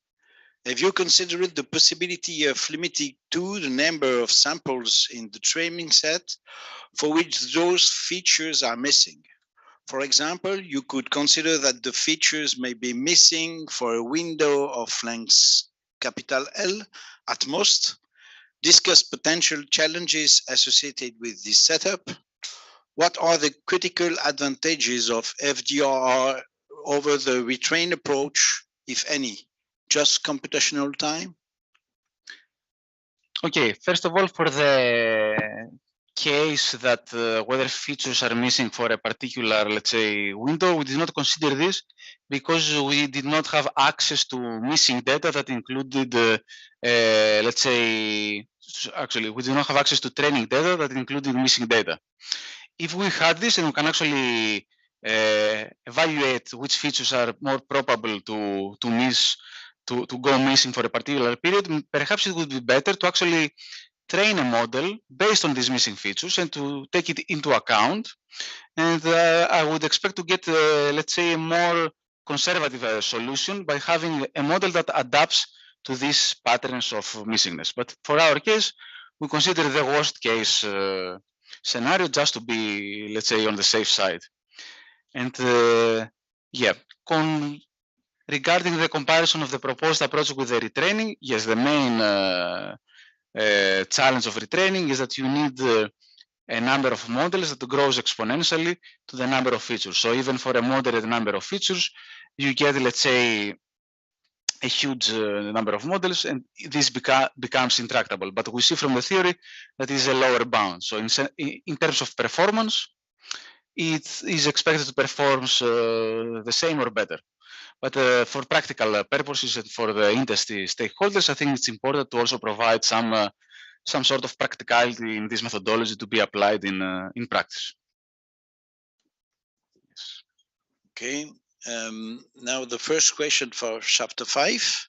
Have you considered the possibility of limiting to the number of samples in the training set for which those features are missing? For example, you could consider that the features may be missing for a window of length capital L at most. Discuss potential challenges associated with this setup. What are the critical advantages of FDRR over the retrain approach, if any? Just computational time? Okay, first of all, for the case that whether features are missing for a particular, let's say, window, we did not consider this because we did not have access to missing data that included, let's say, actually, we did not have access to training data that included missing data. If we had this, and we can actually evaluate which features are more probable to go missing for a particular period, perhaps it would be better to actually train a model based on these missing features and to take it into account. And I would expect to get, let's say, a more conservative solution by having a model that adapts to these patterns of missingness. But for our case, we consider the worst case scenario just to be, let's say, on the safe side. And yeah, regarding the comparison of the proposed approach with the retraining, yes, the main challenge of retraining is that you need a number of models that grows exponentially to the number of features. So even for a moderate number of features, you get, let's say, a huge number of models, and this becomes intractable. But we see from the theory that is a lower bound. So in terms of performance, it is expected to perform the same or better. But for practical purposes and for the industry stakeholders, I think it's important to also provide some sort of practicality in this methodology to be applied in practice. Yes. Okay. Now the first question for chapter 5.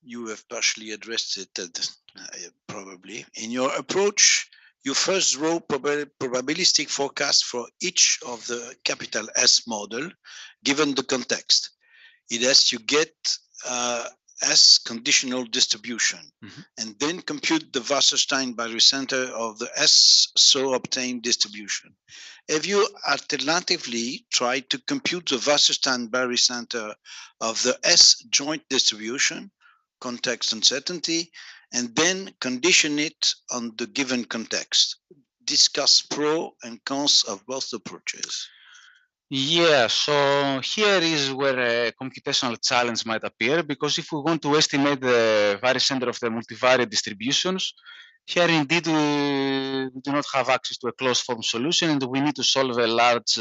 You have partially addressed it probably. In your approach, you first draw probabilistic forecast for each of the capital S model, given the context. It has you get S conditional distribution, and then compute the Wasserstein barycenter of the S so obtained distribution. Have you alternatively tried to compute the Wasserstein barycenter of the S joint distribution, context uncertainty, and then condition it on the given context? Discuss pros and cons of both approaches. Yeah, so here is where a computational challenge might appear, because if we want to estimate the barycenter of the multivariate distributions, here indeed we do not have access to a closed form solution, and we need to solve a large,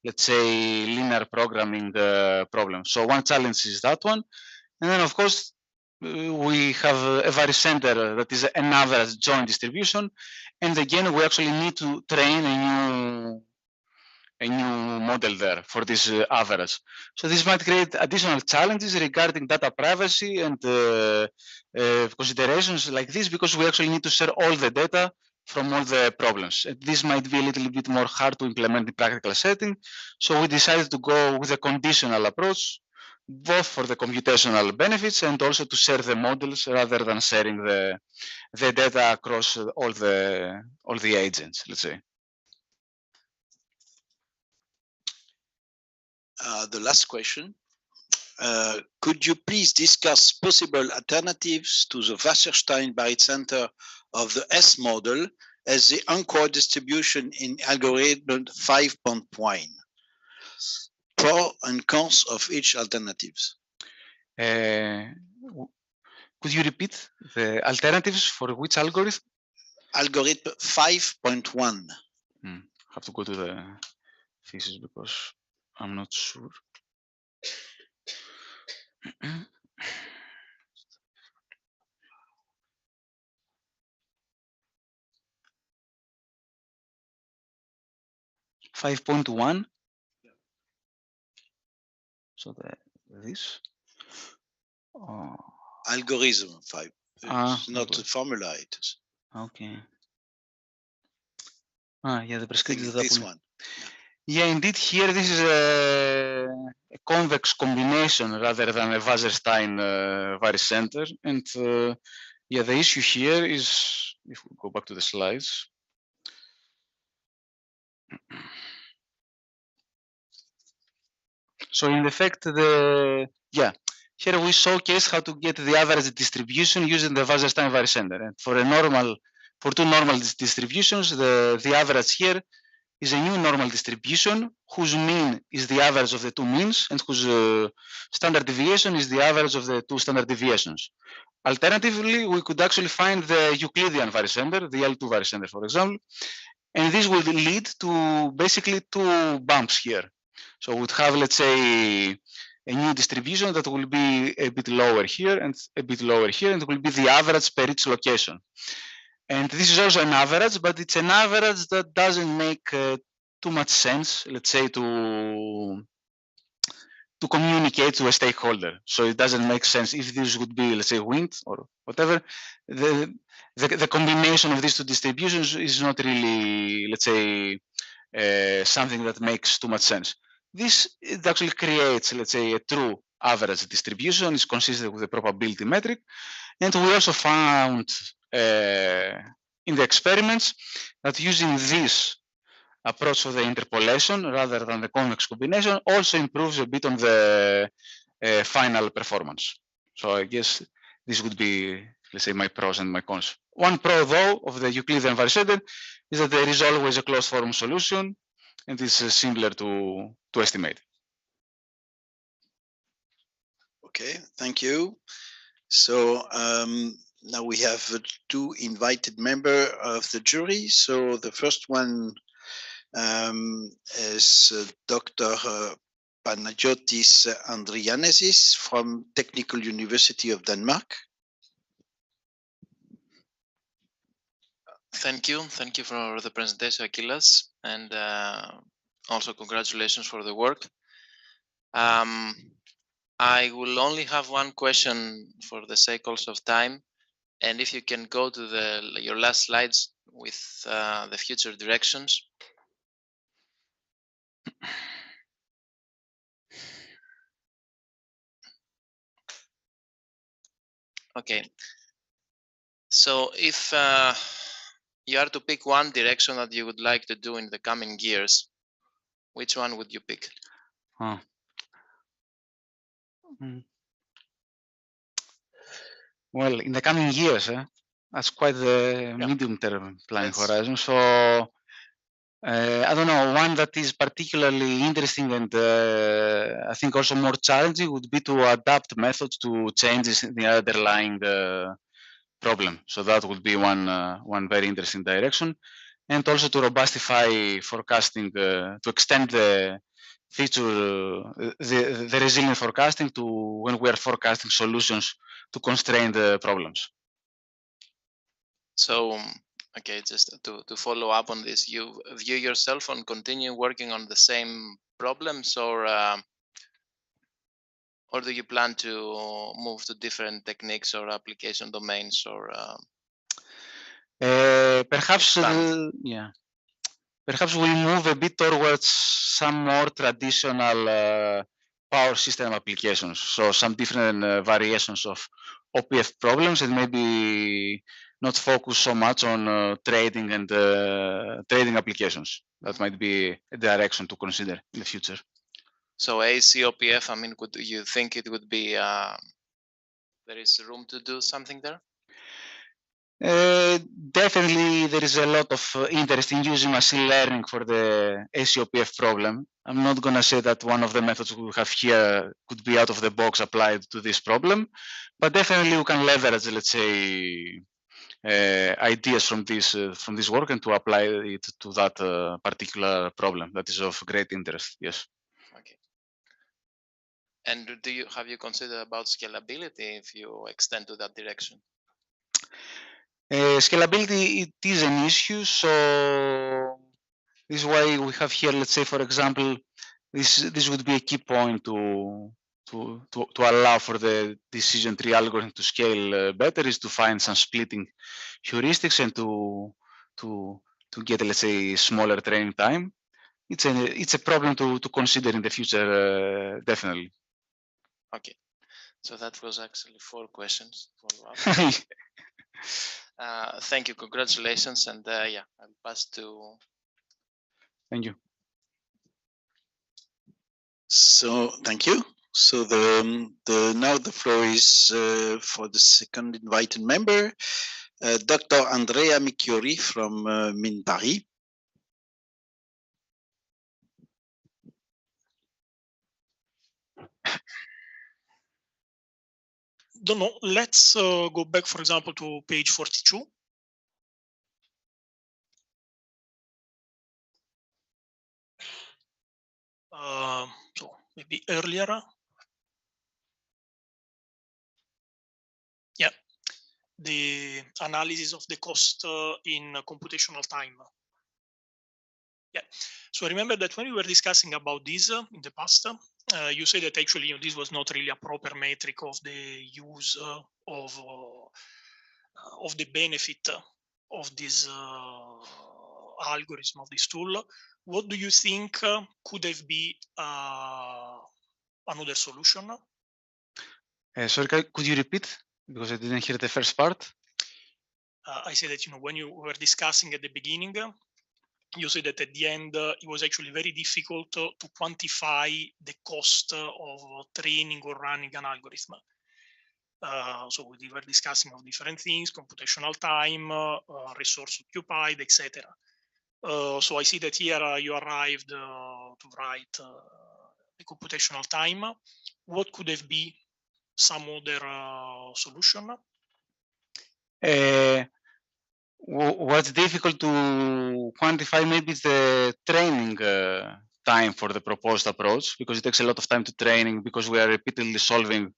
let's say, linear programming problem. So one challenge is that one. And then, of course, we have a barycenter that is an average joint distribution. And again, we actually need to train a new model there for this average. So this might create additional challenges regarding data privacy and considerations like this, because we actually need to share all the data from all the problems. And this might be a little bit more hard to implement in practical setting. So we decided to go with a conditional approach, both for the computational benefits and also to share the models rather than sharing the data across all the agents, let's say. The last question. Could you please discuss possible alternatives to the Wasserstein barycenter of the S model as the anchor distribution in algorithm 5.1? Pro and cons of each alternatives. Could you repeat the alternatives for which algorithm? Algorithm 5.1. Have to go to the thesis because I'm not sure. .1. So this. Algorithm 5. It's not a formula. Okay. Ah, yeah, the I think prescriptive it's this one. Yeah, indeed, here this is a convex combination rather than a Wasserstein varicenter. And yeah, the issue here is, if we go back to the slides. So in effect, here we showcase how to get the average distribution using the Wasserstein varicenter. And for two normal distributions, the average here is a new normal distribution whose mean is the average of the two means and whose standard deviation is the average of the two standard deviations. Alternatively, we could actually find the Euclidean varicenter, the L2 varicenter, for example, and this will lead to basically two bumps here. So we'd have, let's say, a new distribution that will be a bit lower here and a bit lower here, and it will be the average per each location. And this is also an average, but it's an average that doesn't make too much sense, let's say, to communicate to a stakeholder. So it doesn't make sense if this would be, let's say, wind or whatever. The combination of these two distributions is not really, let's say, something that makes too much sense. This it actually creates, let's say, a true average distribution. It's consistent with the probability metric. And we also found in the experiments that using this approach of the interpolation rather than the convex combination also improves a bit on the final performance. So I guess this would be, let's say, my pros and my cons. One pro, though, of the Euclidean varicenter is that there is always a closed form solution, and it's simpler to estimate. Okay, thank you. So now we have two invited members of the jury. So the first one is Dr. Panagiotis Andrianesis from Technical University of Denmark. Thank you for the presentation, Akylas, and also congratulations for the work. I will only have one question for the sake also of time, and if you can go to your last slides with the future directions. Okay, so if you are to pick one direction that you would like to do in the coming years, which one would you pick? Well, in the coming years, that's quite the medium-term planning horizon. So I don't know, one that is particularly interesting and I think also more challenging would be to adapt methods to changes in the underlying problem. So that would be one very interesting direction. And also to robustify forecasting, to extend the feature, the resilient forecasting to when we are forecasting solutions to constrained problems. So, okay, just to follow up on this, you view yourself on continue working on the same problems, or do you plan to move to different techniques or application domains, or perhaps perhaps we move a bit towards some more traditional power system applications. So some different variations of OPF problems, and maybe not focus so much on trading and trading applications. That might be a direction to consider in the future. So ACOPF, I mean, would you think it would be there is room to do something there? Definitely there is a lot of interest in using machine learning for the ACOPF problem. I'm not going to say that one of the methods we have here could be out of the box applied to this problem, but definitely we can leverage, let's say, ideas from this work and to apply it to that particular problem that is of great interest. Yes. Okay. And have you considered about scalability if you extend to that direction? Scalability, it is an issue. So this is why we have here, let's say, for example, this would be a key point to to allow for the decision tree algorithm to scale better is to find some splitting heuristics and to get, let's say, smaller training time. It's a problem to consider in the future, definitely. Okay, so that was actually 4 questions. Thank you, congratulations, and yeah, I'll pass to. Thank you. So thank you. So now the floor is for the second invited member, Dr. Andrea Micchiori from Mines Paris. Don't know. Let's go back, for example, to page 42. So maybe earlier. Yeah, the analysis of the cost in computational time. Yeah, so remember that when we were discussing about this in the past, you said that actually this was not really a proper metric of the use of the benefit of this algorithm, of this tool. What do you think could have been another solution? Sorry, could you repeat? Because I didn't hear the first part. I said that, when you were discussing at the beginning, you said that at the end, it was actually very difficult to quantify the cost of training or running an algorithm. So we were discussing of different things, computational time, resource occupied, etc. So I see that here you arrived to write the computational time. What could have been some other solution? What's difficult to quantify maybe is the training time for the proposed approach, because it takes a lot of time to training because we are repeatedly solving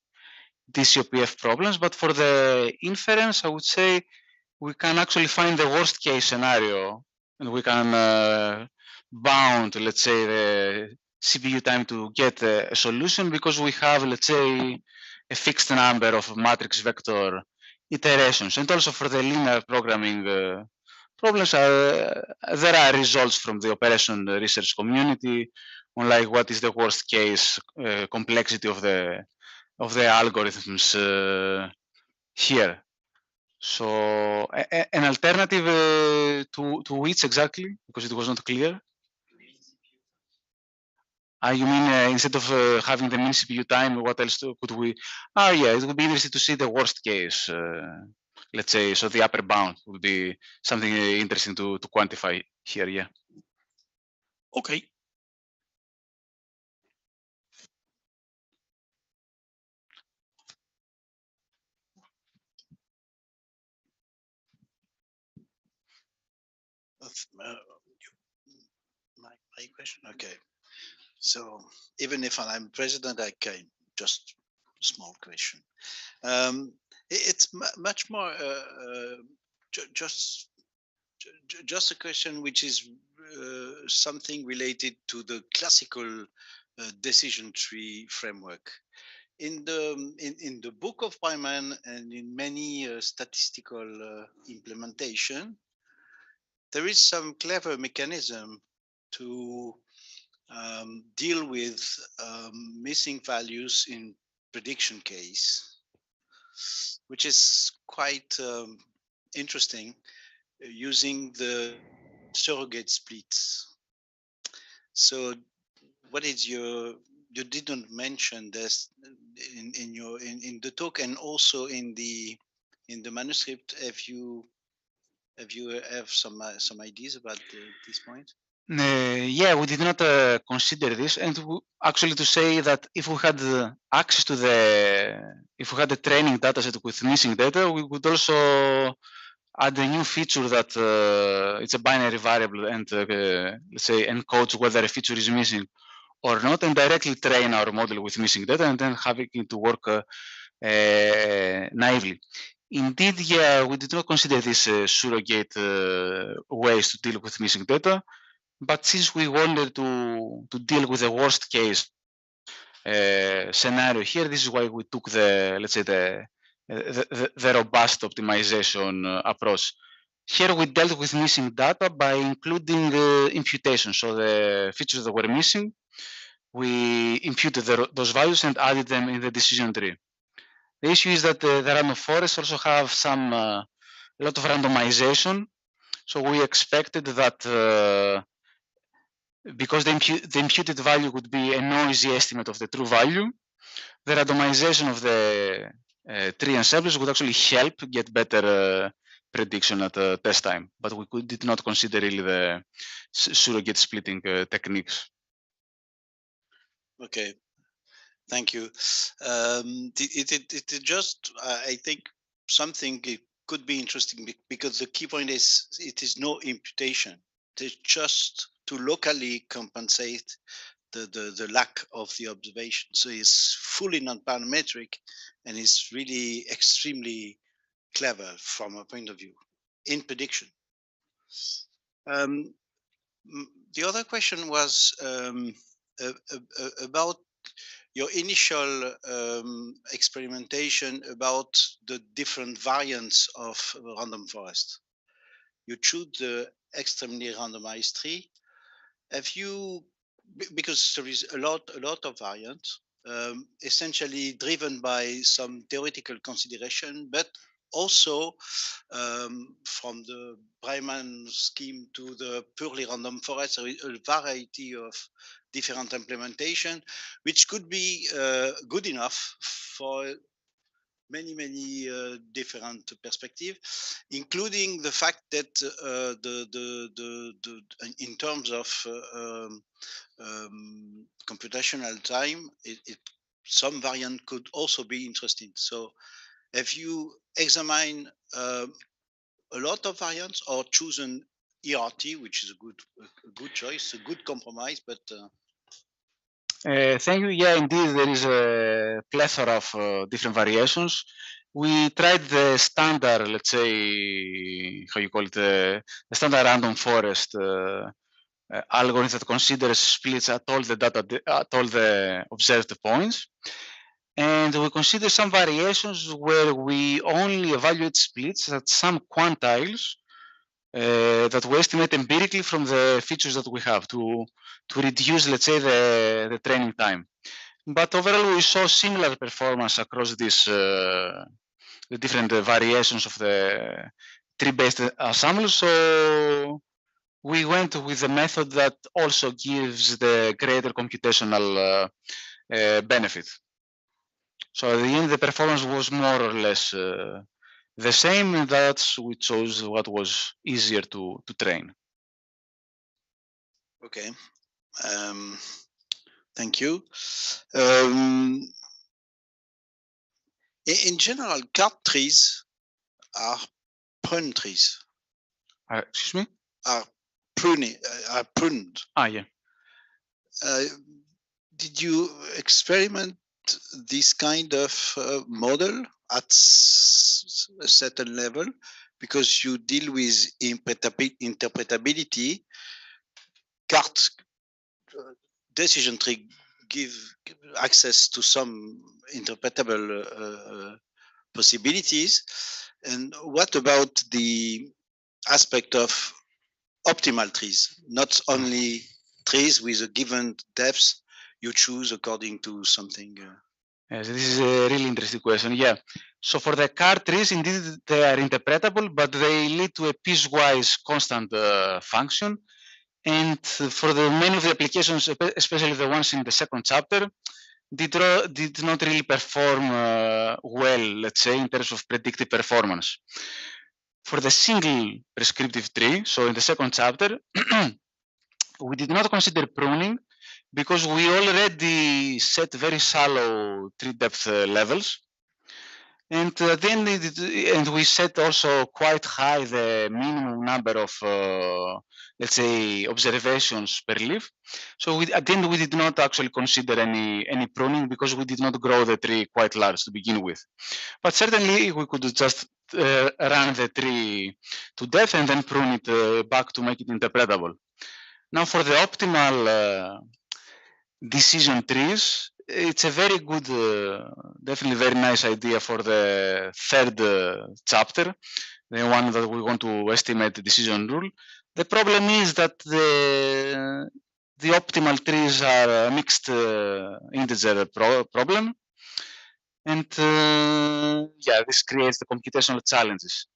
DCOPF problems. But for the inference, I would say we can actually find the worst case scenario and we can bound, let's say, the CPU time to get a solution, because we have, let's say, a fixed number of matrix vector iterations. And also for the linear programming problems, there are results from the operation research community on like what is the worst case complexity of the algorithms here. So an alternative to which exactly? Because it was not clear. You mean instead of having the mean CPU time, what else could we? Yeah, it would be interesting to see the worst case. Let's say, so the upper bound would be something interesting to quantify here. Yeah. Okay. My question. Okay. So even if I'm president, I can just a small question. It's much more just a question which is something related to the classical decision tree framework. In the book of Pyman and in many statistical implementation, there is some clever mechanism to deal with missing values in prediction case, which is quite interesting, using the surrogate splits. So what is you didn't mention this in the talk, and also in the manuscript. Have some ideas about this point? Yeah, we did not consider this, and actually to say that if we had access to if we had a training dataset with missing data, we would also add a new feature that it's a binary variable and let's say encodes whether a feature is missing or not, and directly train our model with missing data and then having it to work naively. Indeed, yeah, we did not consider this surrogate ways to deal with missing data. But since we wanted to deal with the worst case scenario here. This is why we took the, let's say, the robust optimization approach. Here we dealt with missing data by including imputation. So the features that were missing, we imputed those values and added them in the decision tree. The issue is that the random forests also have some a lot of randomization. So we expected that because the imputed value would be a noisy estimate of the true value, the randomization of the tree ensembles would actually help get better prediction at test time. But we did not consider really the surrogate splitting techniques. Okay, thank you. It just, I think something could be interesting because the key point is it is no imputation. It's just to locally compensate the lack of the observation. So it's fully non-parametric and it's really extremely clever from a point of view in prediction. The other question was about your initial experimentation about the different variants of random forest. You choose the extremely randomized tree. Have you, because there is a lot of variants, essentially driven by some theoretical consideration, but also from the Breiman scheme to the purely random forest, there is a variety of different implementation, which could be good enough for many different perspectives, including the fact that in terms of computational time, some variant could also be interesting. So have you examined a lot of variants or chosen ERT, which is a good choice, a good compromise, but thank you. Yeah, indeed, there is a plethora of different variations. We tried the standard, let's say, how you call it, the standard random forest algorithm that considers splits at all the data, at all the observed points. And we consider some variations where we only evaluate splits at some quantiles that we estimate empirically from the features that we have to reduce, let's say, the training time. But overall, we saw similar performance across these the different variations of the tree-based ensembles. So we went with a method that also gives the greater computational benefit. So at the end, the performance was more or less the same, and that's we chose what was easier to train. Okay, thank you. In general, card trees are prune trees. Excuse me? Are pruned. Yeah. Did you experiment this kind of model at a certain level? Because you deal with interpretability, card decision tree give access to some interpretable possibilities. And what about the aspect of optimal trees, not only trees with a given depth you choose according to something? Yes, this is a really interesting question. Yeah. So for the card trees, indeed, they are interpretable, but they lead to a piecewise constant function. And for the many of the applications, especially the ones in the second chapter, did not really perform well, let's say, in terms of predictive performance. For the single prescriptive tree, so in the second chapter, we did not consider pruning because we already set very shallow tree depth levels. And then and we set also quite high the minimum number of, let's say, observations per leaf. So at the end, we did not actually consider any pruning because we did not grow the tree quite large to begin with. But certainly, we could just run the tree to death and then prune it back to make it interpretable. Now, for the optimal decision trees, it's a very good, definitely very nice idea for the third chapter, the one that we want to estimate the decision rule. The problem is that the optimal trees are a mixed integer problem, and yeah, this creates the computational challenges.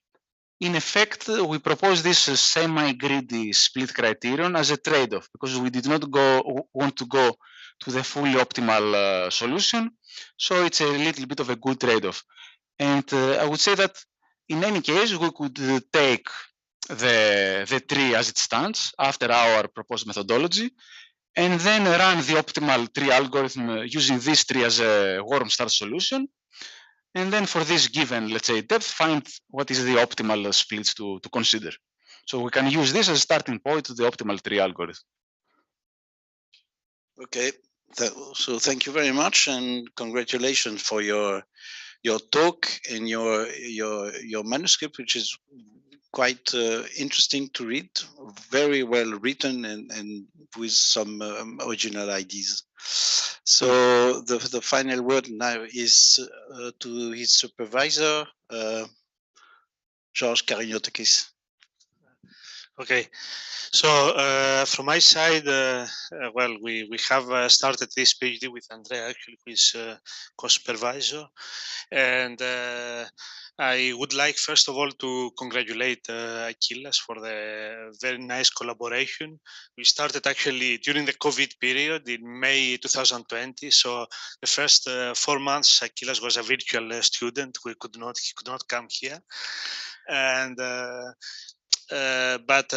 In effect, we propose this semi-greedy split criterion as a trade-off because we did not want to go to the fully optimal solution. So it's a little bit of a good trade-off. And I would say that in any case, we could take the tree as it stands after our proposed methodology and then run the optimal tree algorithm using this tree as a warm start solution. And then for this given, let's say, depth, find what is the optimal splits to consider. So we can use this as a starting point to the optimal tree algorithm. Okay, so thank you very much and congratulations for your talk and your manuscript, which is quite interesting to read, very well written and with some original ideas. So the final word now is to his supervisor, George Karinotakis. Okay, so from my side, well, we have started this PhD with Andrea, actually, who is co-supervisor, and I would like, first of all, to congratulate Akylas for the very nice collaboration. We started actually during the COVID period in May 2020. So the first 4 months, Akylas was a virtual student. He could not come here, and but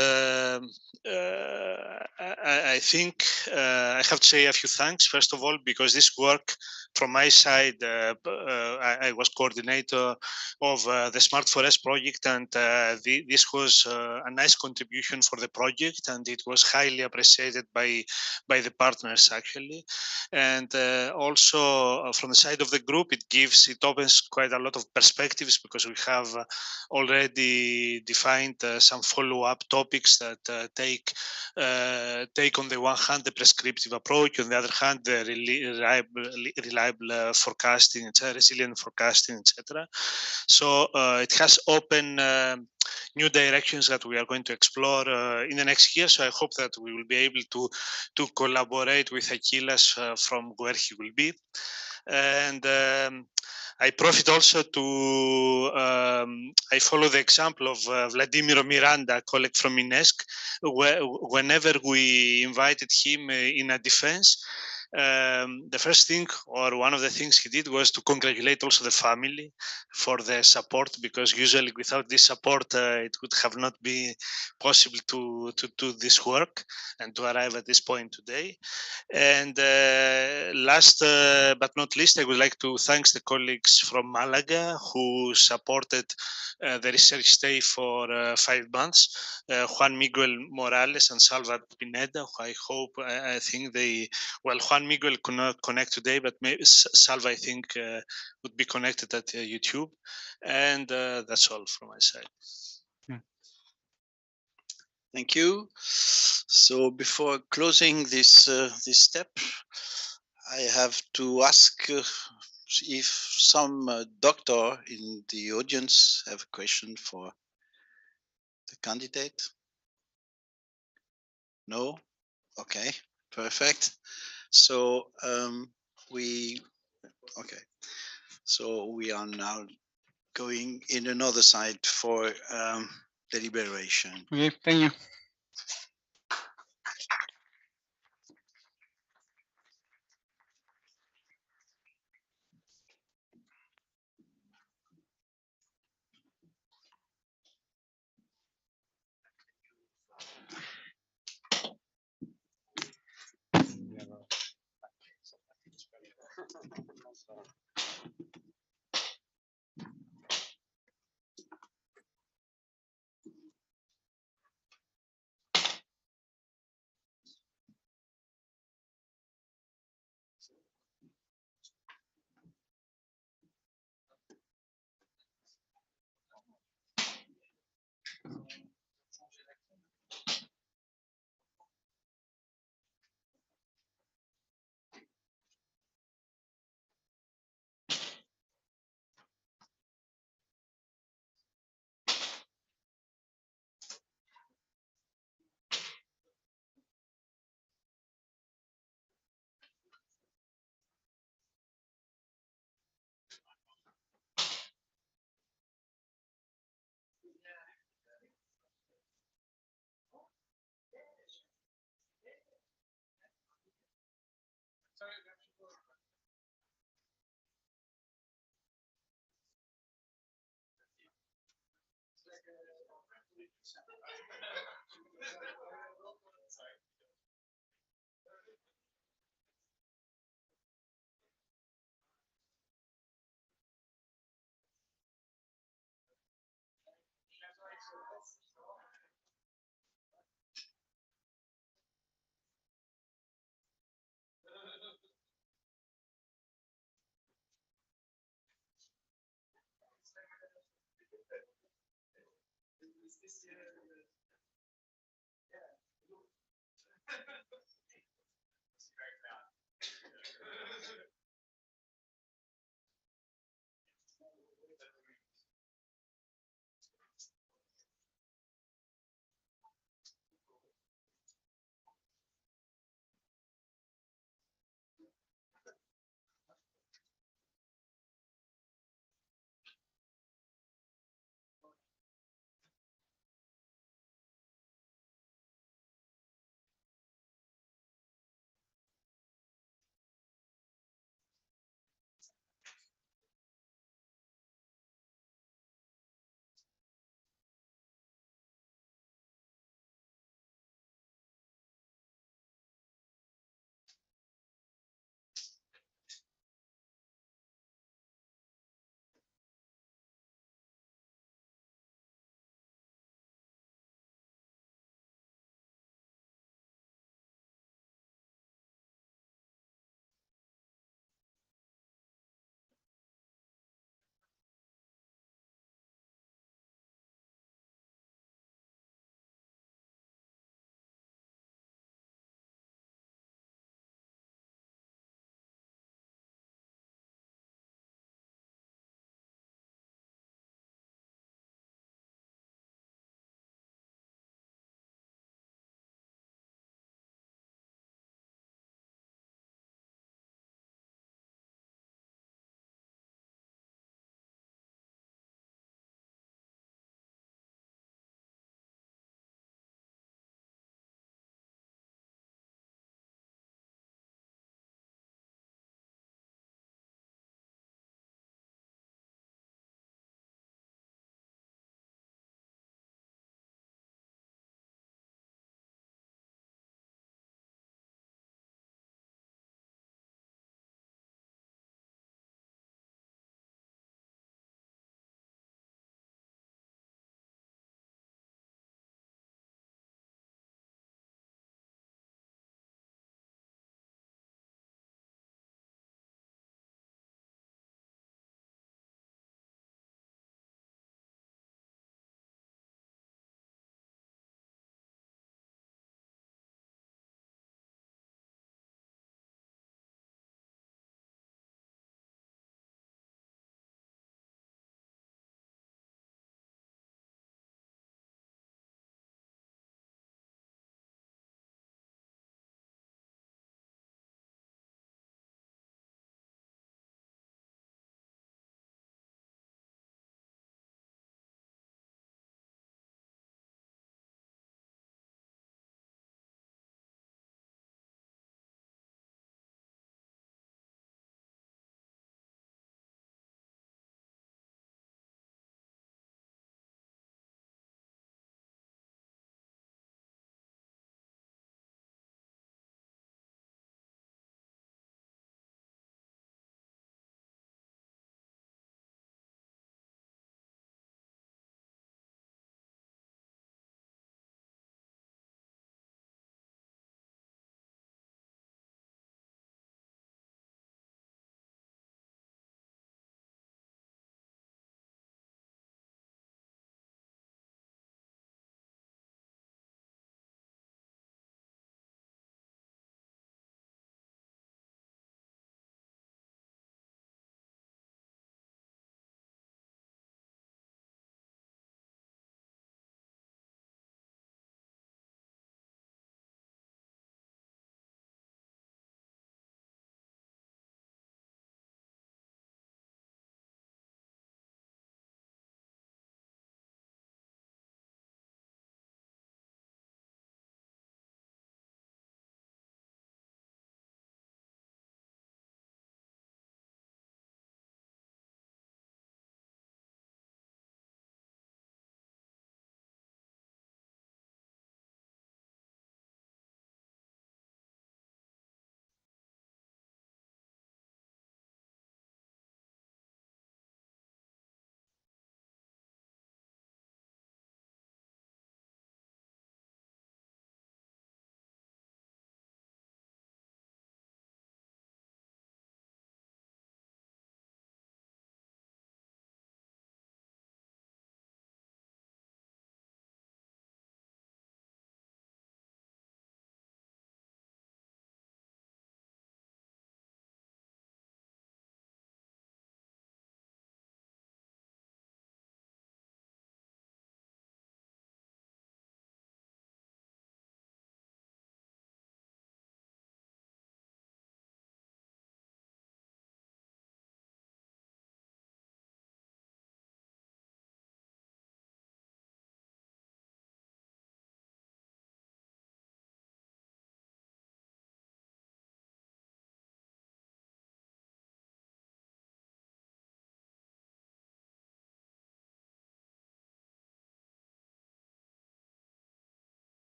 I think I have to say a few thanks, first of all, because this work from my side, I was coordinator of the Smart Forest project, and this was a nice contribution for the project, and it was highly appreciated by the partners, actually. And also from the side of the group, it opens quite a lot of perspectives because we have already defined some follow-up topics that take on the one hand the prescriptive approach, on the other hand the reliable forecasting, resilient forecasting, etc. So it has opened new directions that we are going to explore in the next year. So I hope that we will be able to collaborate with Akylas from where he will be. And I profit also to, I follow the example of Vladimir Miranda, a colleague from INESC, whenever we invited him in a defense, the first thing or one of the things he did was to congratulate also the family for the support, because usually without this support it would have not been possible to do this work and to arrive at this point today. And last but not least, I would like to thank the colleagues from Malaga who supported the research stay for 5 months, Juan Miguel Morales and Salva Pineda, who I think they, well, Juan Miguel could not connect today, but maybe Salva, I think, would be connected at YouTube. And that's all from my side. Thank you. So before closing this step, I have to ask if some doctor in the audience have a question for the candidate. No? Okay, perfect. So so we are now going in another side for deliberation. Okay, thank you.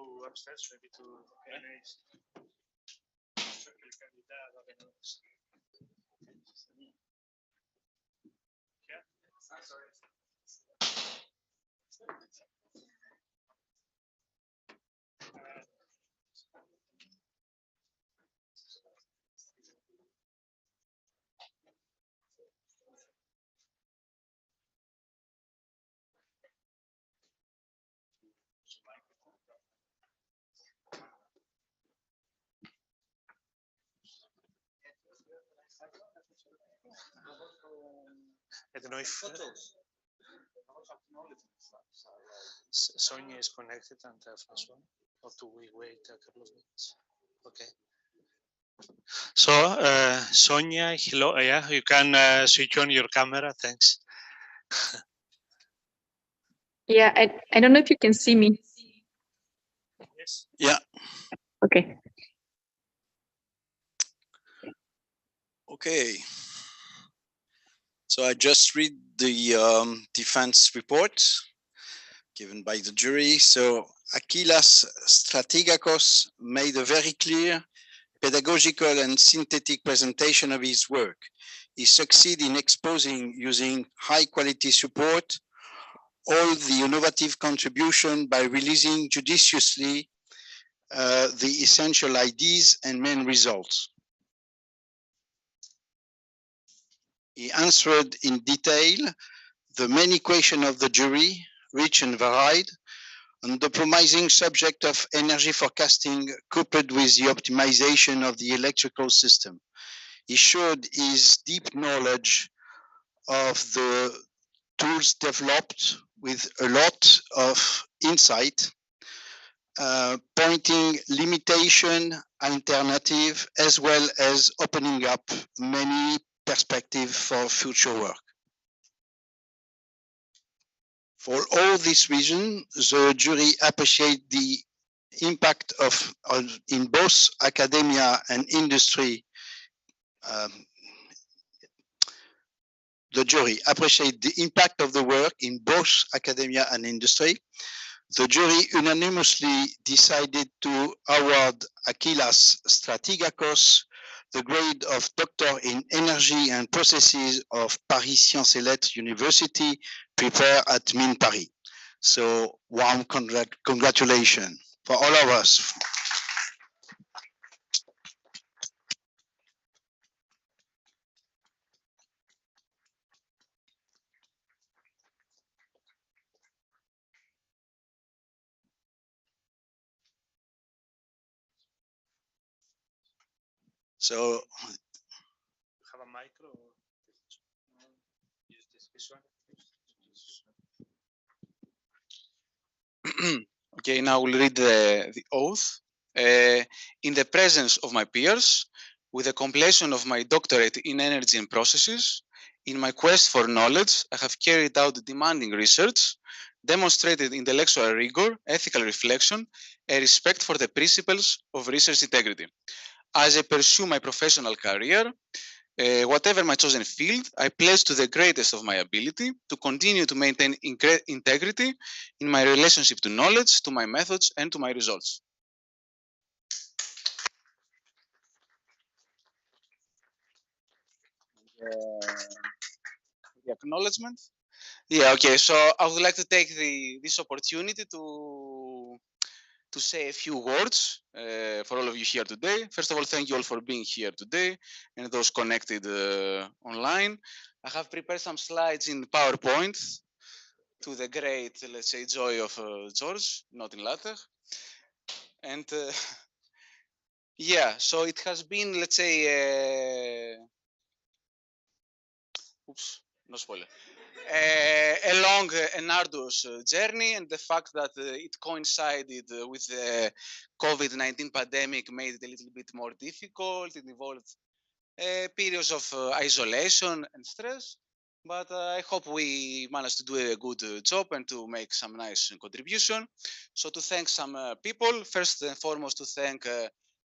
go upstairs maybe to I don't know if Sonia is connected and François, or do we wait a couple of minutes? Okay. So, Sonia, hello. Yeah, you can switch on your camera. Thanks. Yeah, I don't know if you can see me. Yes. Yeah. Okay. Okay. So I just read the defense report given by the jury. So Akylas STRATIGAKOS made a very clear, pedagogical and synthetic presentation of his work. He succeeded in exposing, using high quality support, all the innovative contribution by releasing judiciously the essential ideas and main results. He answered in detail the many questions of the jury, rich and varied, on the promising subject of energy forecasting coupled with the optimization of the electrical system. He showed his deep knowledge of the tools developed with a lot of insight, pointing limitation, alternative, as well as opening up many perspectives for future work. For all these reasons, the jury appreciate the impact of in both academia and industry. The jury appreciate the impact of the work in both academia and industry. The jury unanimously decided to award Akylas STRATIGAKOS the grade of Doctor in Energy and Processes of Paris Sciences et Lettres University, prepared at Mines Paris. So warm congratulations for all of us. So Have a micro or use this one? Okay, now we'll read the oath. In the presence of my peers, with the completion of my doctorate in energy and processes, in my quest for knowledge, I have carried out demanding research, demonstrated intellectual rigor, ethical reflection, and respect for the principles of research integrity. As I pursue my professional career, whatever my chosen field, I pledge to the greatest of my ability to continue to maintain integrity in my relationship to knowledge, to my methods, and to my results. The acknowledgement. Yeah, okay. So I would like to take this opportunity to say a few words for all of you here today. First of all, thank you all for being here today and those connected online. I have prepared some slides in PowerPoint to the great, let's say, joy of George, not in LaTeX. And yeah, so it has been, let's say, oops, no spoiler. A long and arduous journey, and the fact that it coincided with the COVID-19 pandemic made it a little bit more difficult. It involved periods of isolation and stress, but I hope we managed to do a good job and to make some nice contribution. So to thank some people, first and foremost to thank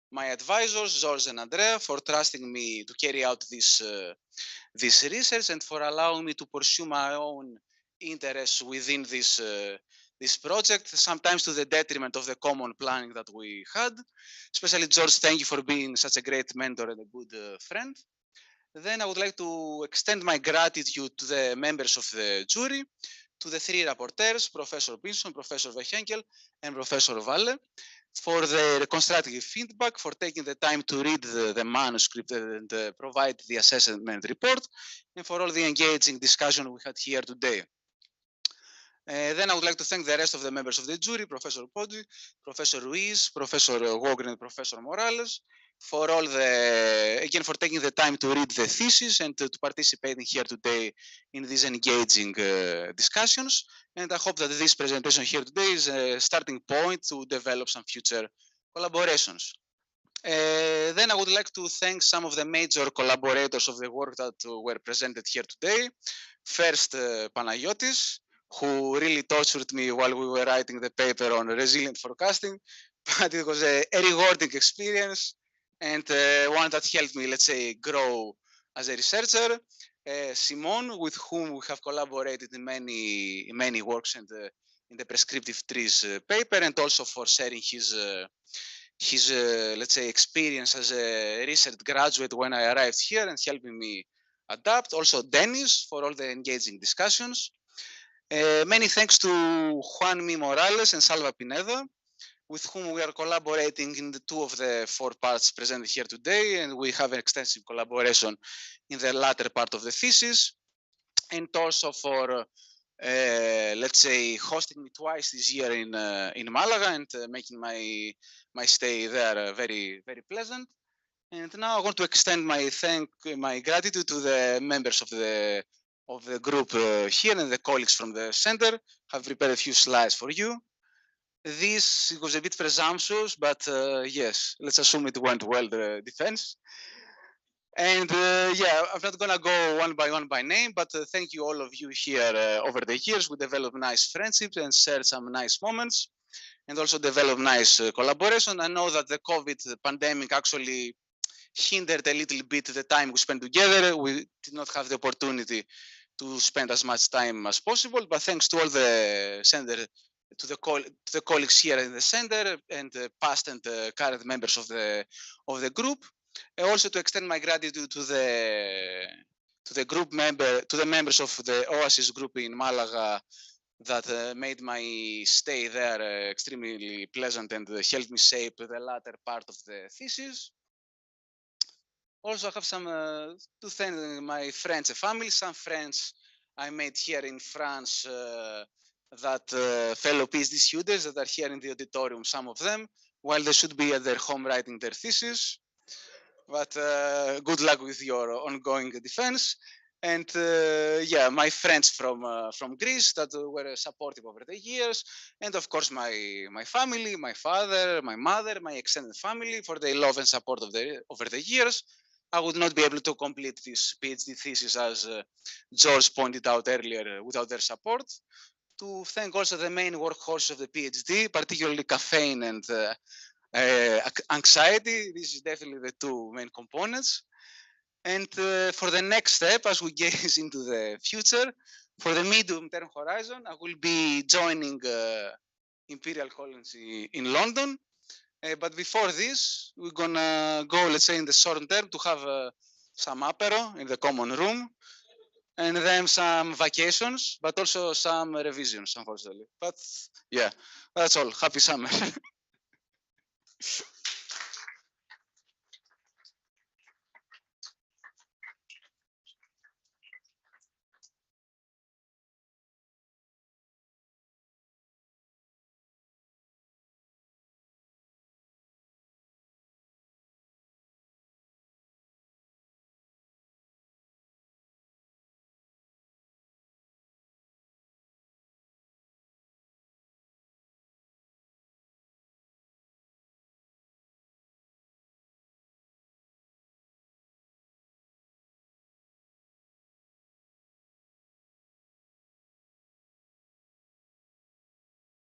my advisors, George and Andrea, for trusting me to carry out this research and for allowing me to pursue my own interests within this this project, sometimes to the detriment of the common planning that we had. Especially George, thank you for being such a great mentor and a good friend. Then I would like to extend my gratitude to the members of the jury, to the three rapporteurs, Professor Pinson, Professor Vehenkel, and Professor Valle, for their constructive feedback, for taking the time to read the manuscript and provide the assessment report, and for all the engaging discussion we had here today. Then I would like to thank the rest of the members of the jury, Professor Poggi, Professor Ruiz, Professor Wogren, and Professor Morales, for all the, again, for taking the time to read the thesis and to participating here today in these engaging discussions. And I hope that this presentation here today is a starting point to develop some future collaborations. Then I would like to thank some of the major collaborators of the work that were presented here today. First, Panagiotis, who really tortured me while we were writing the paper on resilient forecasting, but it was a rewarding experience and one that helped me, let's say, grow as a researcher. Simon, with whom we have collaborated in many works and in the prescriptive trees paper, and also for sharing his let's say, experience as a research graduate when I arrived here and helping me adapt. Also Dennis for all the engaging discussions. Many thanks to Juanmi Morales and Salva Pineda, with whom we are collaborating in the 2 of the 4 parts presented here today, and we have an extensive collaboration in the latter part of the thesis, and also for let's say, hosting me twice this year in Malaga and making my stay there very pleasant. And now I want to extend my gratitude to the members of the group here and the colleagues from the center. Have prepared a few slides for you. This was a bit presumptuous, but yes, let's assume it went well, the defense. And yeah, I'm not going to go one by name, but thank you all of you here over the years. We developed nice friendships and shared some nice moments and also developed nice collaboration. I know that the COVID pandemic actually hindered a little bit the time we spent together. We did not have the opportunity to spend as much time as possible, but thanks to all the center, to the colleagues here in the center and past and current members of the group. Also to extend my gratitude to the group to the members of the OASIS group in Malaga that made my stay there extremely pleasant and helped me shape the latter part of the thesis. Also, I have some to thank my friends and family, some friends I made here in France that fellow PhD students that are here in the auditorium, some of them, while they should be at their home writing their thesis. But good luck with your ongoing defense. And yeah, my friends from Greece that were supportive over the years, and of course my family, my father, my mother, my extended family for their love and support over the years. I would not be able to complete this PhD thesis, as George pointed out earlier, without their support. To thank also the main workhorse of the PhD, particularly caffeine and anxiety. This is definitely the 2 main components. And for the next step, as we gaze into the future, for the medium-term horizon, I will be joining Imperial College in London. But before this, we're gonna go, let's say, in the short term to have some apero in the common room, and then some vacations, but also some revisions, unfortunately. But yeah, that's all. Happy summer.